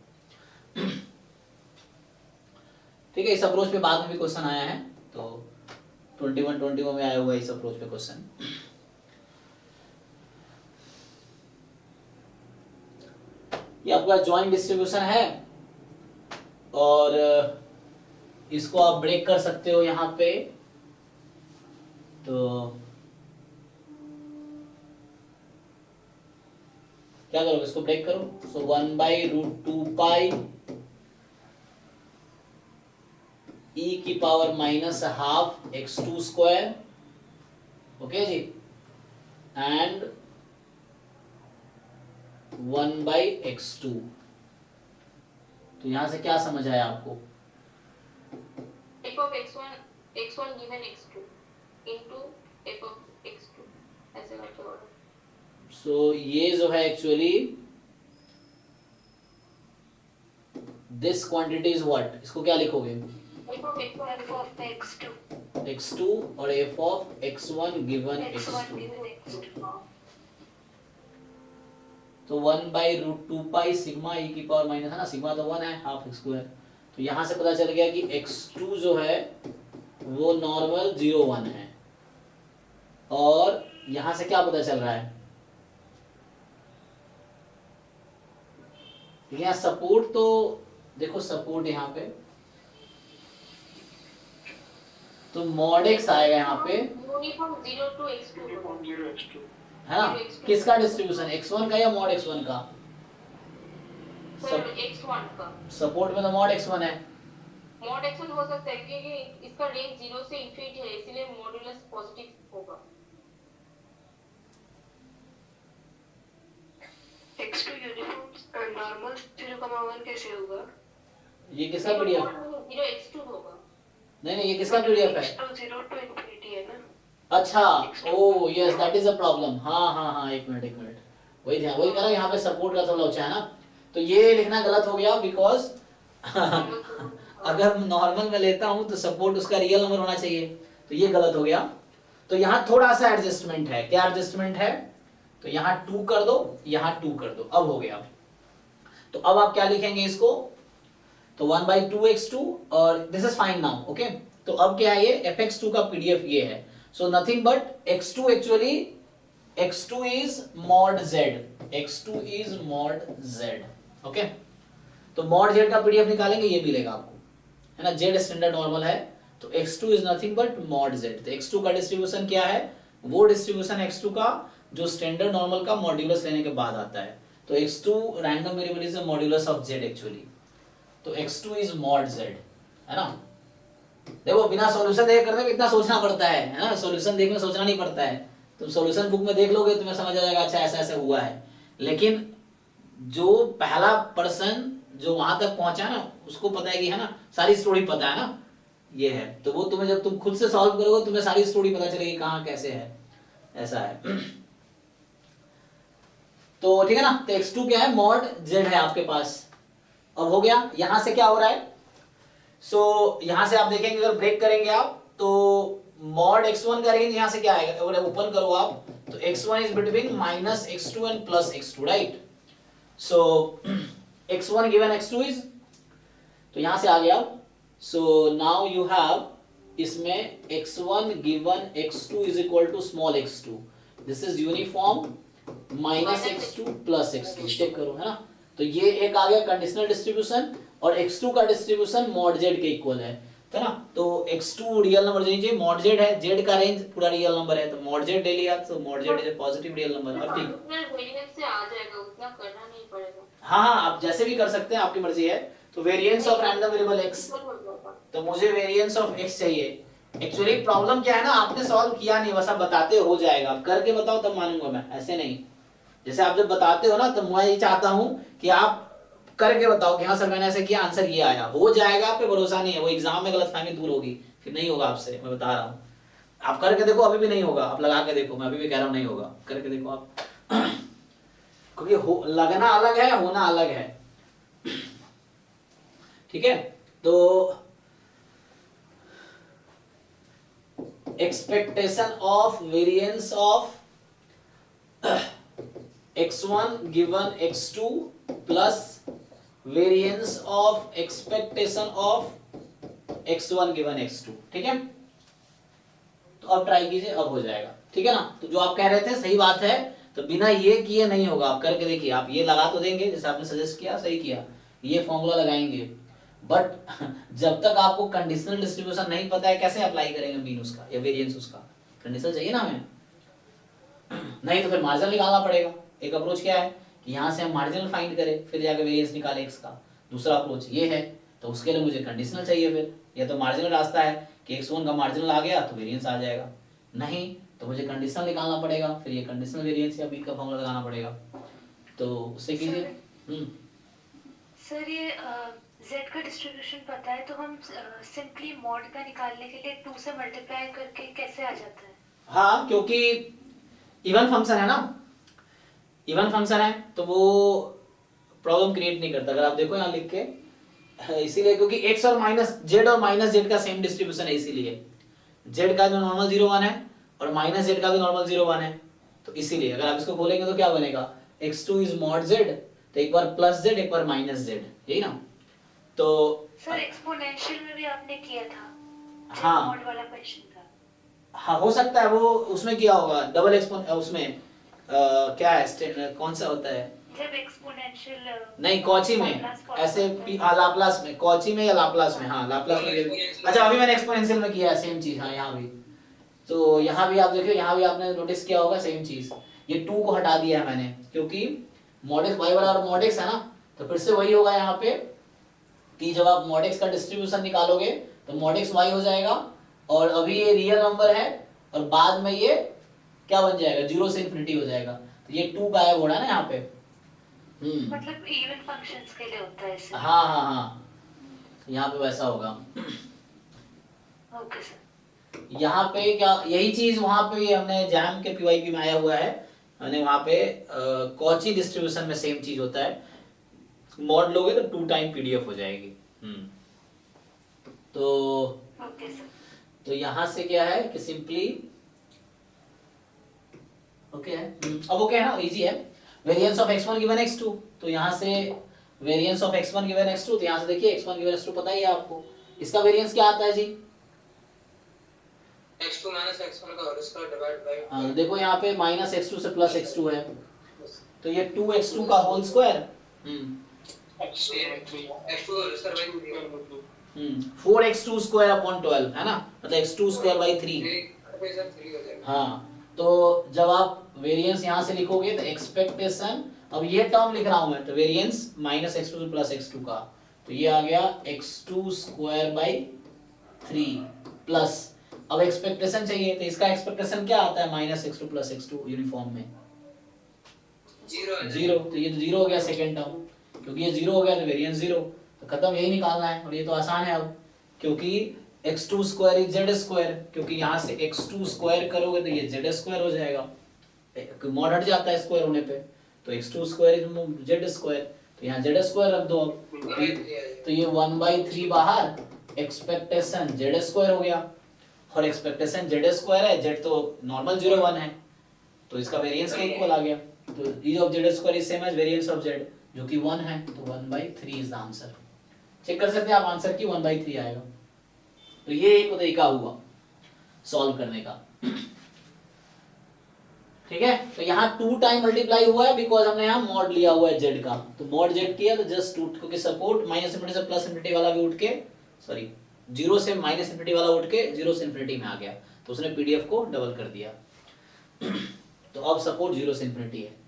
ठीक है, इस अप्रोच पे बाद में भी क्वेश्चन आया है, तो 21 में आया हुआ इस अप्रोच पे क्वेश्चन। ये आपका जॉइंट डिस्ट्रीब्यूशन है, और इसको आप ब्रेक कर सकते हो यहाँ पे, तो क्या करोगे, इसको ब्रेक करो, सो 1/√2π e⁻½ x2², okay ji, and 1/x2। तो यहां से क्या समझ आया आपको, f of x1 given x2 into f of x2 ऐसे करके होगा। सो ये जो है actually this quantity is what, इसको क्या लिखोगे, f of x2 x2 और f of x1 given x2, तो 1/√2π सिग्मा e⁻, है ना, सिग्मा तो 1 है, हाफ x2 है, तो यहां से पता चल गया कि x2 जो है वो नॉर्मल 0, 1 है, और यहां से क्या पता चल रहा है, यहाँ सपोर्ट, तो देखो सपोर्ट यहाँ पे तो मॉड x आएगा यहाँ पे, यूनिफॉर्म 0 to x2 है ना, किसका डिस्ट्रीब्यूशन, x1 का या मॉड x1 का, सर x1 का सपोर्ट में तो मॉड x1 है। मॉड x1 हो सकता है क्योंकि इसका रेंज 0 से इनफिनिटी है, इसलिए मॉडुलस पॉजिटिव होगा। x2 यूनिफॉर्म नॉर्मल 0,1 कैसे होगा? ये किसका पीडीएफ? 0 x2 होगा। नहीं ये किसका पीडीएफ है? x2 0 to infinity है ना? अच्छा, ओ yes that is a problem. हाँ एक मिनट वही कह रहा हूँ, यहाँ पे सपोर्ट का थोड़ा ऊंचा है ना, तो ये लिखना गलत हो गया बिकॉज अगर नॉर्मल में लेता हूँ तो सपोर्ट उसका रियल नंबर होना चाहिए, तो ये गलत हो गया। तो यहाँ थोड़ा सा एडजस्टमेंट है। क्या एडजस्टमेंट है? तो यहाँ 2 कर दो, यहाँ 2 कर दो, अब हो गया। तो अब आप क्या लिखेंगे इसको? तो 1/2x2 और this is fine now, okay. तो अब क्या है ये fx2 का पीडीएफ ये है। So nothing but x2 actually x2 is mod z, x2 is mod z, okay. तो mod z का पीडीएफ निकालेंगे, ये मिलेगा आपको, है ना। z स्टैंडर्ड नॉर्मल है, तो x2 is nothing but mod z। तो x2 का डिस्ट्रीब्यूशन क्या है? वो डिस्ट्रीब्यूशन x2 का जो स्टैंडर्ड नॉर्मल का मॉड्यूलस लेने के बाद आता है। तो x2 random variable is the modulus of z actually. तो x2 is mod z, है ना। देखो बिना सॉल्यूशन देख करने में इतना सोचना पड़ता है ना, सॉल्यूशन देखने में सोचना नहीं पड़ता है। तुम सॉल्यूशन बुक में देख लोगे तुम्हें समझ आ जाएगा, अच्छा ऐसा ऐसा हुआ है। लेकिन जो पहला पर्सन जो वहां तक पहुंचा ना, उसको पता है कि, है ना, सारी स्टोरी पता है ना, ये है। तो वो तुम्हें जब तुम खुद से सॉल्व करोगे तुम्हें सारी स्टोरी पता चलेगी कहाँ कैसे है, ऐसा है। तो ठीक है ना। तो x2 क्या है? मॉड z है आपके पास। अब हो गया। यहां से क्या हो रहा है? सो यहां से आप देखेंगे, अगर ब्रेक करेंगे आप तो मॉड x1 का रेंज यहां से क्या आएगा? अगर ओपन करो आप तो x1 is between -x2 and +x2, right. So x1 given x2 is, तो यहां से आ गया। सो नाउ यू हैव इसमें x1 given x2 is equal to small x2, this is uniform -x2 +x2, चेक करो, है ना। तो ये एक आ गया कंडीशनल डिस्ट्रीब्यूशन, और x2 का डिस्ट्रीब्यूशन मॉड z के इक्वल है ना। तो x2 रियल नंबर चाहिए, मॉड z है, z का रेंज पूरा रियल नंबर है, तो मॉड z ले लिया, तो mod z is a positive real number. अब ठीक वेरिएंस से आ जाएगा, उतना करना नहीं पड़ेगा। हाँ आप जैसे भी कर सकते हैं, आपकी मर्जी है। तो variance of random variable x, तो मुझे वेरिएंस ऑफ x चाहिए। एक्चुअली प्रॉब्लम क्या है ना, आपने सॉल्व किया नहीं, बस आप बताते हो जाएगा, आप करके बताओ तब मानूंगा मैं, ऐसे नहीं। जैसे आप जब बताते हो ना, तो मैं ये चाहता हूं कि आप करके बताओ कि हाँ सर मैंने ऐसे किया, आंसर ये आया। हो जाएगा, आप पे भरोसा नहीं है, वो एग्जाम में गलतफहमी दूर होगी, फिर नहीं होगा आपसे, मैं बता रहा हूँ। आप करके देखो, अभी भी नहीं होगा, आप लगा के देखो, मैं अभी भी कह रहा हूँ नहीं होगा, करके देखो आप। क्योंकि लगना अलग है, होना अलग है, ठीक है। तो expectation of variance of x1 given x2 plus variance of expectation of x1 given x2, ठीक है। तो अब ट्राई कीजिए, अब हो जाएगा, ठीक है ना। तो जो आप कह रहे थे सही बात है, तो बिना ये किए नहीं होगा, आप करके देखिए। आप ये लगा तो देंगे जैसे आपने सजेस्ट किया, सही किया, ये फॉर्मूला लगाएंगे, बट जब तक आपको कंडीशनल डिस्ट्रीब्यूशन नहीं पता है कैसे अप्लाई करेंगे मीन उसका या वेरिएंस उसका? कंडीशनल चाहिए ना हमें, नहीं तो फिर मार्जिनल निकालना पड़ेगा। एक अप्रोच क्या है कि यहाँ से हम मार्जिनल फाइंड करें, फिर जाकर वेरिएंस निकालें x का। दूसरा अप्रोच ये है, तो उसके लिए मुझे कंडीशनल चाहिए फिर, या तो मार्जिनल रास्ता है कि x1 का मार्जिनल आ गया तो वेरिएंस आ जाएगा, नहीं तो मुझे कंडीशनल निकालना पड़ेगा, फिर ये कंडीशनल वेरिएंस या b का फॉर्मूला लगाना पड़ेगा। तो उससे कीजिए। सर ये z का डिस्ट्रीब्यूशन पता है, तो हम सिंपली मॉड का निकालने के लिए 2 से मल्टीप्लाई करके कैसे आ जाता है? हाँ, क्योंकि इवन फंक्शन है ना, इवन फंक्शन है तो वो प्रॉब्लम क्रिएट नहीं करता। अगर आप देखो यहाँ लिख के, इसीलिए क्योंकि x और माइनस z और माइनस z का सेम डिस्ट्रीब्यूशन है, इसीलिए z का भी नॉर्मल 0 1 है और माइनस z का भी नॉर्मल 0 1 है, तो इसीलिए अगर आप इसको खोलेंगे तो क्या बनेगा? x2 इज मॉड z, तो एक बार प्लस z एक बार माइनस z, यही ना। तो सर एक्सपोनेंशियल में भी आपने किया था, हाँ मॉड वाला क्वेश्चन था। हाँ हो सकता है वो उसमें किया होगा, डबल एक्सपोन उसमें क्या है, कौन सा होता है जब एक्सपोनेंशियल नहीं कॉची में ऐसे लाप्लास में, कॉची में या लाप्लास में, हाँ लाप्लास में। अच्छा अभी मैंने एक्सपोनेंशियल में किया है सेम चीज, हाँ यहाँ भी। तो यहाँ भी आप देखिए, यहाँ भी आपने नोटिस किया होगा सेम चीज। ये 2 को हटा दिया है मैंने, क्योंकि मॉड एक्स वाई बराबर मॉड एक्स है ना, तो फिर से वही होगा यहाँ पे कि जब आप mod x का डिस्ट्रीब्यूशन निकालोगे तो mod x y हो जाएगा, और अभी ये रियल नंबर है और बाद में ये क्या बन जाएगा, 0 से इन्फिनिटी हो जाएगा, तो ये 2 गायब हो रहा है ना यहाँ पे। मतलब इवन फंक्शंस के लिए होता है ऐसे। हाँ हाँ हाँ, यहाँ पे वैसा होगा। Okay sir. यहाँ पे क्या यही चीज वहां पे हमने जैम के पीवाईक्यू में आया हुआ है, हमने वहां पे कॉची डिस्ट्रीब्यूशन में सेम चीज होता है, मॉड लोगे तो 2 टाइम पीडीएफ हो जाएगी। तो ओके सर। तो यहाँ से क्या है कि सिंपली ओके है, अब ओके है ना, इजी है। Variance of x1 given x2, तो यहाँ से variance of x1 given x2, तो यहाँ से देखिए x1 गिवन x2 पता ही है आपको, इसका वेरिएंस क्या आता है जी, x2 माइनस x1 का होल स्क्वायर डिवाइड बाय। हाँ देखो यहाँ पे माइनस x2 से प्लस x2 है, तो ये 2x2 का होल स्क्वायर x2 का whole square by 4x2 square upon 12 है ना, मतलब x2 स्क्वायर बाई 3। हाँ, तो जब आप वेरिएंस यहाँ से लिखोगे तो एक्सपेक्टेशन, अब ये टर्म लिख रहा हूं मैं, तो वेरिएंस माइनस x2 से प्लस x2 का, तो ये आ गया x2 स्क्वायर बाई 3 प्लस, अब एक्सपेक्टेशन चाहिए, तो इसका एक्सपेक्टेशन क्या आता है, minus x2 plus x2 uniform में 0, तो ये 0 हो गया सेकेंड टर्म, क्योंकि ये 0 हो गया तो वेरिएंस 0, तो खत्म, यही निकालना है, और ये तो आसान है अब, क्योंकि x2 square is z square, क्योंकि यहाँ से x2 स्क्वायर करोगे तो ये z स्क्वायर हो जाएगा, मॉड हट जाता है स्क्वायर होने पे, तो x2 square is z square, तो यहाँ z स्क्वायर रख दो अब, तो ये 1/3 बाहर, एक्सपेक्टेशन z स्क्वायर हो गया, और एक्सपेक्टेशन z स्क्वायर है, z तो नॉर्मल 0 1 है, तो इसका वेरिएंस के इक्वल आ गया, तो e of z square is same as variance of z, जो कि 1 है, तो 1/3 इज द आंसर। चेक कर सकते हैं आप आंसर की 1/3 आएगा। तो ये एक तरीका हुआ सॉल्व करने का, ठीक है। तो यहाँ 2 टाइम मल्टीप्लाई हुआ है बिकॉज हमने यहाँ मॉड लिया हुआ है z का, तो मॉड z किया तो जस्ट 2, क्योंकि सपोर्ट माइनस इनफिनिटी से प्लस इनफिनिटी वाला भी उठ के, सॉरी 0 से माइनस इनफिनिटी वाला उठ के 0 से इनफिनिटी में आ गया, तो उसने पीडीएफ को डबल कर दिया। तो अब सपोर्ट 0 से इनफिनिटी है।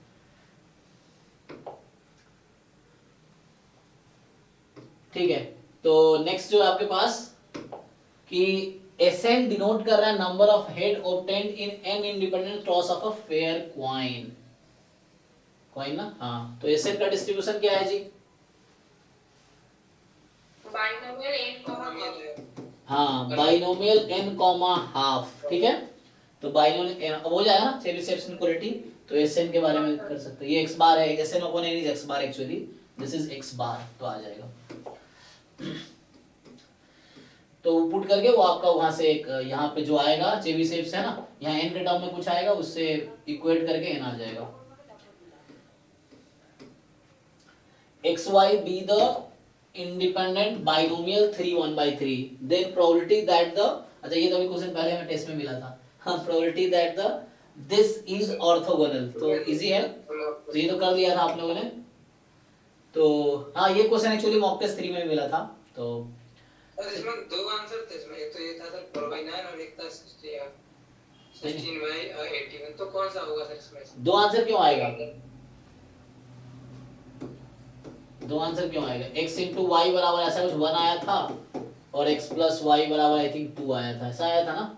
ठीक है, तो नेक्स्ट जो आपके पास कि Sn डिनोट कर रहा है number of head obtained in n independent toss of a fair coin, coin ना, हाँ, तो Sn का डिस्ट्रीब्यूशन क्या है जी, बाइनोमियल n, हाँ बाइनोमियल n कॉमा हाफ, ठीक है, तो बाइनोमियल अब हो जाएगा ना चेबिशेव इनइक्वालिटी, तो Sn के बारे में कर सकते हैं, ये x बार है, Sn upon n is x bar, actually this is x बार, तो आ जाएगा। तो पुट करके वो आपका वहां से एक यहाँ पे जो आएगा चेबिशेव है ना, यहाँ n के टर्म में कुछ आएगा, उससे इक्वेट करके n आ जाएगा। xy be the independent binomial 3 1/3, then probability that the, अच्छा ये तो अभी क्वेश्चन पहले में टेस्ट में मिला था, हाँ, probability that the this is orthogonal, तो इजी है, तो ये तो कर दिया था आप लोगों ने, तो हाँ ये क्वेश्चन एक्चुअली मॉक टेस्ट 3 में भी मिला था, तो और इसमें 2 आंसर थे, इसमें एक तो ये था सर 4/9 और एक था 16/18, तो कौन सा होगा सर इसमें? 2 आंसर क्यों आएगा, 2 आंसर क्यों आएगा, x into y बराबर ऐसा कुछ 1 आया था और x plus y बराबर आई थिंक 2 आया था, ऐसा आया था ना,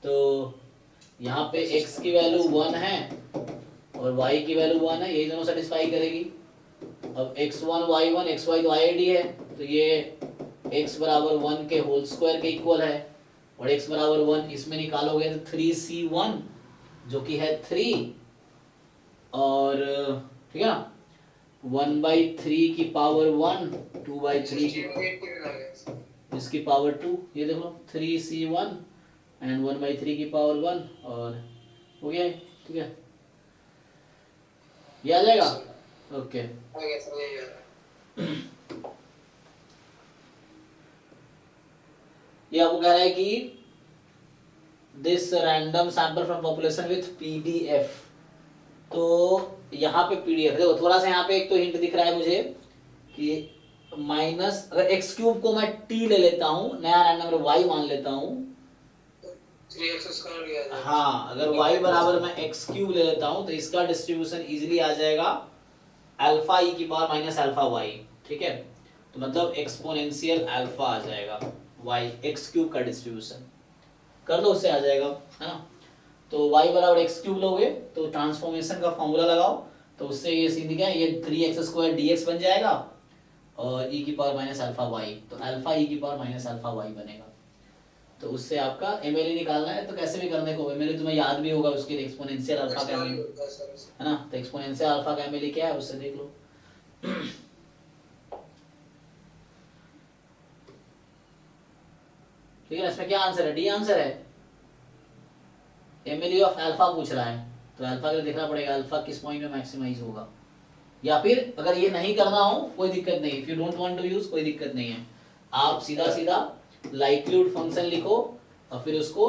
तो यहाँ पे x की वैल्यू 1 है और y की वैल्यू 1 है, यही दोनों सेटिस्फाई करेगी। अब x1 y1 xy तो आईआईडी है, तो ये x बराबर 1 के होल स्क्वायर के इक्वल है, और x बराबर 1 इसमें निकालोगे तो 3c1 जो कि है 3, और ठीक है ना, 1/3 की पावर 1, 2/3 इसकी पावर 2, ये देखो 3c1 एंड 1/3 की पावर 1, और हो गया, ठीक है, ये आ जाएगा, ओके। ये आपको कह रहा है कि this random sample from population with PDF, तो यहाँ पे पीडीएफ देखो, थोड़ा सा यहाँ पे एक तो हिंट दिख रहा है मुझे कि माइनस, अगर एक्स क्यूब को मैं टी ले लेता हूँ, नया रैंडम नंबर वाई मान लेता हूँ, 3x² लिया जाए, हाँ अगर y बराबर मैं एक्स क्यूब ले लेता हूँ तो इसका डिस्ट्रीब्यूशन इजीली आ जाएगा अल्फा ई की पावर माइनस अल्फा वाई, ठीक है, तो मतलब एक्सपोनेंशियल अल्फा आ जाएगा वाई, एक्स क्यूब का डिस्ट्रीब्यूशन कर लो, उससे आ जाएगा, है ना। तो y बराबर एक्स क्यूब लोगे तो ट्रांसफॉर्मेशन का फॉर्मूला लगाओ, तो उससे ये सीधी क्या है, ये 3x² dx बन जाएगा और e की पावर माइनस अल्फा वाई, तो अल्फा e की पावर माइनस अल्फा वाई बनेगा। तो उससे आपका mle निकालना है, तो कैसे भी करने को, mle तुम्हें याद भी होगा, उसके एक्सपोनेंशियल अल्फा का mle, है ना, तो एक्सपोनेंशियल अल्फा का mle क्या है उससे देख लो। ठीक है, इसमें क्या आंसर है, डी आंसर है। mle ऑफ अल्फा पूछ रहा है, तो अल्फा के लिए देखना पड़ेगा अल्फा किस पॉइंट में मैक्सिमाइज होगा, या फिर अगर ये नहीं करना हो कोई दिक्कत नहीं, if you don't want to use कोई दिक्कत नहीं है, आप सीधा सीधा लाइक्लीहुड फंक्शन लिखो और फिर उसको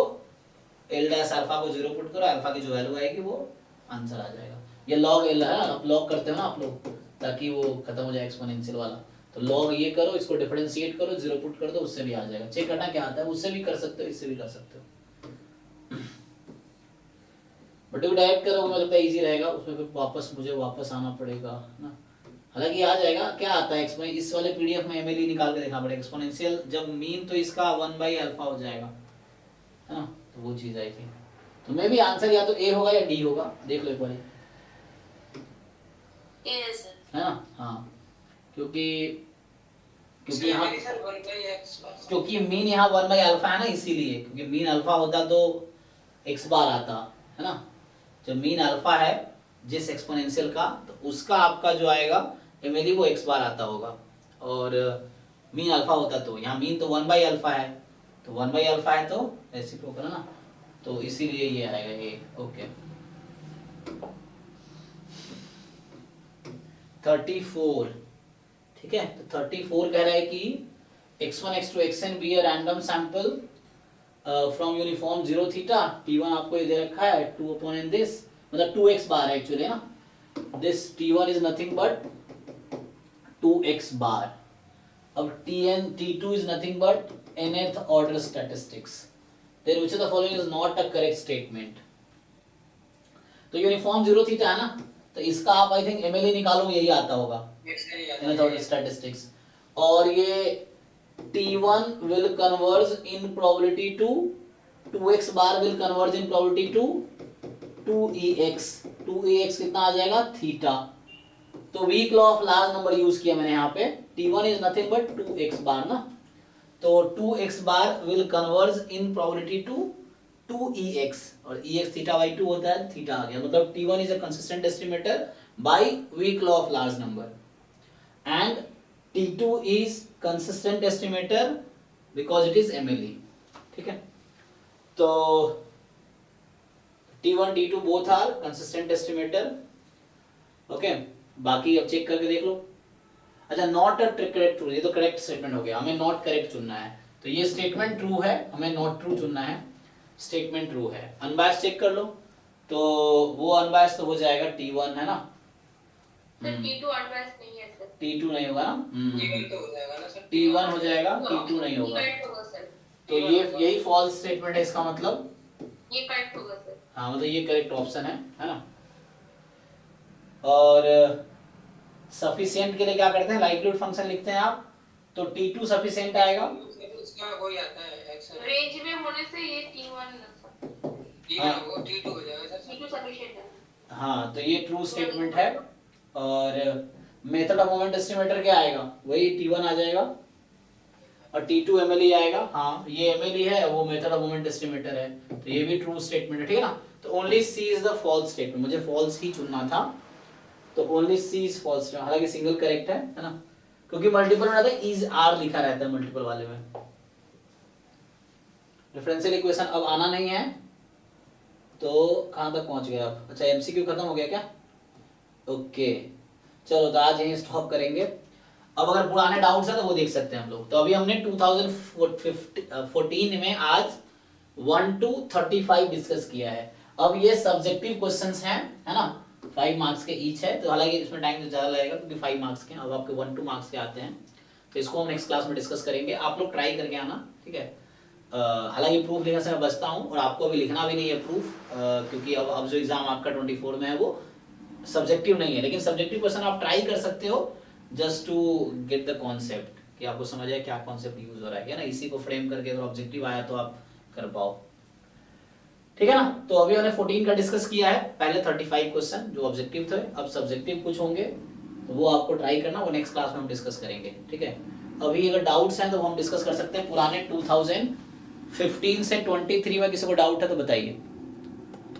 l डैश अल्फा को 0 पुट करो, अल्फा की जो वैल्यू आएगी वो आंसर आ जाएगा। ये log l है, आप log करते हो ना आप लोग, ताकि वो खत्म हो जाए एक्सपोनेंशियल वाला, तो log ये करो, इसको डिफरेंशिएट करो, 0 पुट कर दो, उससे भी आ जाएगा। चेक करना क्या आता है, उससे भी कर सकते हो, इससे भी कर सकते हो, बट डायरेक्ट करोगे मुझे लगता है इजी रहेगा, उसमें फिर वापस मुझे वापस आना पड़ेगा ना, हालांकि आ जाएगा। क्या आता है एक्सपोनेंशियल, इस वाले पीडीएफ में mle निकाल के देखना पड़ेगा, एक्सपोनेंशियल जब मीन तो इसका 1/अल्फा हो जाएगा, है ना, तो वो चीज आई थी। तो मे भी आंसर या तो ए होगा या डी होगा, देख लो एक बार, ए सर, है ना, हाँ, क्योंकि यहाँ क्योंकि मीन यहाँ 1/अल्फा है ना, इसीलिए, क्योंकि मीन अल्फा होता तो x बार आता, है ना, जब मीन अल्फा है जिस एक्सपोनेंशियल का, तो उसका आपका जो आएगा mle वो x बार आता होगा, और मीन अल्फा होता तो यहाँ मीन तो 1/अल्फा है, तो 1/अल्फा है तो रेसिप्रोकल है ना, तो इसीलिए ये आएगा ये। ओके 34, ठीक है, तो 34 कह रहा है कि x1 x2 xn be a random sample from uniform 0 theta, t1 आपको ये दे रखा है 2 upon n this, मतलब 2x बार है एक्चुअली ना, this t1 is nothing but 2x bar, अब tn t2 is nothing but nth order statistics, then which of the following is not a correct statement. तो uniform 0 theta है ना, तो इसका आप आई थिंक mle निकालोगे, यही आता होगा nth ऑर्डर स्टैटिस्टिक्स, और ये T1 will converge in probability to 2x bar will converge in probability to 2ex, 2ex कितना आ जाएगा थीटा, तो weak law of large number use किया मैंने यहाँ पे, T1 is nothing but 2x bar ना, तो 2x bar will converge in probability to 2ex, और ex थीटा by 2 होता है, थीटा आ गया, मतलब T1 is a consistent estimator by weak law of large number and T2 is consistent estimator because it is mle, ठीक है, तो T1 T2 both are consistent estimator, okay, बाकी अब check करके देख लो। अच्छा, नॉट अ करेक्ट ट्रू, ये तो करेक्ट स्टेटमेंट हो गया, हमें नॉट करेक्ट चुनना है, तो ये स्टेटमेंट ट्रू है, हमें नॉट ट्रू चुनना है, स्टेटमेंट ट्रू है। अनबायस्ड चेक कर लो, तो वो अनबायस्ड तो हो जाएगा T1, है ना, सर T2 अनबायस्ड नहीं है सर, T2 नहीं होगा ना, T1 तो हो जाएगा ना सर, T1 हो जाएगा, T2 नहीं होगा, करेक्ट होगा सर, तो ये यही फॉल्स स्टेटमेंट है, इसका मतलब ये करेक्ट होगा सर, हाँ, मतलब ये करेक्ट ऑप्शन है ना। और सफिशिएंट के लिए क्या करते हैं, लाइक्लीहुड फंक्शन लिखते हैं आप, तो T2 सफिशिएंट आएगा, उसका वही आता है x रेंज में होने से ये T1 T1 वो T2 हो जाएगा सर, T2 सफिशिएंट है, हाँ, तो ये ट्रू स्टेटमेंट है। और मेथड ऑफ मोमेंट एस्टिमेटर क्या आएगा, वही T1 आ जाएगा, और T2 mle आएगा, हाँ ये mle है, वो मेथड ऑफ मोमेंट एस्टिमेटर है, तो ये भी ट्रू स्टेटमेंट है, ठीक है ना। तो only C is the false statement, मुझे फॉल्स ही चुनना था, तो only C is false statement, हालांकि सिंगल करेक्ट है ना, क्योंकि मल्टीपल में रहता है इज आर लिखा रहता है मल्टीपल वाले में। डिफरेंशियल इक्वेशन अब आना नहीं है, तो कहां तक पहुंच गए आप, अच्छा एमसीक्यू खत्म हो गया क्या, ओके चलो, तो आज यहीं स्टॉप करेंगे। अब अगर पुराने डाउट्स हैं तो वो देख सकते हैं हम लोग। तो अभी हमने 2014 में आज 1 to 35 डिस्कस किया है। अब ये सब्जेक्टिव क्वेश्चंस हैं, है ना, 5 मार्क्स के ईच है, तो हालांकि इसमें टाइम तो ज्यादा लगेगा क्योंकि 5 मार्क्स के, अब आपके 1 2 मार्क्स के आते हैं, तो इसको हम नेक्स्ट क्लास में डिस्कस करेंगे। आप लोग ट्राई करके आना, ठीक है। हालांकि प्रूफ लिखने से मैं बचता हूँ, और आपको अभी लिखना भी नहीं है प्रूफ, क्योंकि अब जो एग्जाम आपका 24 में है वो सब्जेक्टिव नहीं है, लेकिन सब्जेक्टिव क्वेश्चन आप ट्राई कर सकते हो just to get the concept, कि आपको समझ आए क्या कॉन्सेप्ट यूज हो रहा है ना, इसी को फ्रेम करके अगर ऑब्जेक्टिव आया तो आप कर पाओ। ठीक है ना, तो अभी हमने 14 का डिस्कस किया है, पहले 35 क्वेश्चन जो ऑब्जेक्टिव थे, अब सब्जेक्टिव कुछ होंगे तो वो आपको ट्राई करना, वो नेक्स्ट क्लास में हम डिस्कस करेंगे। ठीक है, अभी अगर डाउट्स हैं तो हम डिस्कस कर सकते हैं पुराने 2015 से 23 में किसी को डाउट है तो बताइए।